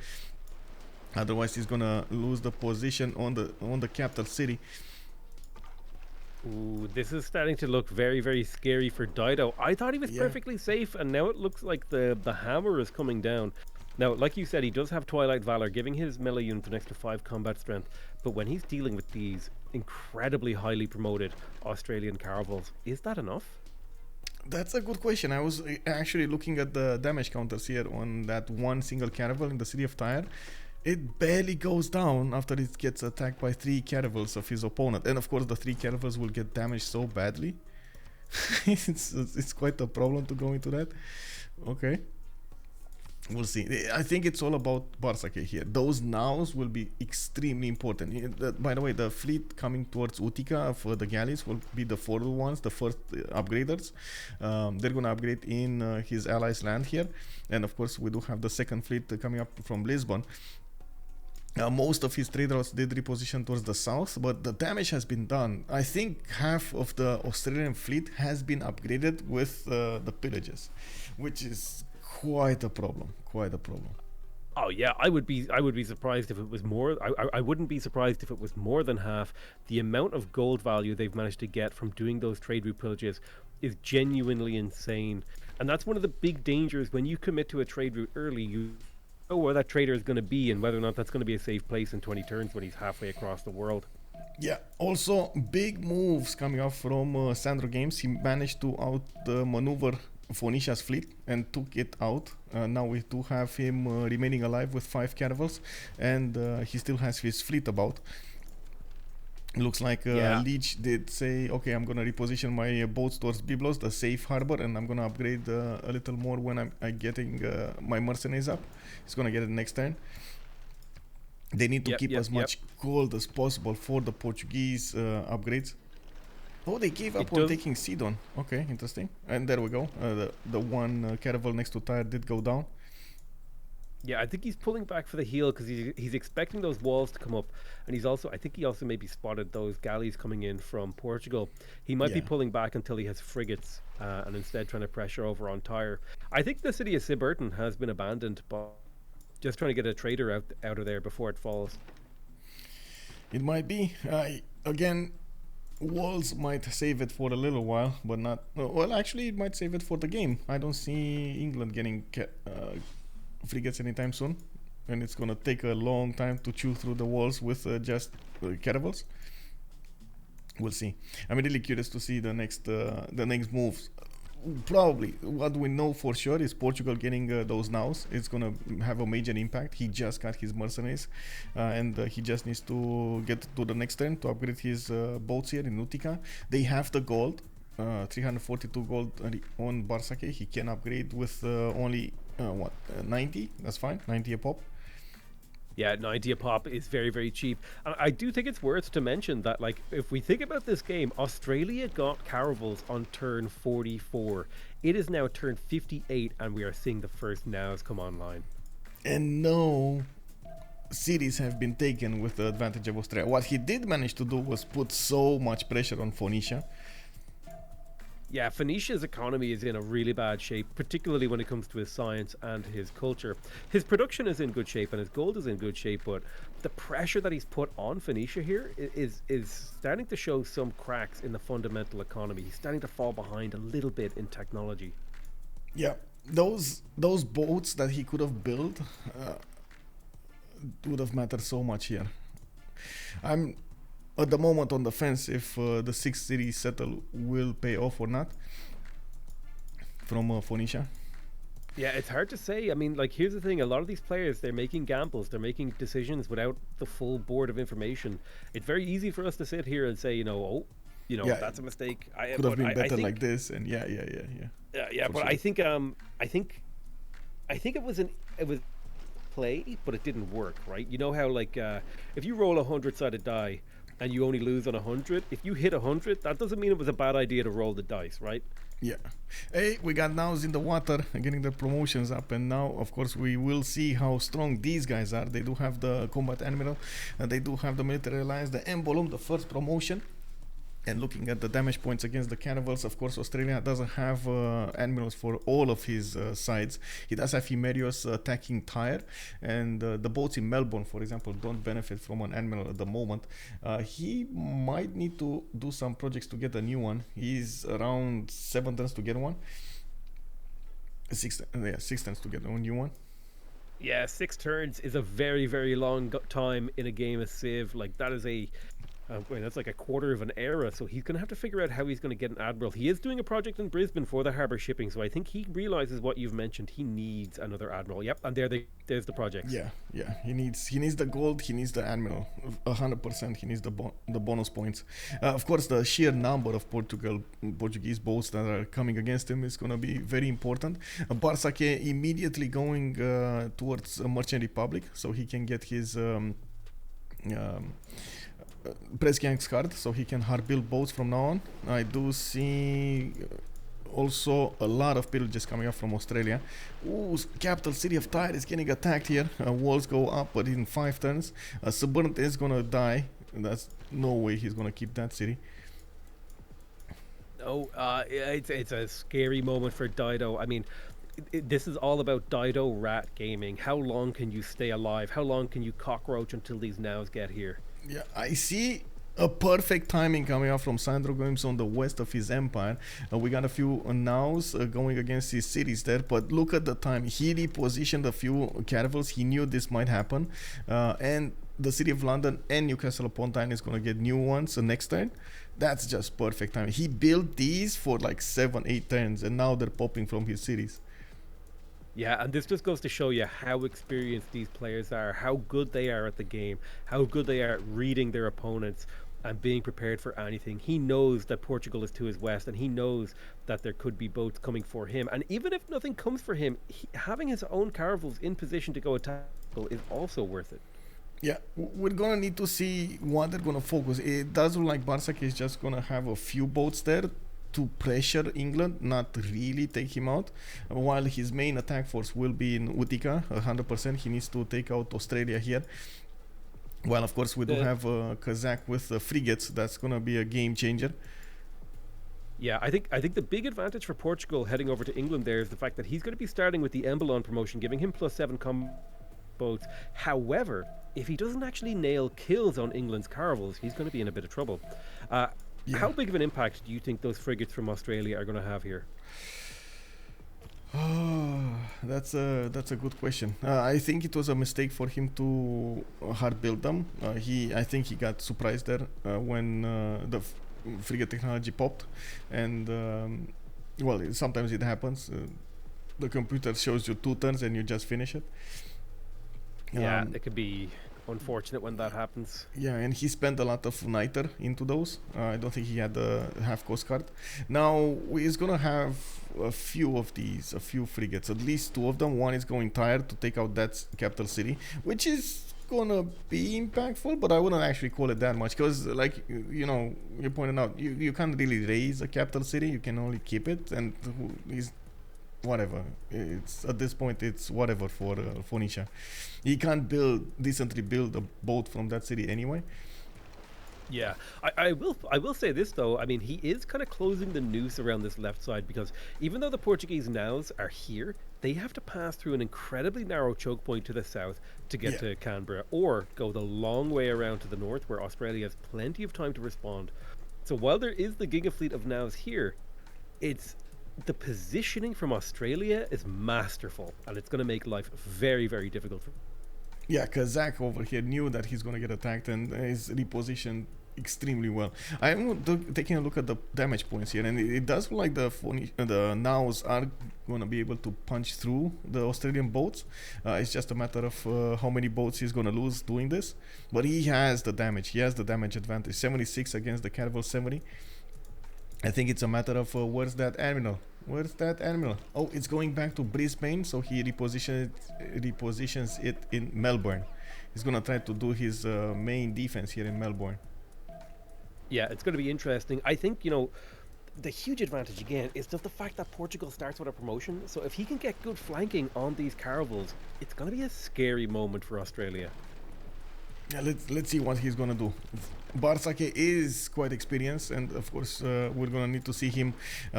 otherwise he's gonna lose the position on the capital city.
Ooh, this is starting to look very, very scary for Dido. I thought he was perfectly safe, and now it looks like the hammer is coming down. Now, like you said, he does have Twilight Valor, giving his melee unit an extra 5 combat strength. But when he's dealing with these incredibly highly promoted Australian caravels, is that enough?
That's a good question. I was actually looking at the damage counters here on that one single caravel in the city of Tyre. It barely goes down after it gets attacked by 3 caravels of his opponent. And of course the 3 caravels will get damaged so badly. it's quite a problem to go into that. Okay. We'll see. I think it's all about Barsake here. Those nows will be extremely important. By the way, the fleet coming towards Utica for the galleys will be the forward ones, the first upgraders. They're going to upgrade in his allies' land here. And of course, we do have the second fleet coming up from Lisbon. Most of his trade routes did reposition towards the south, but the damage has been done. I think half of the Australian fleet has been upgraded with the pillages, which is quite a problem.
Oh yeah, I would be surprised if it was more. I wouldn't be surprised if it was more than half. The amount of gold value they've managed to get from doing those trade route pillages is genuinely insane. And that's one of the big dangers when you commit to a trade route early. You know where that trader is going to be and whether or not that's going to be a safe place in 20 turns when he's halfway across the world.
Yeah, also big moves coming up from Sandro Games. He managed to outmaneuver Phoenicia's fleet and took it out. Now we do have him remaining alive with 5 caravels, and he still has his fleet about. Looks like Leech did say, okay, I'm gonna reposition my boats towards Byblos, the safe harbor, and I'm gonna upgrade a little more when I'm getting my mercenaries up. He's gonna get it next turn. They need to keep as much gold as possible for the Portuguese upgrades. Oh, they gave up on taking Sidon. Okay, interesting. And there we go. The one caravel next to Tyre did go down.
Yeah, I think he's pulling back for the heel because he's expecting those walls to come up, and I think he also maybe spotted those galleys coming in from Portugal. He might be pulling back until he has frigates, and instead trying to pressure over on Tyre. I think the city of Siburton has been abandoned, but just trying to get a trader out of there before it falls.
It might be. Again, walls might save it for a little while, but not. Well, actually, it might save it for the game. I don't see England getting frigates anytime soon, and it's gonna take a long time to chew through the walls with just caravels. We'll see. I'm really curious to see the next moves. Probably what we know for sure is Portugal getting those nows. It's gonna have a major impact. He just got his mercenaries, and he just needs to get to the next turn to upgrade his boats here in Utica. They have the gold, 342 gold on Barsake. He can upgrade with only 90. That's fine, 90 a pop.
Yeah, 90 a pop is very, very cheap. And I do think it's worth to mention that, like, if we think about this game, Australia got caravels on turn 44. It is now turn 58, and we are seeing the first nows come online.
And no cities have been taken with the advantage of Australia. What he did manage to do was put so much pressure on Phoenicia.
Yeah, Phoenicia's economy is in a really bad shape, particularly when it comes to his science and his culture. His production is in good shape and his gold is in good shape, but the pressure that he's put on Phoenicia here is starting to show some cracks in the fundamental economy. He's starting to fall behind a little bit in technology.
Yeah, those boats that he could have built would have mattered so much here. I'm at the moment on the fence if the 6 city settle will pay off or not from Phoenicia.
Yeah, it's hard to say. I mean, like, here's the thing. A lot of these players, they're making gambles. They're making decisions without the full board of information. It's very easy for us to sit here and say,
Yeah,
that's a mistake.
Could have been better
think,
like this, and yeah.
But sure. I think it was play, but it didn't work, right? You know how, like, if you roll a 100-sided die and you only lose on 100, if you hit 100, that doesn't mean it was a bad idea to roll the dice, right?
Yeah. Hey, we got nows in the water, getting the promotions up, and now, of course, we will see how strong these guys are. They do have the combat admiral, and they do have the military alliance, the emblem, the first promotion. And looking at the damage points against the caravels, of course, Australia doesn't have admirals for all of his sides. He does have Himerios attacking Tyre, and the boats in Melbourne, for example, don't benefit from an admiral at the moment. He might need to do some projects to get a new one. He's around 7 turns to get one. 6 turns to get a new one.
Yeah, 6 turns is a very, very long time in a game of Civ. Like, that is that's like a quarter of an era, so he's going to have to figure out how he's going to get an admiral. He is doing a project in Brisbane for the harbour shipping, so I think he realizes what you've mentioned. He needs another admiral. Yep, and there's the project.
Yeah. He needs the gold. He needs the admiral. 100%. He needs the bonus points. Of course, the sheer number of Portuguese boats that are coming against him is going to be very important. Barsake immediately going towards Merchant Republic, so he can get his press gang's card, so he can hard build boats from now on. I do see also a lot of pillages coming up from Australia. Ooh, capital city of Tyre is getting attacked here. Walls go up, but in 5 turns. Suburnt is gonna die. That's no way he's gonna keep that city.
It's a scary moment for Dido. I mean, this is all about Dido rat gaming. How long can you stay alive? How long can you cockroach until these nows get here?
Yeah, I see a perfect timing coming up from Sandro Games on the west of his empire. We got a few nows going against his cities there, but look at the time. He repositioned a few caravels. He knew this might happen, and the city of London and Newcastle upon Tyne is going to get new ones next turn. That's just perfect timing. He built these for like 7-8 turns, and now they're popping from his cities.
Yeah, and this just goes to show you how experienced these players are, how good they are at the game, how good they are at reading their opponents and being prepared for anything. He knows that Portugal is to his west, and he knows that there could be boats coming for him. And even if nothing comes for him, having his own caravels in position to go attack is also worth it.
Yeah, we're gonna need to see what they're gonna focus. It does look like Barsak is just gonna have a few boats there to pressure England, not really take him out, while his main attack force will be in Utica. 100%. He needs to take out Australia here. Well, of course, we do have Kazakh with frigates. That's gonna be a game changer.
Yeah, I think the big advantage for Portugal heading over to England there is the fact that he's going to be starting with the Embelon promotion, giving him +7 boats. However, if he doesn't actually nail kills on England's caravels, he's going to be in a bit of trouble. Yeah. How big of an impact do you think those frigates from Australia are going to have here?
That's a good question. I think it was a mistake for him to hard build them. I think he got surprised there when the frigate technology popped, and sometimes it happens. The computer shows you 2 turns and you just finish it.
Yeah, it could be unfortunate when that happens.
Yeah, and he spent a lot of niter into those. I don't think he had the half coast card. Now he's gonna have a few frigates, at least 2 of them. One is going Tyre to take out that capital city, which is gonna be impactful, but I wouldn't actually call it that much because, like you know, you pointed out, you can't really raise a capital city. You can only keep it, and he's whatever. It's at this point, it's whatever for Phoenicia. He can't decently build a boat from that city anyway.
Yeah, I will say this though. I mean, he is kind of closing the noose around this left side because even though the Portuguese nows are here, they have to pass through an incredibly narrow choke point to the south to get to Canberra, or go the long way around to the north where Australia has plenty of time to respond. So while there is the Giga fleet of nows here, it's the positioning from Australia is masterful, and it's going to make life very, very difficult for.
Yeah, because Zach over here knew that he's going to get attacked and is repositioned extremely well. I'm taking a look at the damage points here, and it does look like the nows are going to be able to punch through the Australian boats. It's just a matter of how many boats he's going to lose doing this. But he has the damage. He has the damage advantage. 76 against the Caravel 70. I think it's a matter of where's that admiral? Where's that admiral? Oh, it's going back to Brisbane, so he repositions it in Melbourne. He's gonna try to do his main defense here in Melbourne.
Yeah, it's going to be interesting. I think, you know, the huge advantage again is just the fact that Portugal starts with a promotion. So if he can get good flanking on these caravels, it's going to be a scary moment for Australia.
Yeah, let's see what he's gonna do. Barsake is quite experienced, and of course we're gonna need to see him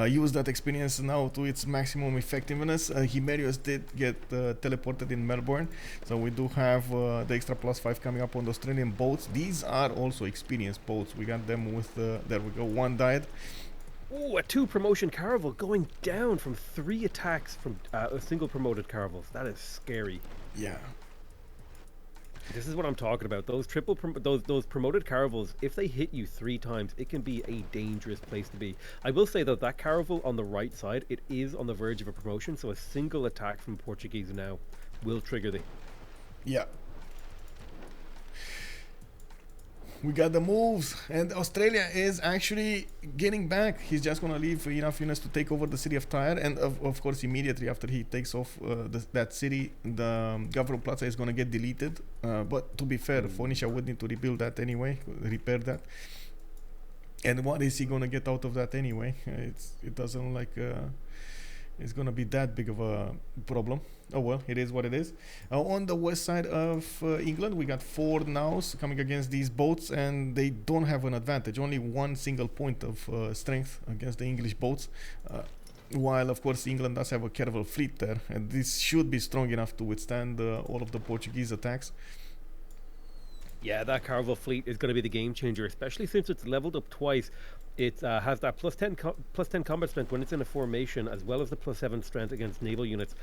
use that experience now to its maximum effectiveness. Himerius did get teleported in Melbourne, so we do have the extra +5 coming up on the Australian boats. These are also experienced boats. We got them with there we go, one died.
Oh, a 2 promotion caravel going down from 3 attacks from a single promoted caravels. That is scary.
Yeah.
This is what I'm talking about. Those those promoted caravels, if they hit you 3 times, it can be a dangerous place to be. I will say though, that caravel on the right side, it is on the verge of a promotion, so a single attack from Portuguese now will trigger the.
Yeah. We got the moves, and Australia is actually getting back. He's just going to leave enough units to take over the city of Tyre, and of course immediately after he takes off that city, the Gavro Plaza is going to get deleted. But to be fair, Phoenicia would need to rebuild that anyway, repair that. And what is he going to get out of that anyway? It doesn't look like it's going to be that big of a problem. Oh well, it is what it is. On the west side of England, we got 4 nows coming against these boats, and they don't have an advantage. Only one single point of strength against the English boats. While, of course, England does have a caravel fleet there, and this should be strong enough to withstand all of the Portuguese attacks.
Yeah, that caravel fleet is going to be the game changer, especially since it's leveled up twice. It has that +10 combat strength when it's in a formation, as well as the +7 strength against naval units,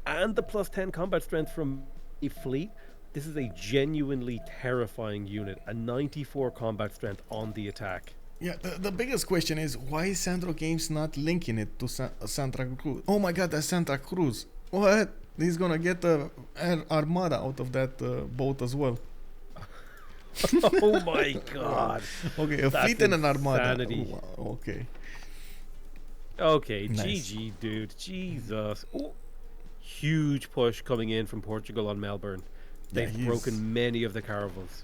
and the +10 combat strength from a fleet. This is a genuinely terrifying unit. A 94 combat strength on the attack.
Yeah, the biggest question is, why is Sandro Games not linking it to Santa Cruz? Oh my god, that's Santa Cruz. What? He's gonna get an armada out of that boat as well.
Oh my god.
Okay, a fleet and an armada.
Ooh,
okay.
Okay,
Nice.
GG, dude. Jesus. Ooh. Huge push coming in from Portugal on Melbourne. They've broken many of the caravels.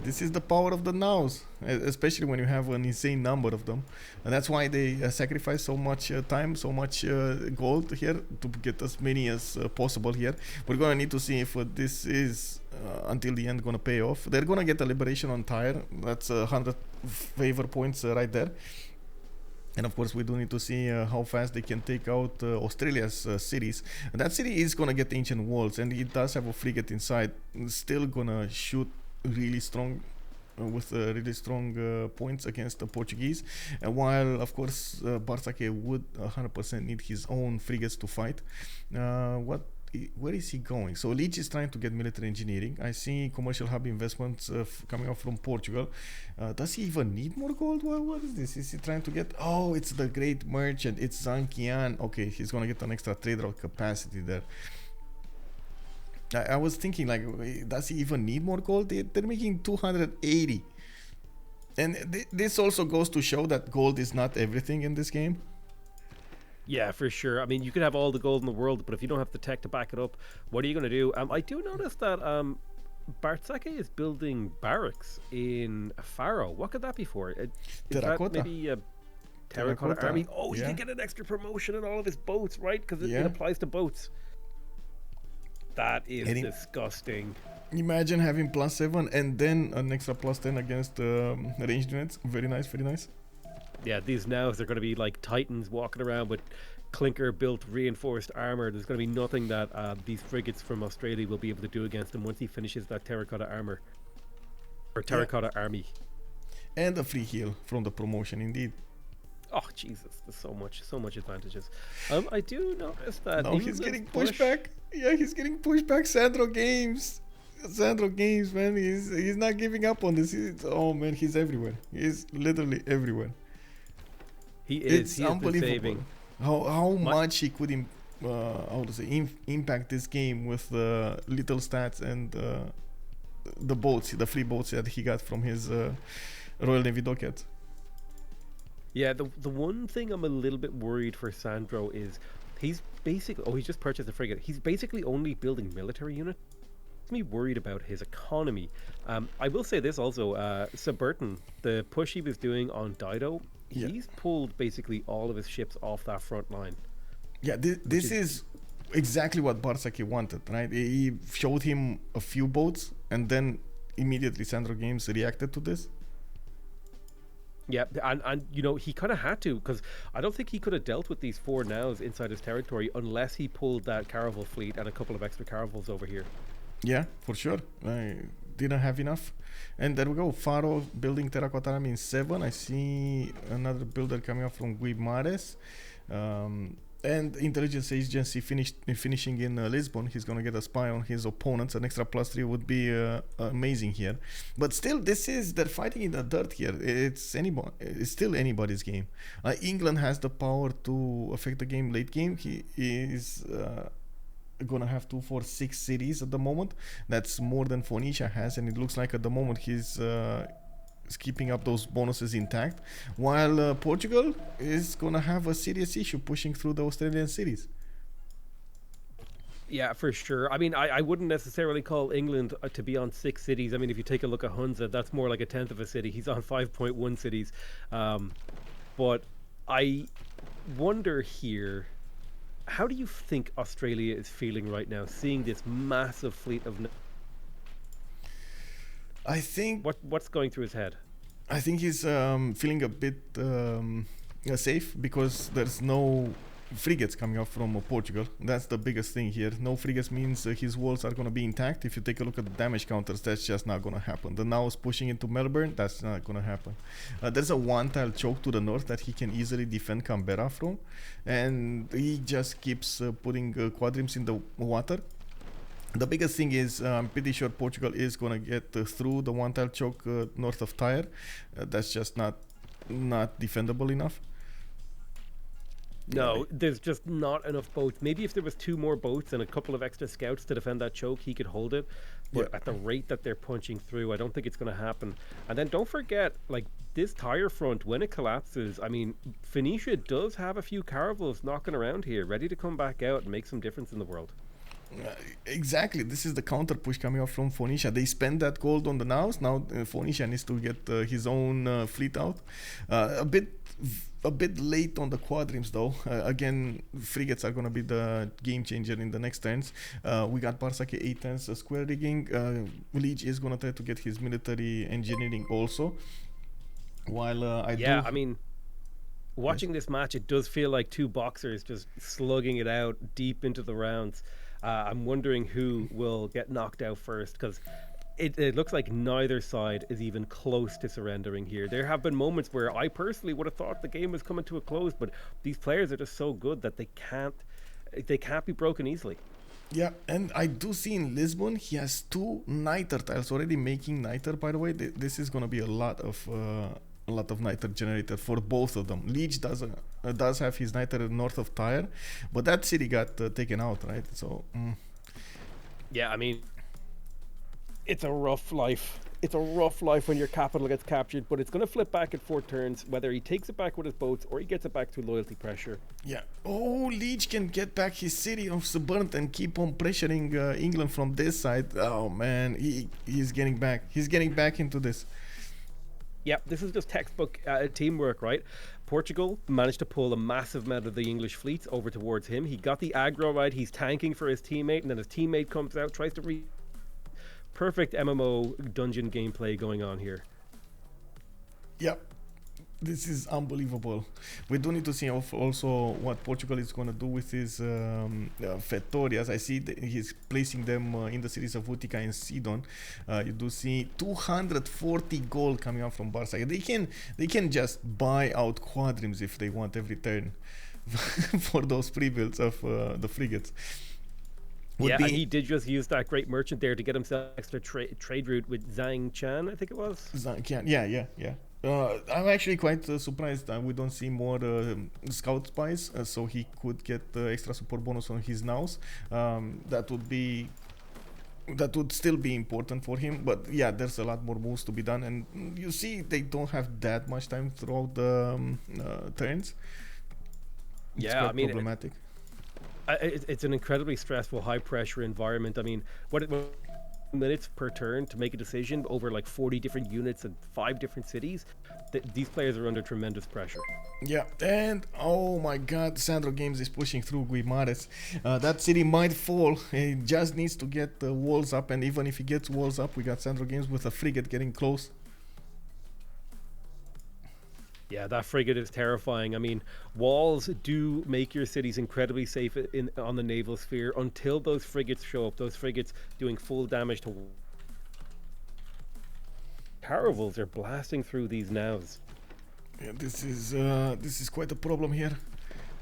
This is the power of the nows, especially when you have an insane number of them. And that's why they sacrifice so much time, so much gold here to get as many as possible here. We're going to need to see if this is, until the end, going to pay off. They're going to get a liberation on Tyre. That's 100 favor points right there. And of course, we do need to see how fast they can take out Australia's cities. And that city is going to get ancient walls, and it does have a frigate inside. It's still going to shoot really strong with really strong points against the Portuguese. And while, of course, Barsake would 100% need his own frigates to fight. Where is he going? So Leach is trying to get military engineering. I see commercial hub investments coming up from Portugal. Does he even need more gold? What is this? Is he trying to get... Oh, it's the great merchant. It's Zankian. Okay, he's going to get an extra trade route capacity there. I was thinking, like, does he even need more gold? They're making 280. And this also goes to show that gold is not everything in this game.
Yeah, for sure. I mean, you could have all the gold in the world, but if you don't have the tech to back it up, what are you going to do? I do notice that Bartsake is building barracks in Faro. What could that be for? Is
Terracotta.
that maybe a terracotta
Terracotta,
army? Oh, he
yeah.
can get an extra promotion in all of his boats, right? Because it
Yeah.
applies to boats. That is
Any-
disgusting.
Imagine having +7 and then an extra +10 against ranged units. Very nice, very nice.
Yeah, these nows are going to be like titans walking around with clinker-built reinforced armor. There's going to be nothing that these frigates from Australia will be able to do against him once he finishes that terracotta armor. Or terracotta army.
And a free heal from the promotion, indeed.
Oh, Jesus, there's so much advantages. I do notice that
No, he's
England's
getting
push-
pushed back. Yeah, he's getting pushed back. Sandro Games, man. He's not giving up on this. Oh man, he's everywhere. He's literally everywhere.
He is.
It's
He has been
unbelievable.
saving.
How much he could impact this game with little stats and the boats, the free boats that he got from his Royal Navy docket.
Yeah, the one thing I'm a little bit worried for Sandro is he's basically... Oh, he's just purchased a frigate. He's basically only building military units. Me worried about his economy. I will say this also, Subburton, the push he was doing on Dido,
Yeah.
he's pulled basically all of his ships off that front line.
Yeah, this is exactly what Barsaki wanted, right? He showed him a few boats, and then immediately Sandro Games reacted to this.
Yeah, and you know, he kind of had to, because I don't think he could have dealt with these 4 nows inside his territory unless he pulled that caravel fleet and a couple of extra caravels over here.
Yeah, for sure. I didn't have enough. And there we go. Faro building Terracotta Army in 7. I see another builder coming up from Guimares. And intelligence agency finishing in Lisbon. He's going to get a spy on his opponents. An extra +3 would be amazing here. But still, they're fighting in the dirt here. It's still anybody's game. England has the power to affect the game late game. He is gonna have 2, 4, 6 cities at the moment. That's more than Phoenicia has, and it looks like at the moment he's keeping up those bonuses intact, while Portugal is gonna have a serious issue pushing through the Australian cities.
Yeah, for sure. I mean, I wouldn't necessarily call England to be on 6 cities. I mean, if you take a look at Hunza, that's more like a tenth of a city. He's on 5.1 cities. But I wonder here, how do you think Australia is feeling right now, seeing this massive fleet of...
I think
What's going through his head?
I think he's feeling a bit safe because there's no frigates coming up from Portugal. That's the biggest thing here. No frigates means his walls are going to be intact. If you take a look at the damage counters, that's just not going to happen. The Naus pushing into Melbourne, that's not going to happen. There's a one-tile choke to the north that he can easily defend Canberra from, and he just keeps putting quadrims in the water. The biggest thing is, I'm pretty sure Portugal is going to get through the one-tile choke north of Tyre. That's just not defendable enough.
No, there's just not enough boats. Maybe if there was 2 more boats and a couple of extra scouts to defend that choke, he could hold it. But at the rate that they're punching through, I don't think it's going to happen. And then don't forget, like, this Tyre front, when it collapses, I mean, Phoenicia does have a few caravels knocking around here, ready to come back out and make some difference in the world.
Exactly, this is the counter push coming up from Phoenicia. They spend that gold on the Naus. Now Phoenicia needs to get his own fleet out. A bit late on the quadrims though. Again, frigates are going to be the game changer in the next turns. We got Barsaki 8 turns square rigging. Liege is going to try to get his military engineering also. While
I mean, watching this match, it does feel like 2 boxers just slugging it out deep into the rounds. I'm wondering who will get knocked out first, because it looks like neither side is even close to surrendering here. There have been moments where I personally would have thought the game was coming to a close, but these players are just so good that they can't be broken easily.
Yeah, and I do see in Lisbon he has 2 niter tiles already making niter. By the way, this is going to be a lot of niter generated for both of them. Liege does have his niter north of Tyre, but that city got taken out, right? So
yeah, I mean, it's a rough life it's a rough life when your capital gets captured, but it's going to flip back in 4 turns, whether he takes it back with his boats or he gets it back through loyalty pressure.
Yeah. Oh, Leach can get back his city of Suburnt and keep on pressuring England from this side. Oh man, he's getting back. He's getting back into this.
Yeah, this is just textbook teamwork, right? Portugal managed to pull a massive amount of the English fleets over towards him. He got the aggro right. He's tanking for his teammate, and then his teammate comes out, tries to perfect MMO dungeon gameplay going on here.
Yep. This is unbelievable. We do need to see also what Portugal is going to do with his Fetorias. I see that he's placing them in the cities of Utica and Sidon. You do see 240 gold coming out from Barca. They can just buy out quadrims if they want every turn for those pre-builds of the frigates.
And he did just use that great merchant there to get himself extra trade route with Zhang Chan, I think it was.
Zhang Qian, yeah. I'm actually quite surprised we don't see more scout spies, so he could get extra support bonus on his nows. That would still be important for him, but yeah, there's a lot more moves to be done, and you see they don't have that much time throughout the turns. It's quite problematic.
It's an incredibly stressful, high-pressure environment. I mean, what minutes per turn to make a decision over like 40 different units and 5 different cities. These players are under tremendous pressure.
Yeah, and oh my god, Sandro Games is pushing through Guimares. That city might fall. He just needs to get the walls up, and even if he gets walls up, we got Sandro Games with a frigate getting close.
Yeah, that frigate is terrifying. I mean, walls do make your cities incredibly safe on the naval sphere until those frigates show up. Those frigates doing full damage to caravels are blasting through these naws.
Yeah, this is quite a problem here.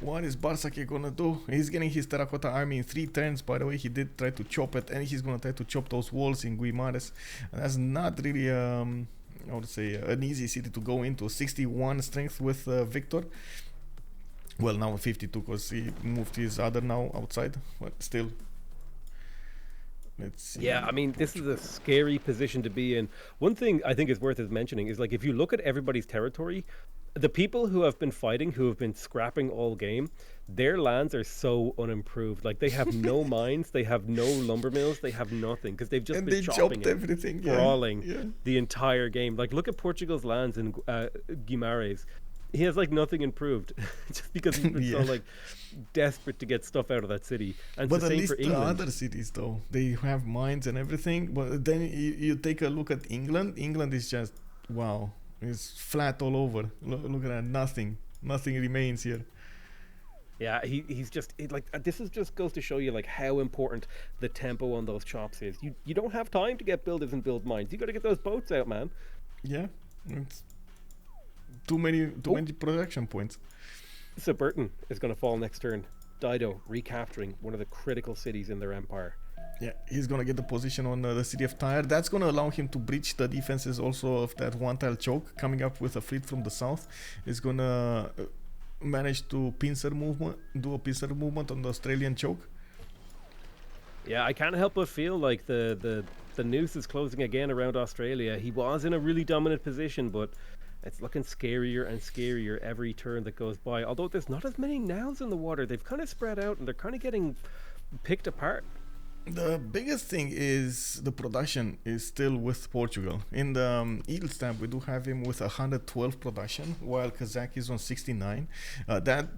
What is Barsake gonna do? He's getting his terracotta army in 3 turns. By the way, he did try to chop it, and he's gonna try to chop those walls in Guimares. And that's not really I would say an easy city to go into. 61 strength with Victor. Well, now 52 because he moved his other now outside, but still. Let's see.
Yeah, I mean, this is a scary position to be in. One thing I think is worth mentioning is, like, if you look at everybody's territory, the people who have been fighting, who have been scrapping all game, their lands are so unimproved. Like, they have no mines, they have no lumber mills, they have nothing, because they've just been chopping
everything,
brawling the entire game. Like, look at Portugal's lands in Guimares. He has like nothing improved just because he's been so like desperate to get stuff out of that city. And
but
the same
at
for
least
England.
The other cities though, they have mines and everything. But then you take a look at England. England is just wow. It's flat all over. Look at that. Nothing remains here.
Yeah, he's just like this is just goes to show you like how important the tempo on those chops is. You don't have time to get builders and build mines. You got to get those boats out, man.
Yeah, it's too many production points.
So Burton is going to fall next turn. Dido recapturing one of the critical cities in their empire.
Yeah, he's going to get the position on the city of Tyre. That's going to allow him to breach the defenses also of that one-tile choke. Coming up with a fleet from the south is going to manage to do a pincer movement on the Australian choke.
Yeah, I can't help but feel like the noose is closing again around Australia. He was in a really dominant position, but it's looking scarier and scarier every turn that goes by. Although there's not as many nows in the water. They've kind of spread out and they're kind of getting picked apart.
The biggest thing is the production is still with Portugal. In the Eagle stamp, we do have him with 112 production, while Kazakh is on 69. That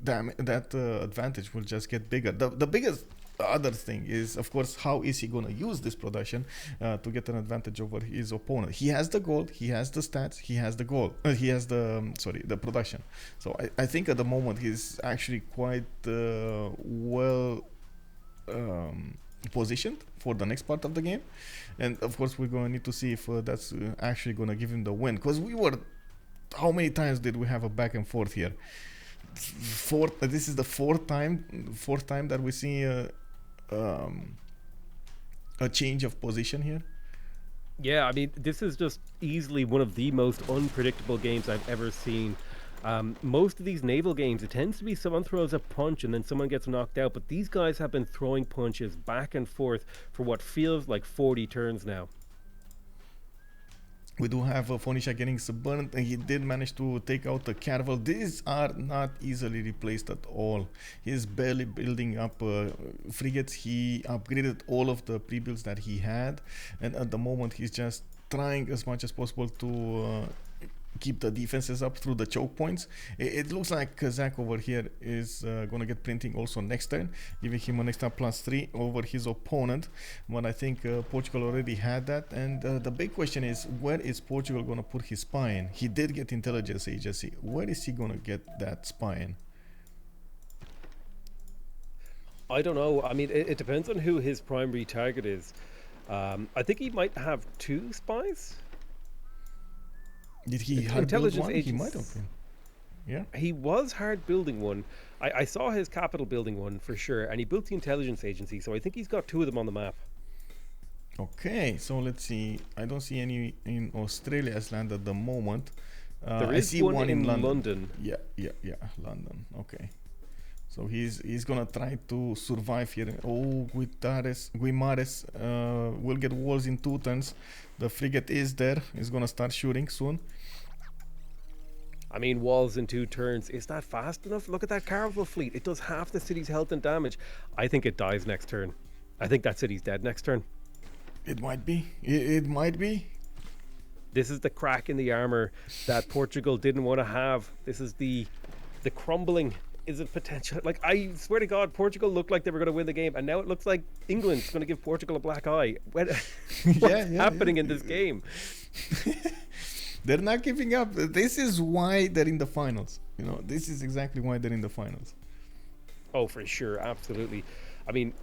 advantage will just get bigger. The biggest other thing is, of course, how is he going to use this production to get an advantage over his opponent? He has the gold, he has the stats, he has the gold, he has the production. So I think at the moment he's actually quite well positioned for the next part of the game, and of course we're going to need to see if that's actually going to give him the win, because how many times did we have a back and forth here? This is the fourth time that we see a change of position here.
Yeah, I mean, this is just easily one of the most unpredictable games I've ever seen. Most of these naval games, it tends to be someone throws a punch and then someone gets knocked out, but these guys have been throwing punches back and forth for what feels like 40 turns now.
We do have Phoenicia getting burned, and he did manage to take out the caravel. These are not easily replaced at all. He's barely building up frigates. He upgraded all of the pre-builds that he had, and at the moment he's just trying as much as possible to keep the defenses up through the choke points. It looks like Kazakh over here is going to get printing also next turn, giving him an extra +3 over his opponent. But I think Portugal already had that, and the big question is, where is Portugal going to put his spy in? He did get intelligence agency. Where is he going to get that spy in?
I don't know. I mean, it depends on who his primary target is. I think he might have 2 spies.
Did he hard build one? He might have been. Yeah.
He was hard building one. I saw his capital building one for sure, and he built the intelligence agency, so I think he's got 2 of them on the map.
Okay, so let's see. I don't see any in Australia's land at the moment.
There is
I see one in
London.
Yeah, London. Okay. So he's gonna try to survive here. Oh, Guimares will get walls in 2 turns. The frigate is there. He's gonna start shooting soon.
I mean, walls in 2 turns. Is that fast enough? Look at that caravel fleet. It does half the city's health and damage. I think it dies next turn. I think that city's dead next turn.
It might be. It might be.
This is the crack in the armor that Portugal didn't want to have. This is the crumbling. Is it potential? Like, I swear to God, Portugal looked like they were going to win the game, and now it looks like England's going to give Portugal a black eye. What's happening in this game?
They're not giving up. This is why they're in the finals. You know, this is exactly why they're in the finals.
Oh, for sure, absolutely. I mean,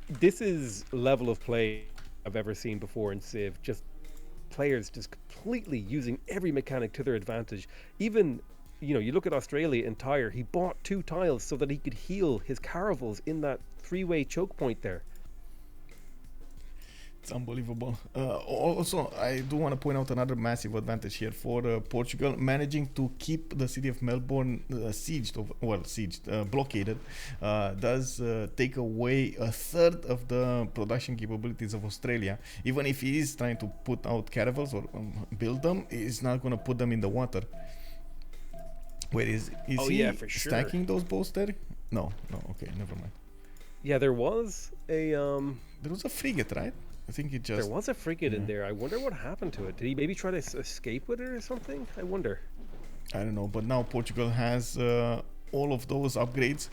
this is level of play I've ever seen before in Civ. Just players just completely using every mechanic to their advantage. Even, you know, you look at Australia in Tyre, he bought 2 tiles so that he could heal his caravels in that 3-way choke point there.
It's unbelievable. Also, I do want to point out another massive advantage here for Portugal, managing to keep the city of Melbourne blockaded, does take away a third of the production capabilities of Australia. Even if he is trying to put out caravels or build them, he's not going to put them in the water. Wait, is he
for sure.
stacking those boats there? No, okay, never mind.
Yeah, there was a
there was a frigate, right? I think it just...
There was a frigate in there. I wonder what happened to it. Did he maybe try to escape with it or something? I wonder.
I don't know, but now Portugal has all of those upgrades.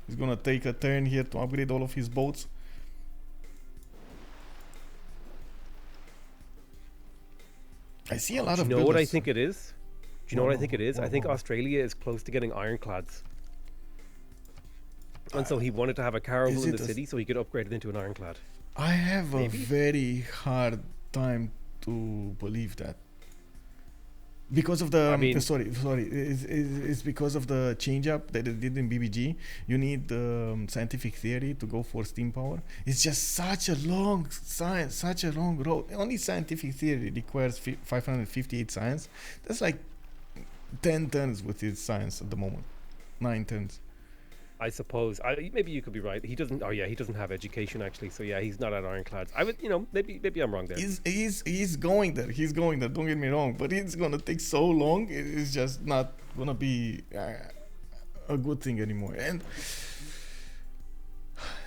He's gonna take a turn here to upgrade all of his boats. I see a lot of...
Do you know what I think it is? Do you know what I think it is? I think Australia is close to getting ironclads. And so he wanted to have a caravel in the city so he could upgrade it into an ironclad.
I have a very hard time to believe that. Because of the... sorry. It's because of the change-up that it did in BBG. You need scientific theory to go for steam power. It's just such a long science, such a long road. Only scientific theory requires 558 science. That's like 10 turns with his science at the moment. 9 turns.
I suppose. Maybe you could be right. He doesn't. Oh yeah, he doesn't have education actually. So yeah, he's not at ironclads. I would, maybe I'm wrong there.
He's going there. He's going there. Don't get me wrong, but it's gonna take so long. It's just not gonna be a good thing anymore. And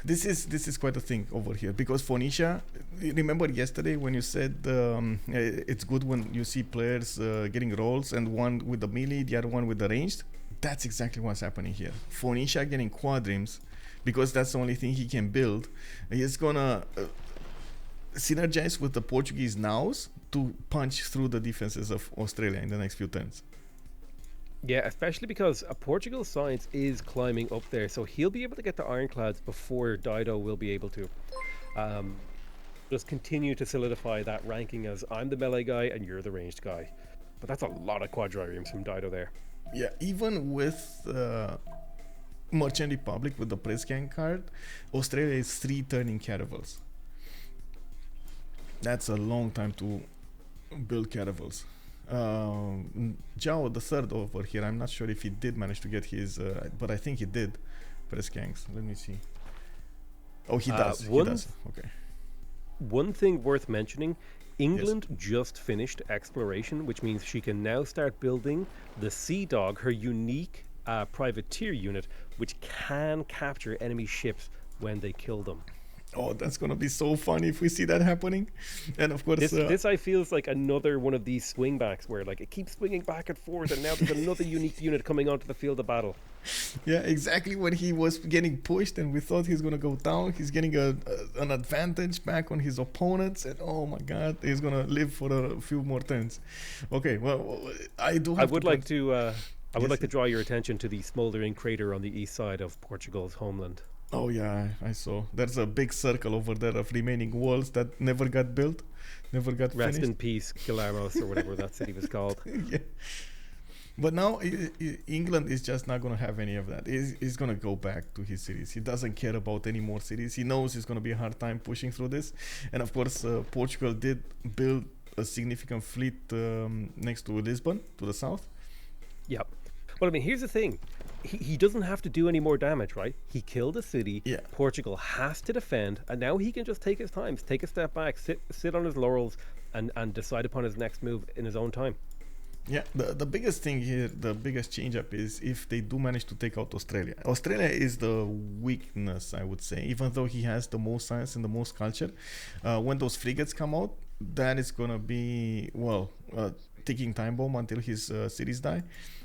this is quite a thing over here because Phoenicia. Remember yesterday when you said it's good when you see players getting rolls and one with the melee, the other one with the ranged. That's exactly what's happening here. Phoenicia getting quadrims because that's the only thing he can build. He's gonna synergize with the Portuguese nows to punch through the defenses of Australia in the next few turns.
Yeah, especially because Portugal's science is climbing up there, so he'll be able to get the ironclads before Dido will be able to. Just continue to solidify that ranking as I'm the melee guy and you're the ranged guy. But that's a lot of quadriremes from Dido there.
Yeah, even with Merchant Republic with the press gang card, Australia is 3 turning caravels. That's a long time to build caravels. Zhao the third over here, I'm not sure if he did manage to get his, but I think he did press gangs. Let me see. Oh, he does. He does. Okay.
One thing worth mentioning, England just finished exploration, which means she can now start building the Sea Dog, her unique privateer unit, which can capture enemy ships when they kill them.
Oh, that's gonna be so funny if we see that happening. And of course,
This I feel is like another one of these swingbacks where like it keeps swinging back and forth, and now there's another unique unit coming onto the field of battle.
yeah, exactly when he was getting pushed and we thought he's gonna go down, he's getting an advantage back on his opponents, and oh my god, he's gonna live for a few more turns. Okay, well, I do. Have
I would
to
like to. I would
Yes.
like to draw your attention to the smoldering crater on the east side of Portugal's homeland.
Oh yeah, I saw. There's a big circle over there of remaining walls that never got built, never got
Rest
finished.
in peace, Guillermos, or whatever that city was called.
Yeah. But now England is just not gonna have any of that. He's gonna go back to his cities. He doesn't care about any more cities. He knows it's gonna be a hard time pushing through this. And of course, Portugal did build a significant fleet next to Lisbon, to the south.
Yep. Well, I mean, here's the thing. He doesn't have to do any more damage, right? He killed a city.
Yeah.
Portugal has to defend, and now he can just take his time, take a step back, sit on his laurels, and decide upon his next move in his own time.
Yeah, the biggest thing here, the biggest change up is if they do manage to take out Australia. Australia is the weakness, I would say, even though he has the most science and the most culture. When those frigates come out, that is gonna be, well, ticking time bomb until his cities die.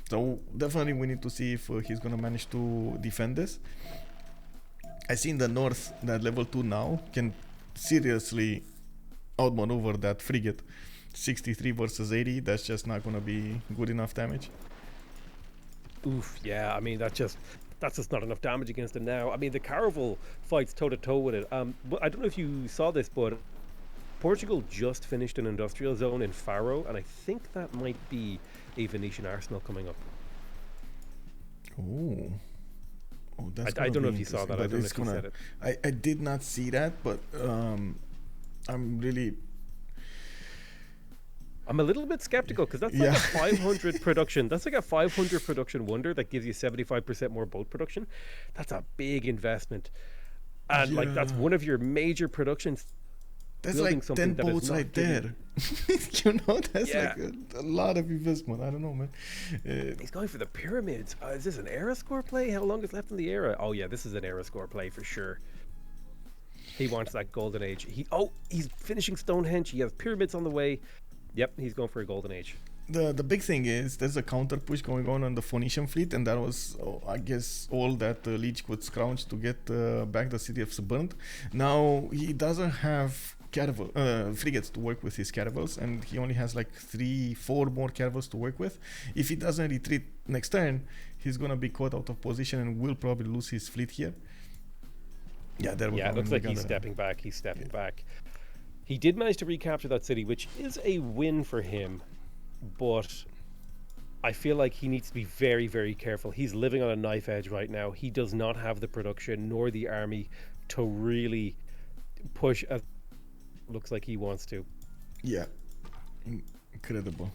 So definitely we need to see if he's gonna manage to defend this. I see in the north that level 2 now can seriously outmaneuver that frigate. 63 versus 80, that's just not gonna be good enough damage.
Oof, yeah. I mean, that's just not enough damage against him now. I mean, the Caravel fights toe to toe with it. But I don't know if you saw this, but Portugal just finished an industrial zone in Faro, and I think that might be a Venetian arsenal coming up.
Oh, that's
I
gonna
don't know
be
if you saw
interesting,
that. I
but
don't know
it's
if you said it.
I did not see that, but
I'm a little bit skeptical because that's like
Yeah.
a 500 production. That's like a 500 production wonder that gives you 75% more boat production. That's a big investment, and like that's
Yeah.
one of your major productions.
that's
building
like
something
10
that is
boats
not
right
giving-
there. That's
Yeah.
like a lot of investment. I don't know, man.
He's going for the pyramids. Is this an era score play? How long is left in the era? Oh yeah, this is an era score play for sure. He wants that golden age. He's finishing Stonehenge. He has pyramids on the way. Yep, he's going for a golden age.
The big thing is there's a counter push going on the Phoenician fleet, and that was, I guess, all that Leech could scrounge to get back the city of Burnt. Now he doesn't have frigates to work with his caravels, and he only has like 3-4 more caravels to work with. If he doesn't retreat next turn, he's gonna be caught out of position and will probably lose his fleet here. Yeah, there we go.
Yeah, it looks
And we
like he's
got a-
stepping back. He's stepping back. He did manage to recapture that city, which is a win for him, but I feel like he needs to be very, very careful. He's living on a knife edge right now. He does not have the production nor the army to really push as looks like he wants to.
Yeah, incredible.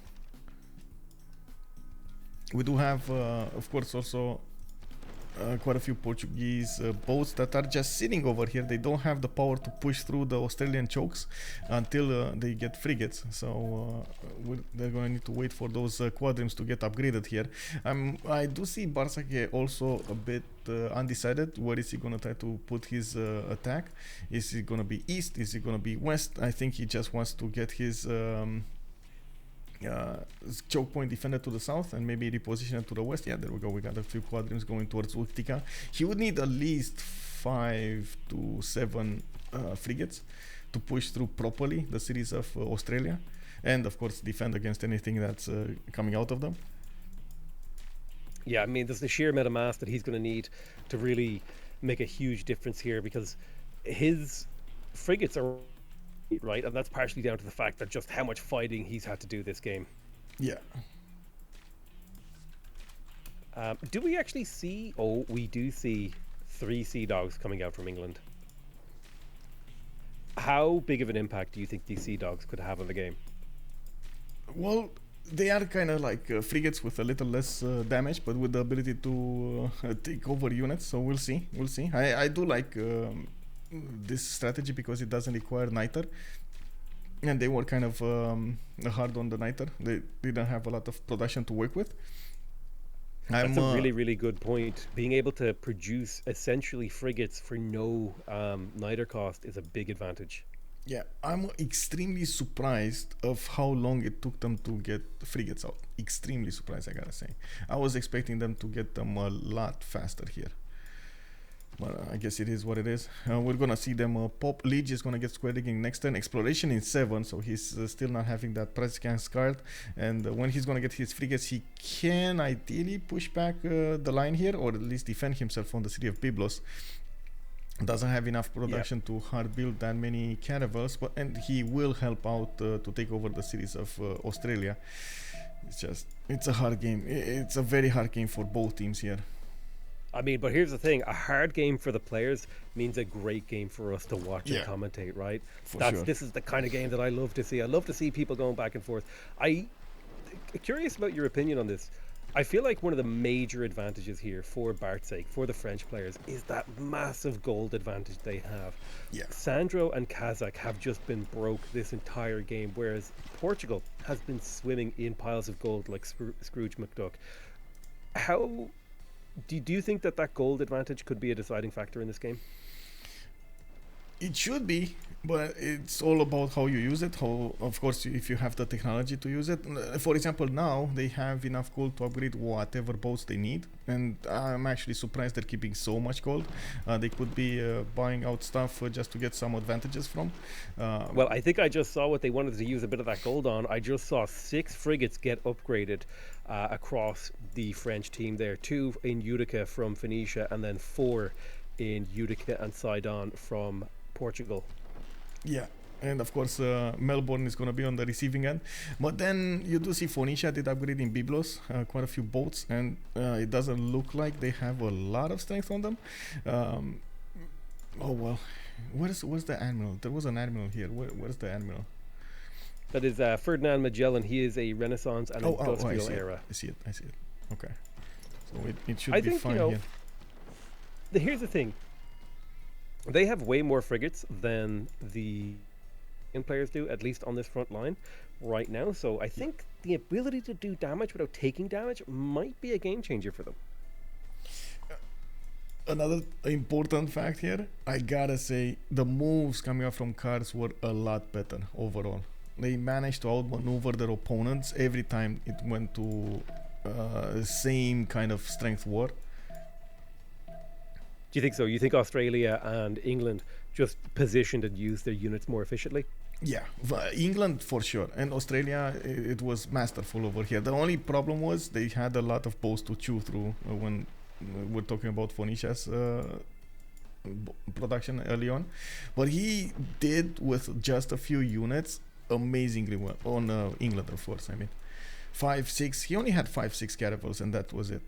We do have, of course, also quite a few Portuguese boats that are just sitting over here. They don't have the power to push through the Australian chokes until they get frigates. So they're going to need to wait for those quadrims to get upgraded here. I do see Barsake also a bit undecided. Where is he going to try to put his attack? Is he going to be east? Is he going to be west? I think he just wants to get his choke point defended to the south and maybe reposition it to the west. Yeah, there we go. We got a few quadrims going towards Utica. He would need at least 5 to 7 frigates to push through properly the cities of Australia, and of course defend against anything that's coming out of them.
Yeah, I mean, there's the sheer amount of mass that he's going to need to really make a huge difference here, because his frigates are right, and that's partially down to the fact that just how much fighting he's had to do this game.
Yeah.
Do we actually see? Oh, we do see 3 Sea Dogs coming out from England. How big of an impact do you think these Sea Dogs could have on the game?
Well, they are kind of like frigates with a little less damage, but with the ability to take over units. So we'll see. I do like this strategy because it doesn't require niter, and they were kind of hard on the niter. They didn't have a lot of production to work with.
That's a really, really good point. Being able to produce essentially frigates for no niter cost is a big advantage.
Yeah, I'm extremely surprised of how long it took them to get frigates out. Extremely surprised, I gotta say. I was expecting them to get them a lot faster here. But I guess it is what it is. We're gonna see them pop. Liege is gonna get square digging next turn. Exploration in 7, so he's still not having that press scan card. And when he's gonna get his frigates, he can ideally push back the line here, or at least defend himself on the city of Byblos. Doesn't have enough production to hard build that many caravels, and he will help out to take over the cities of Australia. It's a hard game. It's a very hard game for both teams here.
I mean, but here's the thing: a hard game for the players means a great game for us to watch and commentate, right? This is the kind of game that I love to see. I love to see people going back and forth. Curious about your opinion on this. I feel like one of the major advantages here for Bart's sake, for the French players, is that massive gold advantage they have.
Yeah.
Sandro and Kazakh have just been broke this entire game, whereas Portugal has been swimming in piles of gold like Scrooge McDuck. How do you think that gold advantage could be a deciding factor in this game?
It should be, but it's all about how you use it. Of course, if you have the technology to use it. For example, now they have enough gold to upgrade whatever boats they need, and I'm actually surprised they're keeping so much gold. They could be buying out stuff just to get some advantages from.
Well, I think I just saw what they wanted to use a bit of that gold on. I just saw 6 frigates get upgraded across the French team there. 2 in Utica from Phoenicia, and then 4 in Utica and Sidon from Portugal.
Yeah, and of course Melbourne is going to be on the receiving end, but then you do see Phoenicia did upgrade in Byblos, quite a few boats, and it doesn't look like they have a lot of strength on them. Oh well, where's the admiral? There was an admiral here. Where's the admiral?
That is Ferdinand Magellan. He is a Renaissance and industrial era.
I see it. Okay, so it should be fine here.
Here's the thing. They have way more frigates than the players do, at least on this front line right now. So I think the ability to do damage without taking damage might be a game changer for them.
Another important fact here, I gotta say, the moves coming out from cars were a lot better overall. They managed to outmaneuver their opponents every time it went to same kind of strength war.
Do you think so? You think Australia and England just positioned and used their units more efficiently?
Yeah, England for sure, and Australia, it was masterful over here. The only problem was they had a lot of boats to chew through when we're talking about Phoenicia's production early on. But he did, with just a few units, amazingly well on England, of course. I mean, 5-6. He only had 5-6 caravels, and that was it.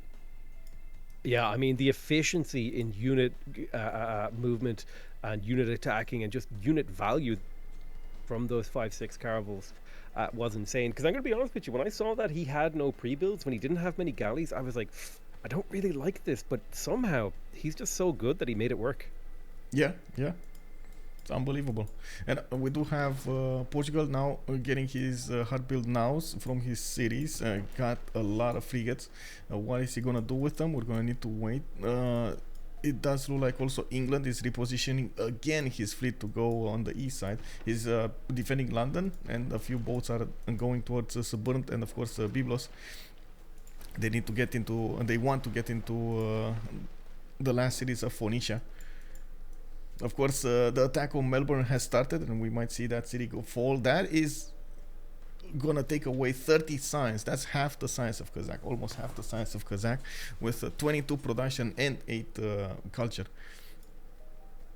Yeah, I mean, the efficiency in unit movement and unit attacking and just unit value from those 5-6 caravels was insane. Because I'm going to be honest with you, when I saw that he had no pre-builds, when he didn't have many galleys, I was like, I don't really like this, but somehow he's just so good that he made it work.
Yeah. It's unbelievable. And we do have Portugal now getting his hard build nows from his cities. Got a lot of frigates. What is he gonna do with them? We're gonna need to wait. It does look like also England is repositioning again his fleet to go on the east side. He's defending London, and a few boats are going towards Burnt and of course Byblos. They need to get into, they want to get into the last cities of Phoenicia. Of course, the attack on Melbourne has started, and we might see that city go fall. That is gonna take away 30 science. That's half the science of Kazakh, almost half the science of Kazakh, with 22 production and 8 culture.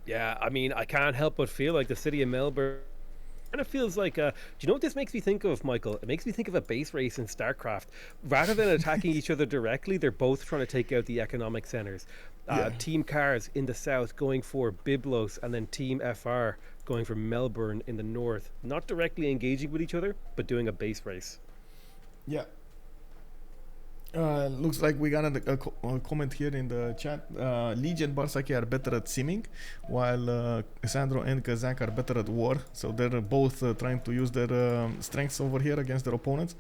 Yeah, I mean, I can't help but feel like the city of Melbourne kind of feels like do you know what this makes me think of, Michael? It makes me think of a base race in StarCraft. Rather than attacking each other directly, they're both trying to take out the economic centers. Team Cars in the south going for Byblos, and then Team FR going for Melbourne in the north, not directly engaging with each other but doing a base race.
Yeah, Looks like we got a comment here in the chat. Legion and Barsaki are better at simming, while Sandro and Kazak are better at war. So they're both trying to use their strengths over here against their opponents.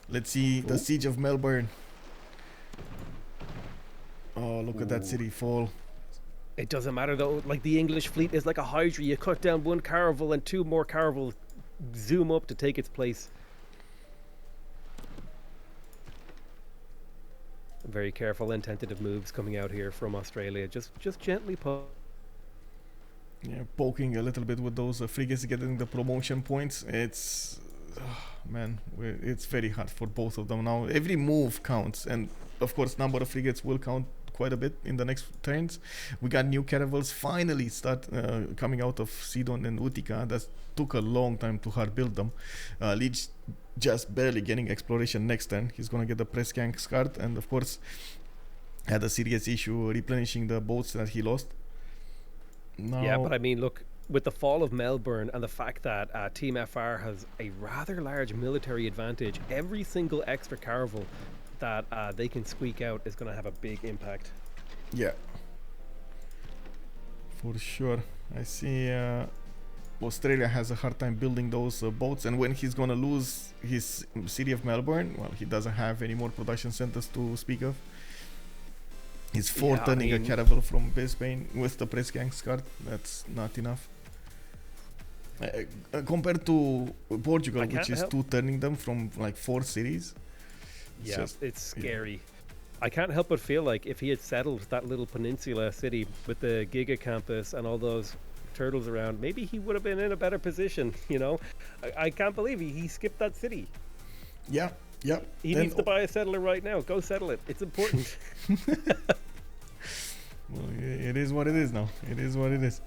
Let's see the siege of Melbourne. Oh, look at that city fall.
It doesn't matter though. Like the English fleet is like a hydra. You cut down one caravel and two more caravels zoom up to take its place. Very careful and tentative moves coming out here from Australia. Just gently
poking a little bit with those frigates, getting the promotion points. It's man, it's very hard for both of them now. Every move counts, and of course number of frigates will count quite a bit in the next turns. We got new caravels finally start coming out of Sidon and Utica. That took a long time to hard build them. Leech just barely getting exploration next turn. He's gonna get the press gang scarred, and of course had a serious issue replenishing the boats that he lost. Now,
yeah, but I mean, look, with the fall of Melbourne and the fact that Team FR has a rather large military advantage, every single extra caravel that they can squeak out is going to have a big impact.
Yeah, for sure. I see Australia has a hard time building those boats, and when he's going to lose his city of Melbourne, well, he doesn't have any more production centers to speak of. He's turning a caravel from Brisbane with the press gang scarred. That's not enough. Compared to Portugal, which is turning them from like 4 cities.
Yeah, it's scary. I can't help but feel like if he had settled that little peninsula city with the Giga campus and all those turtles around, maybe he would have been in a better position, you know? I can't believe he skipped that city.
Yeah.
He needs to buy a settler right now. Go settle it. It's important.
Well, it is what it is now. It is what it is.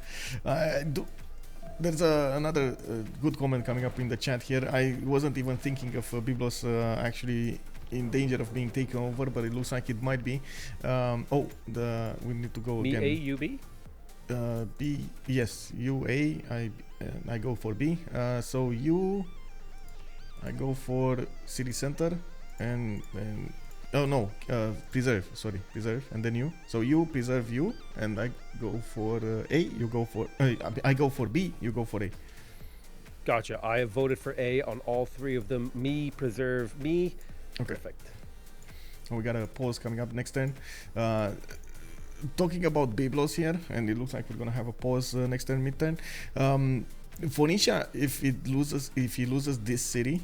There's another good comment coming up in the chat here. I wasn't even thinking of Biblos actually in danger of being taken over, but it looks like it might be. We need to go again.
B-A-U-B?
B, yes, U-A, I go for B. So U, I go for city center, and preserve, and then U. So U, preserve U, and I go for A, you go for, I go for B, you go for A.
Gotcha. I have voted for A on all 3 of them. Me, preserve, me.
Okay.
Perfect.
We got a pause coming up next turn. Talking about Byblos here, and it looks like we're gonna have a pause next turn, mid-turn. Phoenicia, if he loses this city,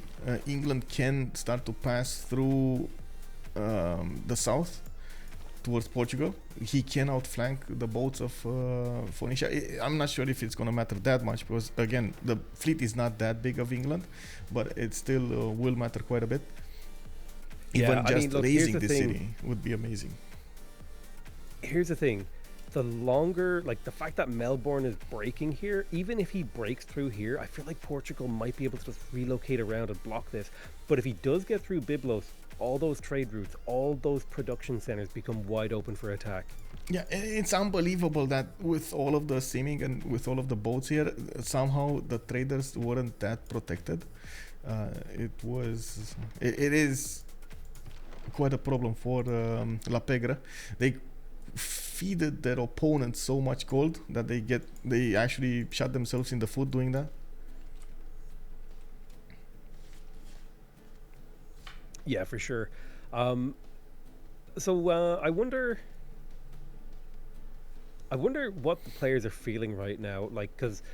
England can start to pass through the south towards Portugal. He can outflank the boats of Phoenicia. I'm not sure if it's gonna matter that much, because again, the fleet is not that big of England, but it still will matter quite a bit. Even raising this city would be amazing.
Here's the thing. The longer, like the fact that Melbourne is breaking here, even if he breaks through here, I feel like Portugal might be able to just relocate around and block this. But if he does get through Byblos, all those trade routes, all those production centers become wide open for attack.
Yeah, it's unbelievable that with all of the seaming and with all of the boats here, somehow the traders weren't that protected. It is quite a problem for La Pegre. They feeded their opponents so much gold that they actually shot themselves in the foot doing that.
Yeah, for sure. So I wonder what the players are feeling right now, like, because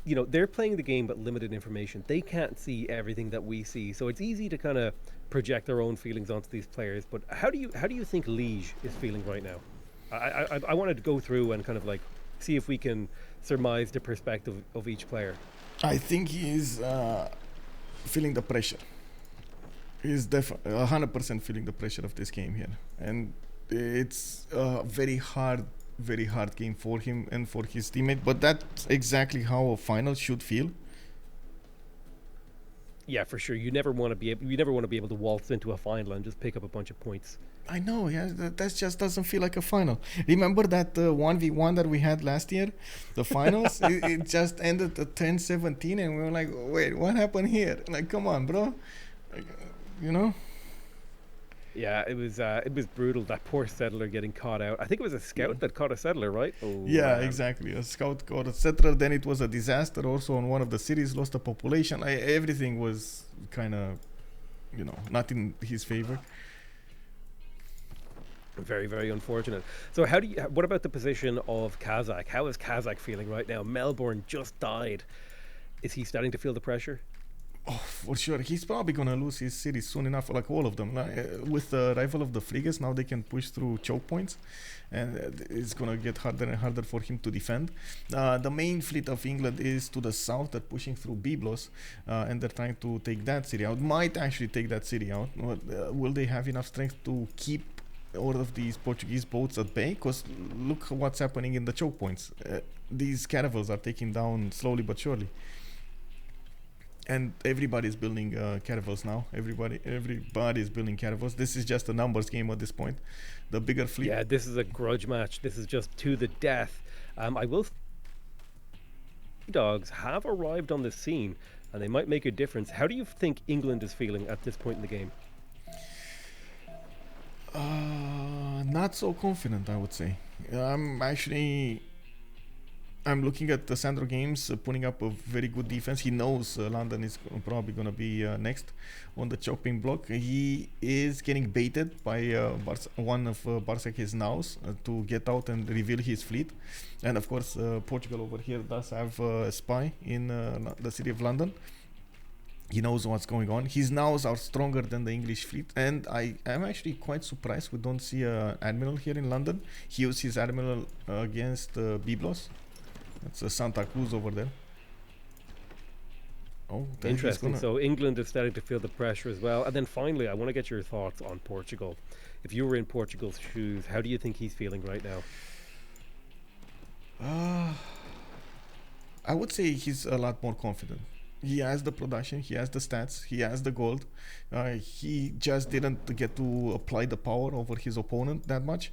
they're playing the game but limited information. They can't see everything that we see, so it's easy to kind of project their own feelings onto these players. But how do you think Liege is feeling right now? I wanted to go through and kind of like see if we can surmise the perspective of each player.
I think he's feeling the pressure. He's 100% feeling the pressure of this game here, and it's a very hard game for him and for his teammate. But that's exactly how a final should feel.
Yeah, for sure. You never want to be able to waltz into a final and just pick up a bunch of points.
I know, yeah, that just doesn't feel like a final. Remember that 1v1 that we had last year, the finals? It just ended at 10-17, and we were like, wait, what happened here? Like, come on, bro. Like, you know?
Yeah, it was brutal. That poor settler getting caught out. I think it was a scout that caught a settler, right? Oh,
Yeah, exactly. A scout caught a settler, then it was a disaster also on one of the cities, lost a population. Everything was kind of, not in his favor.
Very, very unfortunate. So what about the position of Kazakh? How is Kazakh feeling right now? Melbourne just died. Is he starting to feel the pressure?
Oh, for sure. He's probably going to lose his city soon enough, like all of them. With the arrival of the frigates, now they can push through choke points, and it's going to get harder and harder for him to defend. The main fleet of England is to the south. They're pushing through Byblos, and they're trying to take that city out. Might actually take that city out. Will they have enough strength to keep all of these Portuguese boats at bay? Because look what's happening in the choke points. These caravels are taken down slowly but surely. And everybody's building caravels now. Everybody is building caravels. This is just a numbers game at this point. The bigger fleet.
Yeah, this is a grudge match. This is just to the death. I will. Dogs have arrived on the scene, and they might make a difference. How do you think England is feeling at this point in the game?
Not so confident, I would say. I'm looking at the Sandro Games putting up a very good defense. He knows London is probably going to be next on the chopping block. He is getting baited by one of Barsake's naus to get out and reveal his fleet. And of course, Portugal over here does have a spy in the city of London. He knows what's going on. His naus are stronger than the English fleet, and I am actually quite surprised we don't see an admiral here in London. He used his admiral against Byblos. That's Santa Cruz over there. Oh,
interesting. So England is starting to feel the pressure as well. And then finally, I want to get your thoughts on Portugal. If you were in Portugal's shoes, how do you think he's feeling right now?
I would say he's a lot more confident. He has the production, he has the stats, he has the gold. He just didn't get to apply the power over his opponent that much.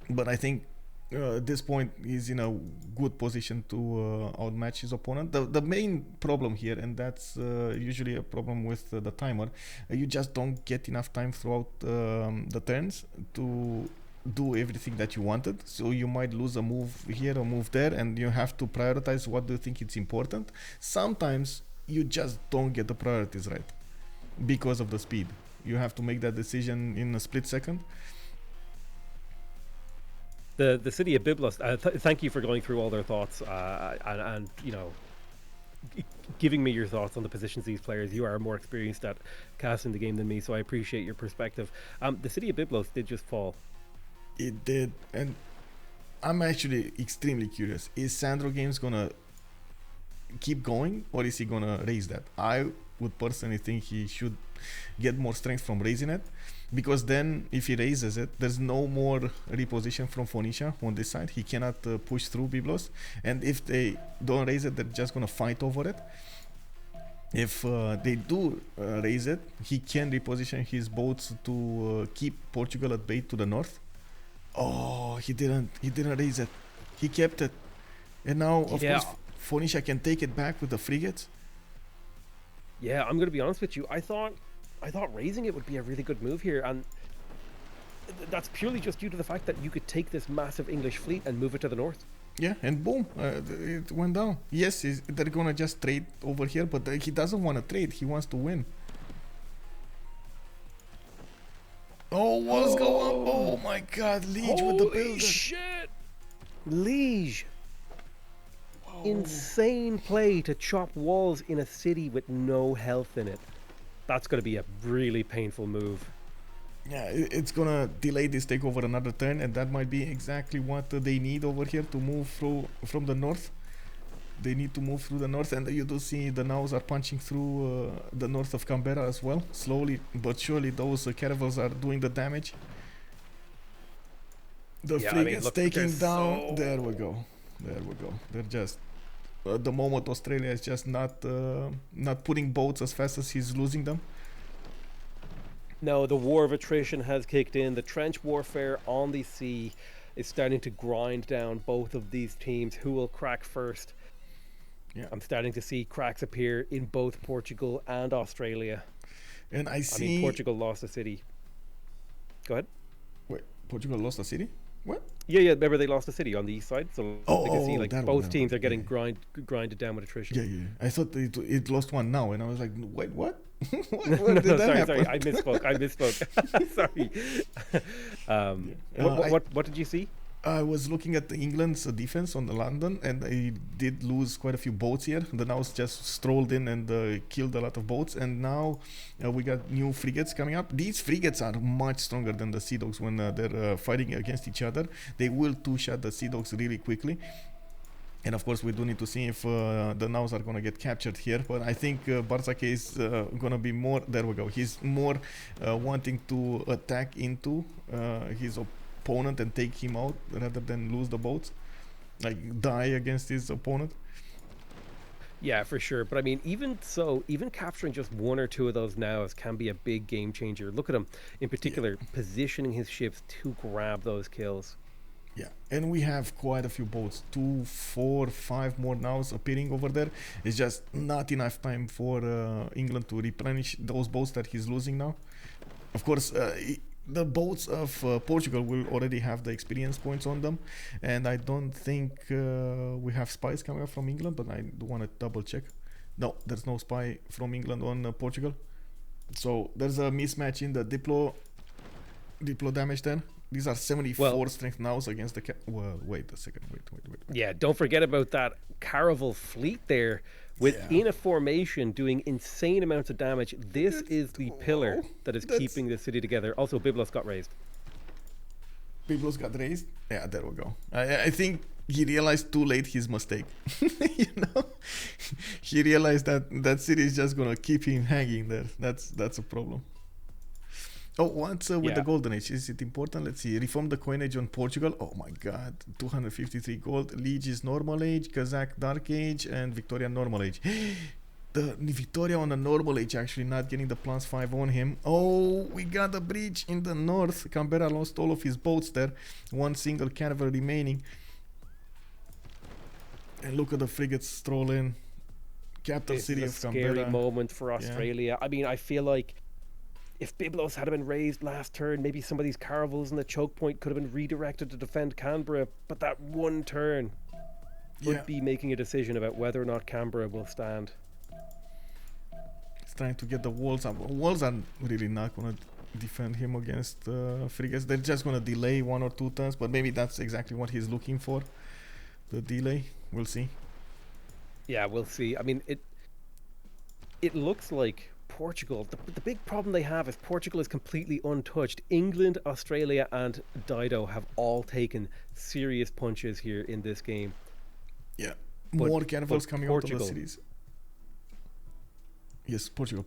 But I think at this point he's in a good position to outmatch his opponent. The main problem here, and that's usually a problem with the timer, you just don't get enough time throughout the turns to do everything that you wanted. So you might lose a move here, a move there, and you have to prioritize what do you think it's important. Sometimes you just don't get the priorities right because of the speed. You have to make that decision in a split second.
The city of Byblos, thank you for going through all their thoughts and giving me your thoughts on the positions of these players. You are more experienced at casting the game than me, so I appreciate your perspective. The city of Byblos did just fall.
It did, and I'm actually extremely curious. Is Sandro Games gonna keep going, or is he gonna raise that? I would personally think he should get more strength from raising it, because then if he raises it, there's no more reposition from Phoenicia on this side. He cannot push through Byblos, and if they don't raise it, they're just gonna fight over it. If they do raise it, he can reposition his boats to keep Portugal at bay to the north. Oh, he didn't raise it. He kept it, and now of course Phoenicia can take it back with the frigates.
Yeah, I'm gonna be honest with you. I thought raising it would be a really good move here, and that's purely just due to the fact that you could take this massive English fleet and move it to the north.
Yeah, and boom, it went down. Yes, they're gonna just trade over here, but he doesn't want to trade. He wants to win. Oh, what's going on? Oh my God, Liege with the builder.
Holy shit! Liege.
Whoa.
Insane play to chop walls in a city with no health in it. That's going to be a really painful move.
Yeah, it's gonna delay this takeover another turn, and that might be exactly what they need over here to move through from the north. They need to move through the north, and you do see the naus are punching through the north of Canberra as well. Slowly but surely, those caravels are doing the damage. The frigates taking down. There we go. They're just at the moment Australia is just not putting boats as fast as he's losing them.
No, the war of attrition has kicked in. The trench warfare on the sea is starting to grind down both of these teams. Who will crack first?
Yeah.
I'm starting to see cracks appear in both Portugal and Australia.
And I
mean, Portugal lost a city. Go ahead.
Wait, Portugal lost a city? What?
Yeah. Remember they lost a city on the east side, so you can see like both teams are getting grinded down with attrition.
Yeah. I thought it lost one now, and I was like, wait, what? what
no,
did that happen?
sorry, I misspoke. Sorry. What did you see?
I was looking at England's defense on the London, and they did lose quite a few boats here. The Naus just strolled in and killed a lot of boats, and now we got new frigates coming up. These frigates are much stronger than the Sea Dogs when they're fighting against each other. They will two-shot the Sea Dogs really quickly. And of course, we do need to see if the Naus are going to get captured here. But I think Barzake is going to be more... There we go. He's more wanting to attack into his opponent and take him out rather than lose the boats. Like, die against his opponent.
Yeah, for sure. But I mean, even capturing just one or two of those Naus can be a big game changer. Look at him, in particular, positioning his ships to grab those kills.
Yeah, and we have quite a few boats, 2, 4, 5 more Naus appearing over there. It's just not enough time for England to replenish those boats that he's losing now. Of course, the boats of Portugal will already have the experience points on them, and I don't think we have spies coming up from England, but I do want to double check. No, there's no spy from England on Portugal. So there's a mismatch in the diplo damage then. These are 74 strength Naus against the... Well, wait a second. Wait.
Yeah, don't forget about that Caravel fleet there within a formation doing insane amounts of damage. This is the pillar that is keeping the city together. Also, Byblos got raised.
Byblos got raised? Yeah, there we go. I think he realized too late his mistake. You know? He realized that city is just going to keep him hanging there. That's a problem. Oh, what's with the Golden Age? Is it important? Let's see. Reform the coinage on Portugal. Oh my god. 253 gold. Liege is Normal Age, Kazakh Dark Age, and Victoria Normal Age. The Victoria on the Normal Age actually not getting the +5 on him. Oh, we got a breach in the north. Canberra lost all of his boats there. One single caravel remaining. And look at the frigates stroll in. Capital city of Canberra.
Scary moment for Australia. I mean, I feel like if Byblos had been raised last turn, maybe some of these caravels in the choke point could have been redirected to defend Canberra. But that one turn would be making a decision about whether or not Canberra will stand.
He's trying to get the walls up. Walls are really not going to defend him against frigates. They're just going to delay 1 or 2 turns. But maybe that's exactly what he's looking for. The delay. We'll see.
Yeah, we'll see. I mean, it looks like Portugal, the big problem they have is Portugal is completely untouched. England, Australia and Dido have all taken serious punches here in this game.
Yeah, more caravels coming out of the cities. Yes, Portugal,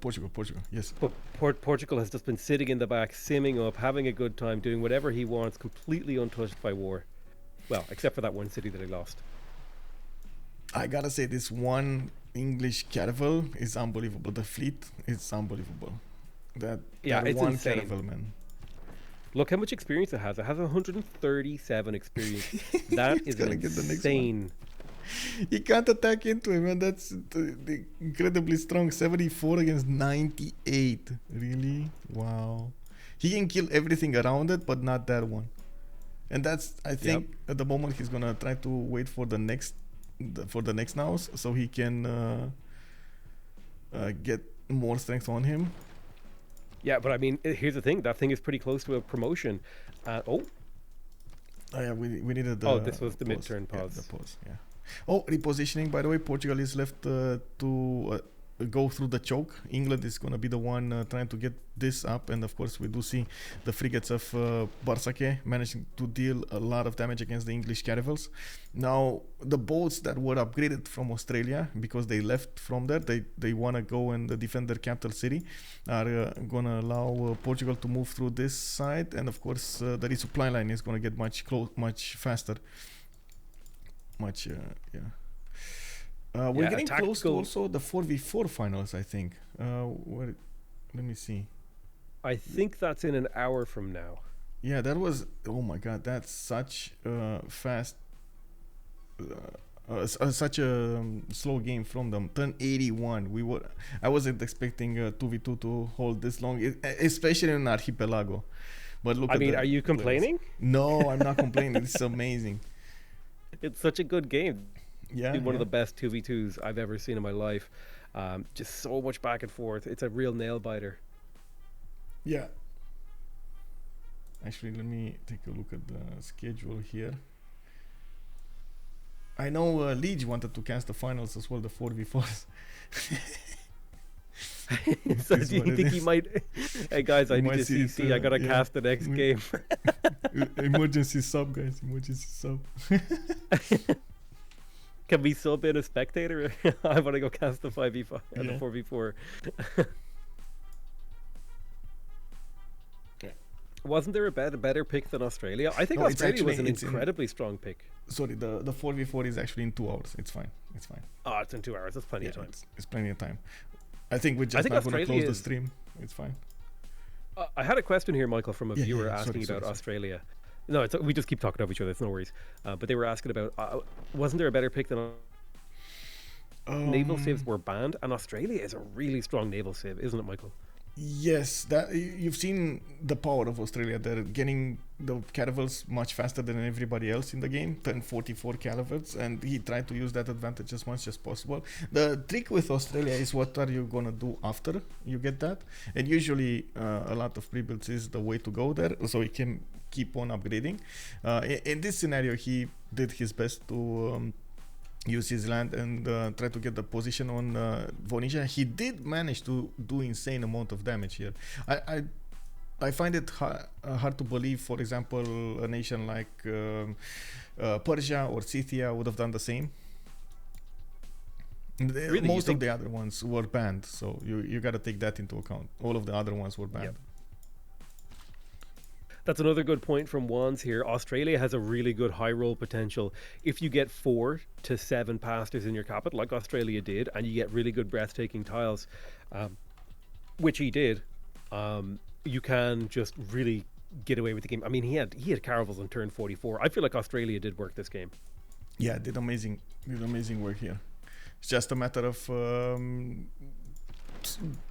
yes.
But Portugal has just been sitting in the back, simming up, having a good time, doing whatever he wants, completely untouched by war. Well, except for that one city that he lost.
I gotta say, this one English caravel is unbelievable. The fleet is unbelievable. That
it's
one
insane.
caravel, man.
Look how much experience it has. It has 137 experience. That is insane.
He can't attack into him, and that's the incredibly strong. 74 against 98. Really? Wow. He can kill everything around it, but not that one. And that's, I think, at the moment he's gonna try to wait for the next Naus, so he can get more strength on him.
Yeah, but I mean, here's the thing. That thing is pretty close to a promotion.
Oh yeah, we needed the...
Oh, this was the mid-turn pause.
Yeah, the pause, yeah. Oh, repositioning, by the way. Portugal is left to go through the choke. England is going to be the one trying to get this up. And of course, we do see the frigates of Barzake managing to deal a lot of damage against the English caravels. Now, the boats that were upgraded from Australia, because they left from there, they want to go and defend their capital city, are going to allow Portugal to move through this side. And of course, the resupply line is going to get much faster. We're
Yeah, a
getting close to
tactical-
also the 4v4 finals, I think. Let me see.
I think that's in an hour from now.
Yeah, that was. Oh my God, that's such fast. Such a slow game from them. Turn 81. I wasn't expecting 2v2 to hold this long, especially in Archipelago. But look.
I mean, are you
players.
complaining?
No, I'm not complaining. It's amazing.
It's such a good game.
Yeah,
One of the best 2v2s I've ever seen in my life. Just so much back and forth. It's a real nail biter.
Yeah. Actually, let me take a look at the schedule here. I know Liege wanted to cast the finals as well, the 4v4s.
So do you think he might? Hey guys, I need to CC. I gotta cast the next game.
Emergency sub, guys. Emergency sub.
Can we sub in a spectator? I want to go cast the 5v5 and the
Yeah.
4v4. Wasn't there a better pick than Australia? I think
No, it's
Australia was
actually-
an
it's in-
incredibly strong pick.
Sorry, the 4v4 is actually in 2 hours. It's fine. It's fine.
Oh, it's in 2 hours. That's plenty
Yeah,
of time.
it's plenty of time. I think we're just
think
not going to
Australia
close the
is-
stream. It's fine.
I had a question here, Michael, from a
Yeah,
viewer
yeah,
asking
sorry,
about
sorry.
Australia. No, we just keep talking over each other. It's no worries. But they were asking about, wasn't there a better pick than naval saves were banned? And Australia is a really strong naval save, isn't it, Michael?
Yes, that you've seen the power of Australia. They're getting the caravels much faster than everybody else in the game. 1044 caravels, and he tried to use that advantage as much as possible. The trick with Australia is what are you gonna do after you get that? And usually, a lot of pre-builds is the way to go there, so he can keep on upgrading. In this scenario, he did his best to. Use his land and try to get the position on Vonesia. He did manage to do insane amount of damage here. I find it hard to believe, for example, a nation like Persia or Scythia would have done the same.
Really, you
Most of
think-
the other ones were banned, so you got to take that into account. All of the other ones were banned.
Yep. That's another good point from Wands here. Australia has a really good high roll potential. If you get 4 to 7 pastors in your capital, like Australia did, and you get really good breathtaking tiles, which he did, you can just really get away with the game. I mean, he had caravels on turn 44. I feel like Australia did work this game.
Yeah, did amazing work here. It's just a matter of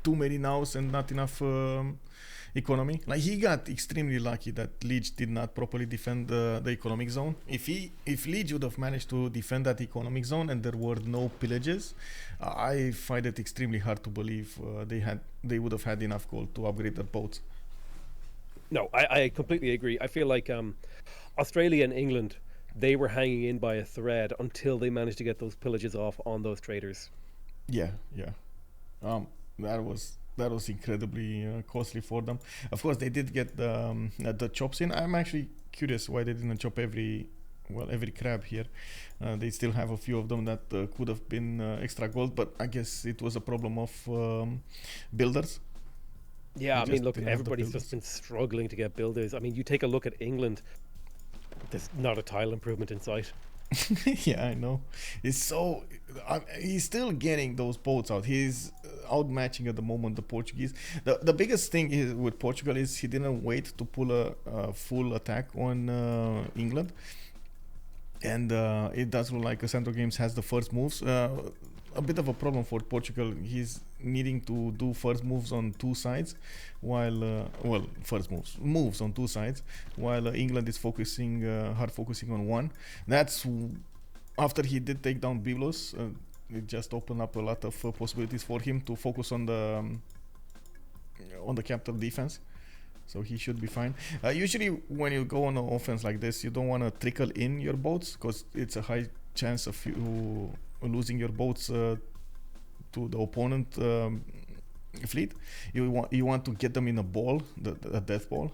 too many nows and not enough economy. Like, he got extremely lucky that Liege did not properly defend the economic zone. If Liege would have managed to defend that economic zone and there were no pillages, I find it extremely hard to believe they would have had enough gold to upgrade their boats.
No, I completely agree. I feel like Australia and England, they were hanging in by a thread until they managed to get those pillages off on those traders.
Yeah. That was incredibly costly for them. Of course, they did get the chops in. I'm actually curious why they didn't chop every crab here. They still have a few of them that could have been extra gold, but I guess it was a problem of builders.
Yeah, I
They
mean,
just
look,
didn't have the
everybody's
builders.
just been struggling to get builders. I mean, you take a look at England, there's not a tile improvement in sight.
Yeah, I know. He's still getting those boats out. He's outmatching at the moment the Portuguese. The biggest thing is with Portugal is he didn't wait to pull a full attack on England, and it does look like Central Games has the first moves. A bit of a problem for Portugal. He's needing to do first moves on 2 sides, while moves on 2 sides, while England is hard focusing on 1. That's after he did take down Biblos. It just opened up a lot of possibilities for him to focus on the capital defense. So he should be fine. Usually when you go on an offense like this, you don't want to trickle in your boats because it's a high chance of you losing your boats to the opponent fleet. You want to get them in a ball, a death ball.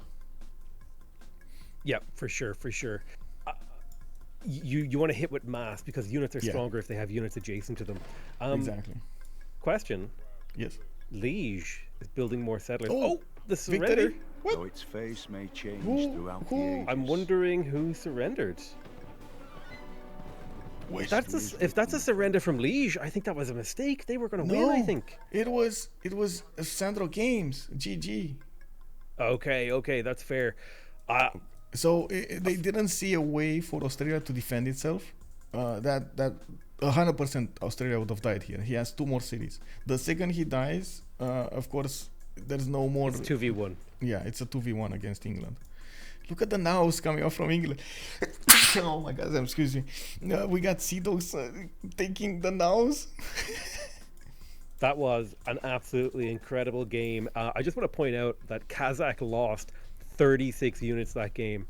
Yeah, for sure. You want to hit with mass because units are stronger if they have units adjacent to them.
Exactly.
Question:
Yes.
Liege is building more settlers.
Oh,
the surrender.
Victory? What?
Though its face may change
Who-
throughout
who-
the ages.
I'm wondering who surrendered. If that's a surrender from Liege, I think that was a mistake. They were going to win, I think.
It was Sandro Games, GG.
Okay, that's fair.
So they didn't see a way for Australia to defend itself. That 100% Australia would have died here. He has 2 more cities. The second he dies, of course, there's no more.
It's 2v1.
Yeah, it's a 2v1 against England. Look at the nows coming off from England. Oh my God, excuse me. We got Sea Dogs taking the nows.
That was an absolutely incredible game. I just want to point out that Kazakh lost 36 units that game.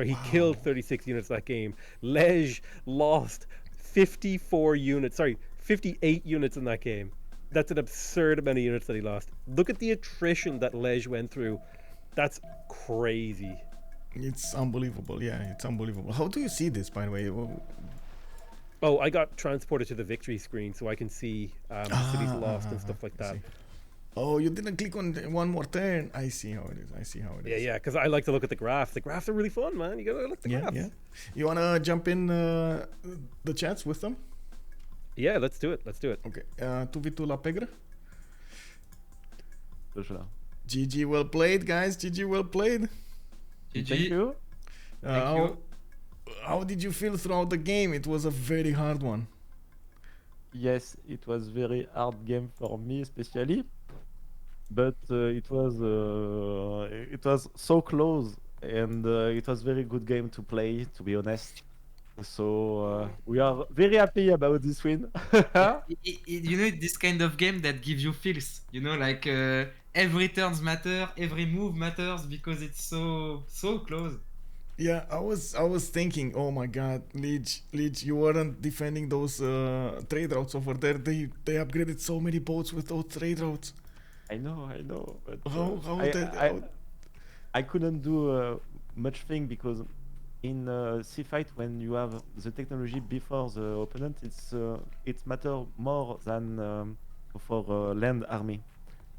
He killed 36 units that game. Lej lost 58 units in that game. That's an absurd amount of units that he lost. Look at the attrition that Lej went through. That's crazy.
It's unbelievable. Yeah, it's unbelievable. How do you see this, by the way?
Oh, I got transported to the victory screen so I can see cities lost and stuff like that.
Oh, you didn't click on one more turn. I see how it is.
Yeah, because I like to look at the graphs. The graphs are really fun, man. You gotta look at the graphs.
Yeah. You wanna jump in the chats with them?
Yeah, let's do it.
Okay. 2v2 La Pegre.
Sure.
GG, well played, guys. GG, well played.
GG.
Thank you.
Thank you.
How did you feel throughout the game? It was a very hard one.
Yes, it was very hard game for me especially, but it was so close, and it was very good game to play, to be honest. So we are very happy about this win.
You know, this kind of game that gives you feels. You know, like every turns matter, every move matters because it's so close.
Yeah, I was thinking, oh my God, Leech, you weren't defending those trade routes over there. They upgraded so many boats with those trade routes.
I know, but I couldn't do much thing because in sea fight, when you have the technology before the opponent, it matter more than for land army.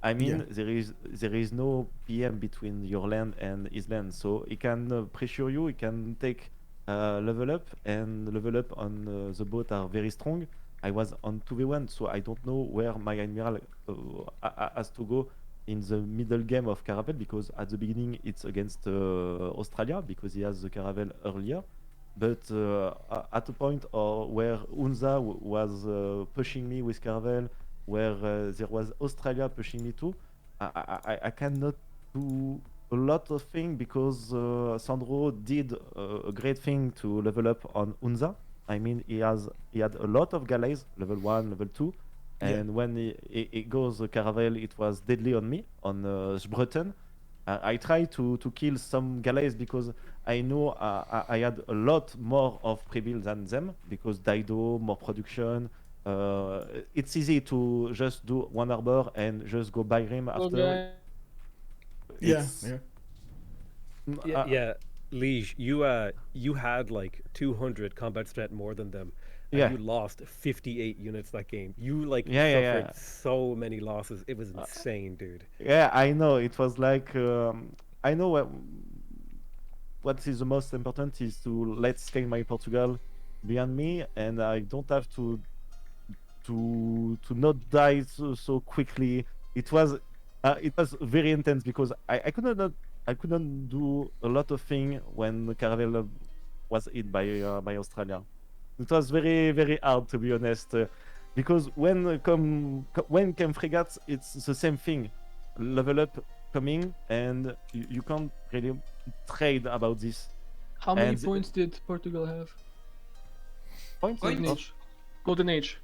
I mean, there is no PM between your land and his land, so he can pressure you. He can take level up, and level up on the boat are very strong. I was on 2v1, so I don't know where my admiral has to go in the middle game of Caravel, because at the beginning it's against Australia because he has the Caravel earlier. But at a point where Unza was pushing me with Caravel, where there was Australia pushing me too, I cannot do a lot of things because Sandro did a great thing to level up on Unza. I mean, he had a lot of galleys, level 1, level 2, and when he goes Caravel, it was deadly on me, on Sbruten. I tried to kill some galleys because I know I had a lot more of pre-build than them, because Dido, more production. It's easy to just do one harbor and just go by rim after.
Yeah. Liege, you had like 200 combat strength more than them, and you lost 58 units that game. You suffered so many losses. It was insane, dude.
Yeah, I know. It was like I know what is the most important is to let scale my Portugal behind me, and I don't have to not die so quickly. It was very intense because I couldn't do a lot of things when Caravel was hit by Australia. It was very, very hard, to be honest, because when came frigates, it's the same thing. Level up coming, and you can't really trade about this.
How many points did Portugal have?
Points?
Golden Age.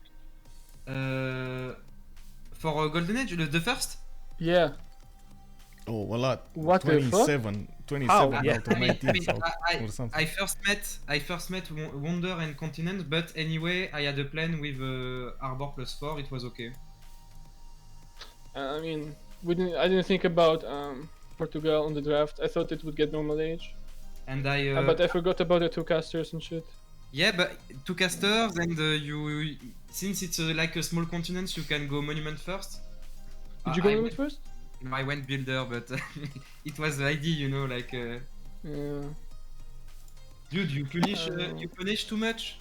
For Golden Age, the first?
Yeah.
Oh, a lot.
What
27 out of 19 or something.
I first met Wonder and Continent, but anyway, I had a plan with Arbor +4. It was okay.
I mean, I didn't think about Portugal on the draft. I thought it would get normal age.
And
but I forgot about the 2 casters and shit.
Yeah, but 2 casters, and you since it's like a small continent, you can go monument first.
Did you go monument first?
No, I went builder, but it was the idea, you know, like.
Yeah.
Dude, you punish too much.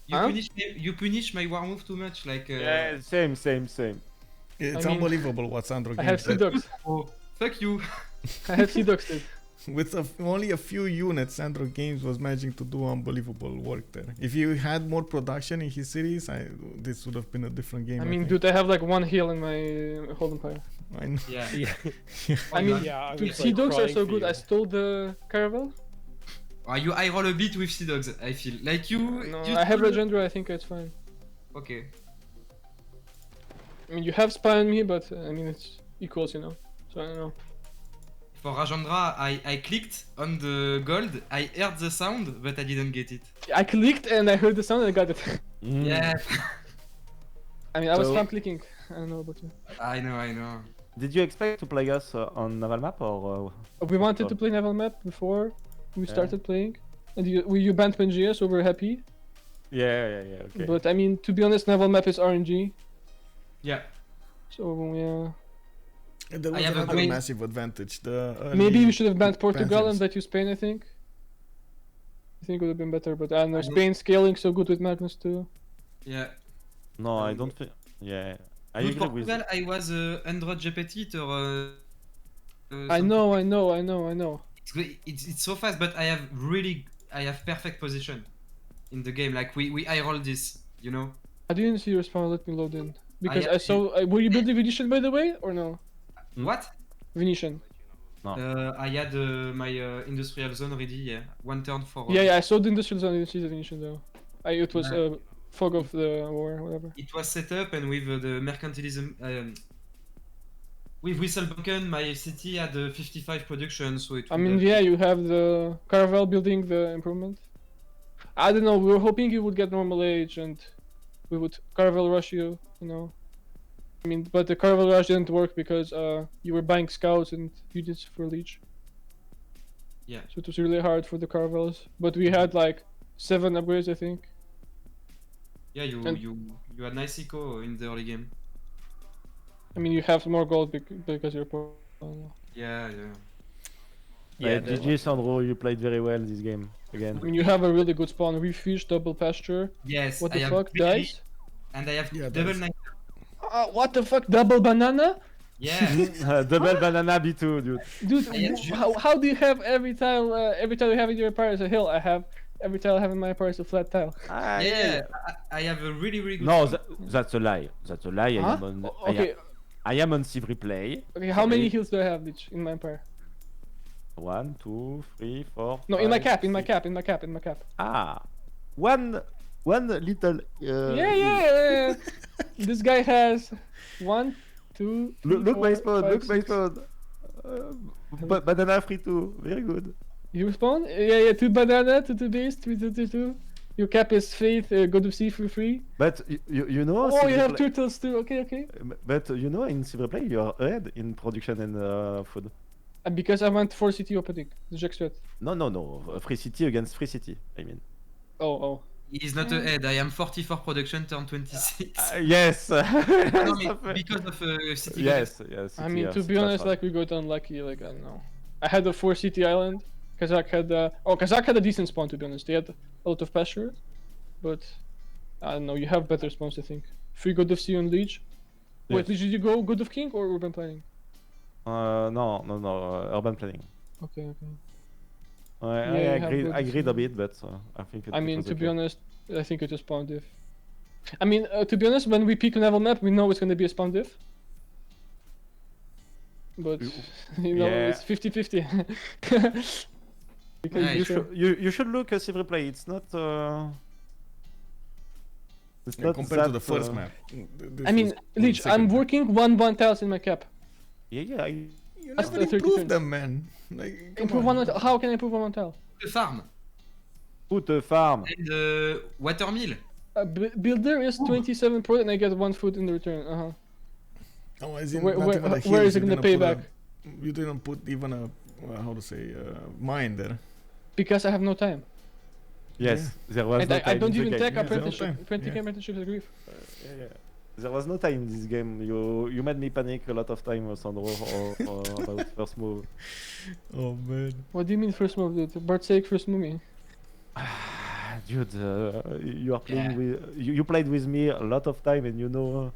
Huh?
You punish my war move too much. Like.
Yeah, same.
It's
I mean,
unbelievable what Sandro
I have
games
sea
did.
dogs.
Oh, fuck you.
I have sea dogs too.
With only a few units, Sandro Games was managing to do unbelievable work there. If you had more production in his series, this would have been a different game.
I mean,
think.
dude, I have like one heal in my whole empire.
I know.
Yeah.
Yeah.
I mean,
Yeah, I
dude,
was,
sea
like,
dogs are
crying
so
for
good.
you.
I stole the caravel.
You I roll a bit with sea dogs. I feel like you.
No,
you
I have
stole-
legendary. I think it's fine.
Okay.
I mean, you have spy on me, but I mean, it's equals, you know. So I don't know.
For Rajandra, I clicked on the gold. I heard the sound, but I didn't get it.
I clicked and I heard the sound and I got it.
Yeah.
I mean, I was
So-
spam clicking. I don't know about you.
I know.
Did you expect to play us on Naval map or?
We wanted
Oh.
to play Naval map before we
Yeah.
started playing, and you banned Pangea, so we're happy.
Yeah. Okay.
But I mean, to be honest, Naval map is RNG,
Yeah.
so yeah.
And there
I
was
have a
another
great-
massive advantage. The early
Maybe we should have banned Portugal and
Panthers.
let you Spain. I think it would have been better, but I don't know.
I know.
Spain scaling so good with Magnus too.
Yeah.
No, I don't think. Yeah, I
With
agree with.
Portugal, I was 100 GPT or.
I know.
It's so fast, but I have perfect position in the game. Like we I roll this, you know.
I didn't see your spawn. Let me load in because
I-
I saw. Were you building Venetian by the way, or no?
Hmm?
What?
Venetian.
I had my industrial zone ready. Yeah, one turn for.
Yeah, I saw the industrial zone. I didn't see the Venetian though. It was
Yeah.
fog of the war, whatever.
It was set up, and with the mercantilism. With Whistlebucken, my city had 55 production, so it.
I
would
mean,
have-
yeah, you have the Caravel building the improvement. I don't know. We were hoping you would get normal age and we would Caravel rush you. You know. I mean, but the Caravel rush didn't work because you were buying scouts and units for Leech.
Yeah.
So it was really hard for the Caravels. But we had like 7 upgrades, I think.
Yeah,
and-
you had nice eco in the early game.
I mean, you have more gold because you're poor.
Yeah.
Yeah,
GG Sandro, you played very well this game again.
I mean, you have a really good spawn. Refuge, double pasture.
Yes.
What
I
the
have
fuck,
Pegre,
guys?
And I have
Yeah,
double
dice.
9.
What the fuck? Double banana?
Yeah.
Double banana B2, dude.
Dude,
I have
how do you have every tile you have in your empire is a hill? I have every tile I have in my empire is a flat tile.
Ah,
Yeah. I have a really good.
No,
spawn.
that's a lie. That's a lie.
Huh? Okay,
I am on Civ replay.
okay. How many
Okay.
hills do I have Lich, in my empire?
1, 2, 3, 4.
No, in my
5,
cap, in my
6.
cap, in my cap, in my cap.
Ah, one little.
Yeah. This guy has 1, 2.
Look my spawn.
5,
Look my
6.
spawn. Banana free too. Very good.
You spawn? Yeah. 2 banana, 2 base, 2. Your cap is faith, go to sea for free.
But you know.
Oh,
Civ
you have
replay-
turtles too. Okay.
But you know, in Civ replay, you are ahead in production and food.
And because I went 4 city opening, the Jack Sweat.
No. Free city against free city. I mean.
Oh.
He's not ahead. I am 44 production, turn 26.
Yes.
No, because of city.
Yes.
I mean,
yes,
to be
that's
honest,
right.
like we got unlucky. Like I don't know. I had a 4 city island. Kazakh had Kazakh had a decent spawn, to be honest. They had a lot of pasture, but I don't know. You have better spawns, I think. Free God of Sea on Leech. Wait,
Yes.
did you go God of King or Urban Planning?
No. Urban planning.
Okay.
I
Yeah, you have
agreed.
good
I agreed a
design.
bit, but I think.
I mean,
was
to be
okay.
honest, I think it's a spawn diff. I mean, to be honest, when we pick a Naval map, we know it's gonna be a spawn diff. But you know,
Yeah.
it's 50-50. Because
Yeah,
you
You
sure-
should you should look at Civ replay. It's not. It's
Yeah,
not
compared to
that,
the first map.
I mean, Leech, I'm working 1 tiles in my cap.
Yeah.
You
That's
never
the 30
improved
turns.
them, man. Like, come
Improve
on.
how can I improve 1 tile?
The farm
Put a farm.
and watermill.
Builder is 27 pro and I get 1 food in return.
Oh, as in,
Where-
not
where-
even the
where
hills,
is it
you
gonna
didn't
pay
put a-
back?
You didn't put even a how to say mine there.
Because I have no time.
Yes, there was
And
no
I
time
don't
in the
even
game.
take
Yeah, there's no
apprenticeship.
time.
Apprenticeship
Yeah.
apprenticeship is grief.
Yeah. There was no time in this game. You made me panic a lot of time, Sandro, or about first move.
Oh man.
What do you mean first move, dude? Bart's sake, first movie.
Dude, you are playing
Yeah.
with you played with me a lot of time, and you know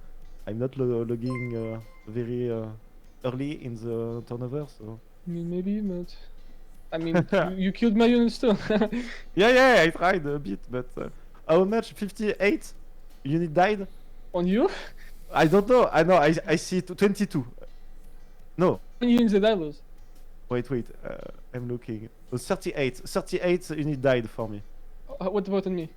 I'm not logging very early in the turnover, so.
I mean, maybe, but I mean, you killed my units too.
Yeah, I tried a bit, but how much? 58 unit died?
On you?
I don't know. I know. I see 22. No,
How many units did I lose?
wait. I'm looking. 38. 38 unit died for me.
What about on me?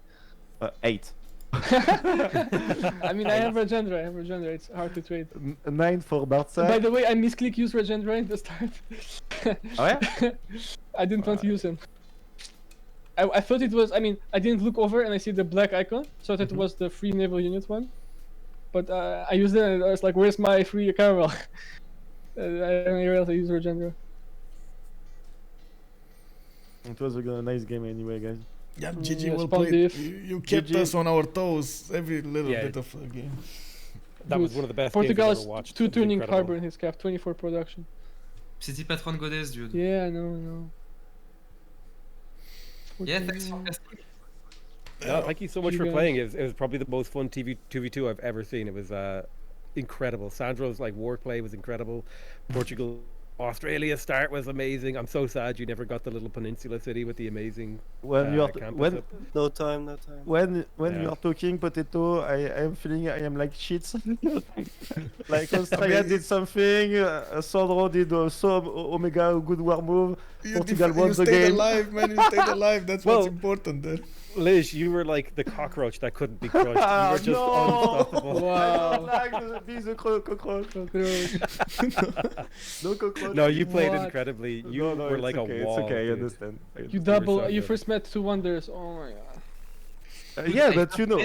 8.
I mean, I have Regenerate. It's hard to trade.
9 for Barca.
By the way, I misclick use Regenerate at the start.
Oh yeah?
I didn't want to use him. I thought it was. I mean, I didn't look over and I see the black icon, so that it was the free naval unit one. But I used it and I was like, "Where's my free caravel?" I didn't realize I used Regenerate.
It was a nice game anyway, guys.
Yeah,
Mm,
GG,
yeah,
well
spawn
played.
diff.
You kept
GG.
us on our toes every little
Yeah.
bit of the game.
That was
Dude,
one of the best
Portugal
games
has
I've ever watched.
2
It was
turning
incredible.
harbor in his cap, 24 production.
City Patron Goddess, dude.
Yeah, I know.
Yeah, thanks for casting.
No, thank you so much
You
for
guys.
playing. It was probably the most fun 2v2 I've ever seen. It was incredible. Sandro's like war play was incredible. Portugal, Australia start was amazing. I'm so sad you never got the little peninsula city with the amazing
When you are
campus up.
No time, no time.
when
Yeah.
you are talking potato, I am feeling I am like shit. Like Australia did something, Sandro did some Omega good war move. Portugal won the
stayed
game.
alive, man. You stayed alive. That's what's
Well-
important there.
Liz, you were like the cockroach that couldn't be crushed. You were just
No!
unstoppable.
I don't like be the cockroach. No cockroach.
No, you played
What?
incredibly. You
No,
were
it's
like
okay,
a wall.
It's okay, I
dude.
understand.
You double.
so
You
good.
first met 2 wonders. Oh my god.
Yeah, but you know.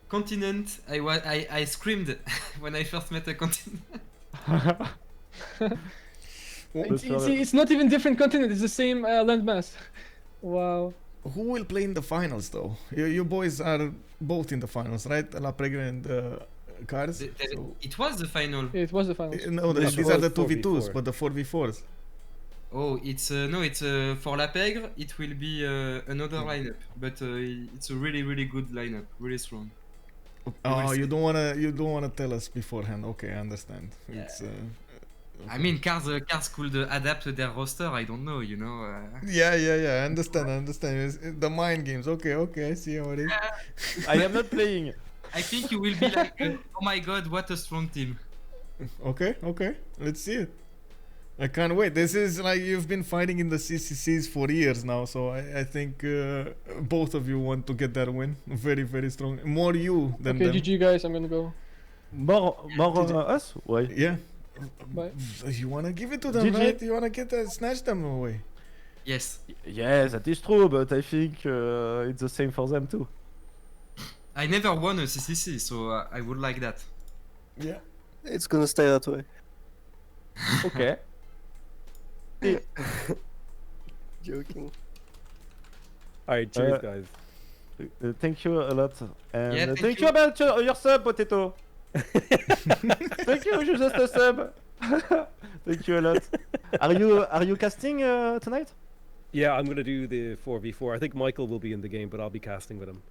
Continent, I screamed when I first met a continent.
It's not even different continent. It's the same landmass. Wow.
Who will play in the finals, though? You boys are both in the finals, right? La Pegre and Cars. So,
It was the final.
It was the finals.
no,
This
these are
was
the 2v2s,
4v4.
but the 4v4s.
Oh, it's no, it's for La Pegre. It will be another lineup, but it's a really good lineup, really strong.
Oh, you don't wanna tell us beforehand. Okay, I understand.
Yeah.
It's
I mean, cars could adapt their roster. I don't know, you know.
yeah. I understand. It's the mind games. Okay, I see how it is.
I am not playing.
I think you will be like, oh my god, what a strong team.
Okay. Let's see it. I can't wait. This is like you've been fighting in the CCCs for years now, so I think both of you want to get that win. Very strong. More you than
Okay,
them.
GG guys. I'm gonna go.
More us? Why?
Yeah.
Bye.
You wanna give it to them,
GG.
right? You wanna snatch them away.
Yes,
Yes, that is true, but I think it's the same for them too.
I never won a CCC, so I would like that.
Yeah.
It's gonna stay that way.
Okay.
Joking.
All right, cheers,
Uh,
guys.
Thank you a lot. And
Yeah, thank
thank
you.
you about your sub, potato. Thank you, you just a sub. Thank you a lot. Are you casting tonight?
Yeah, I'm gonna do the 4v4. I think Michael will be in the game, but I'll be casting with him.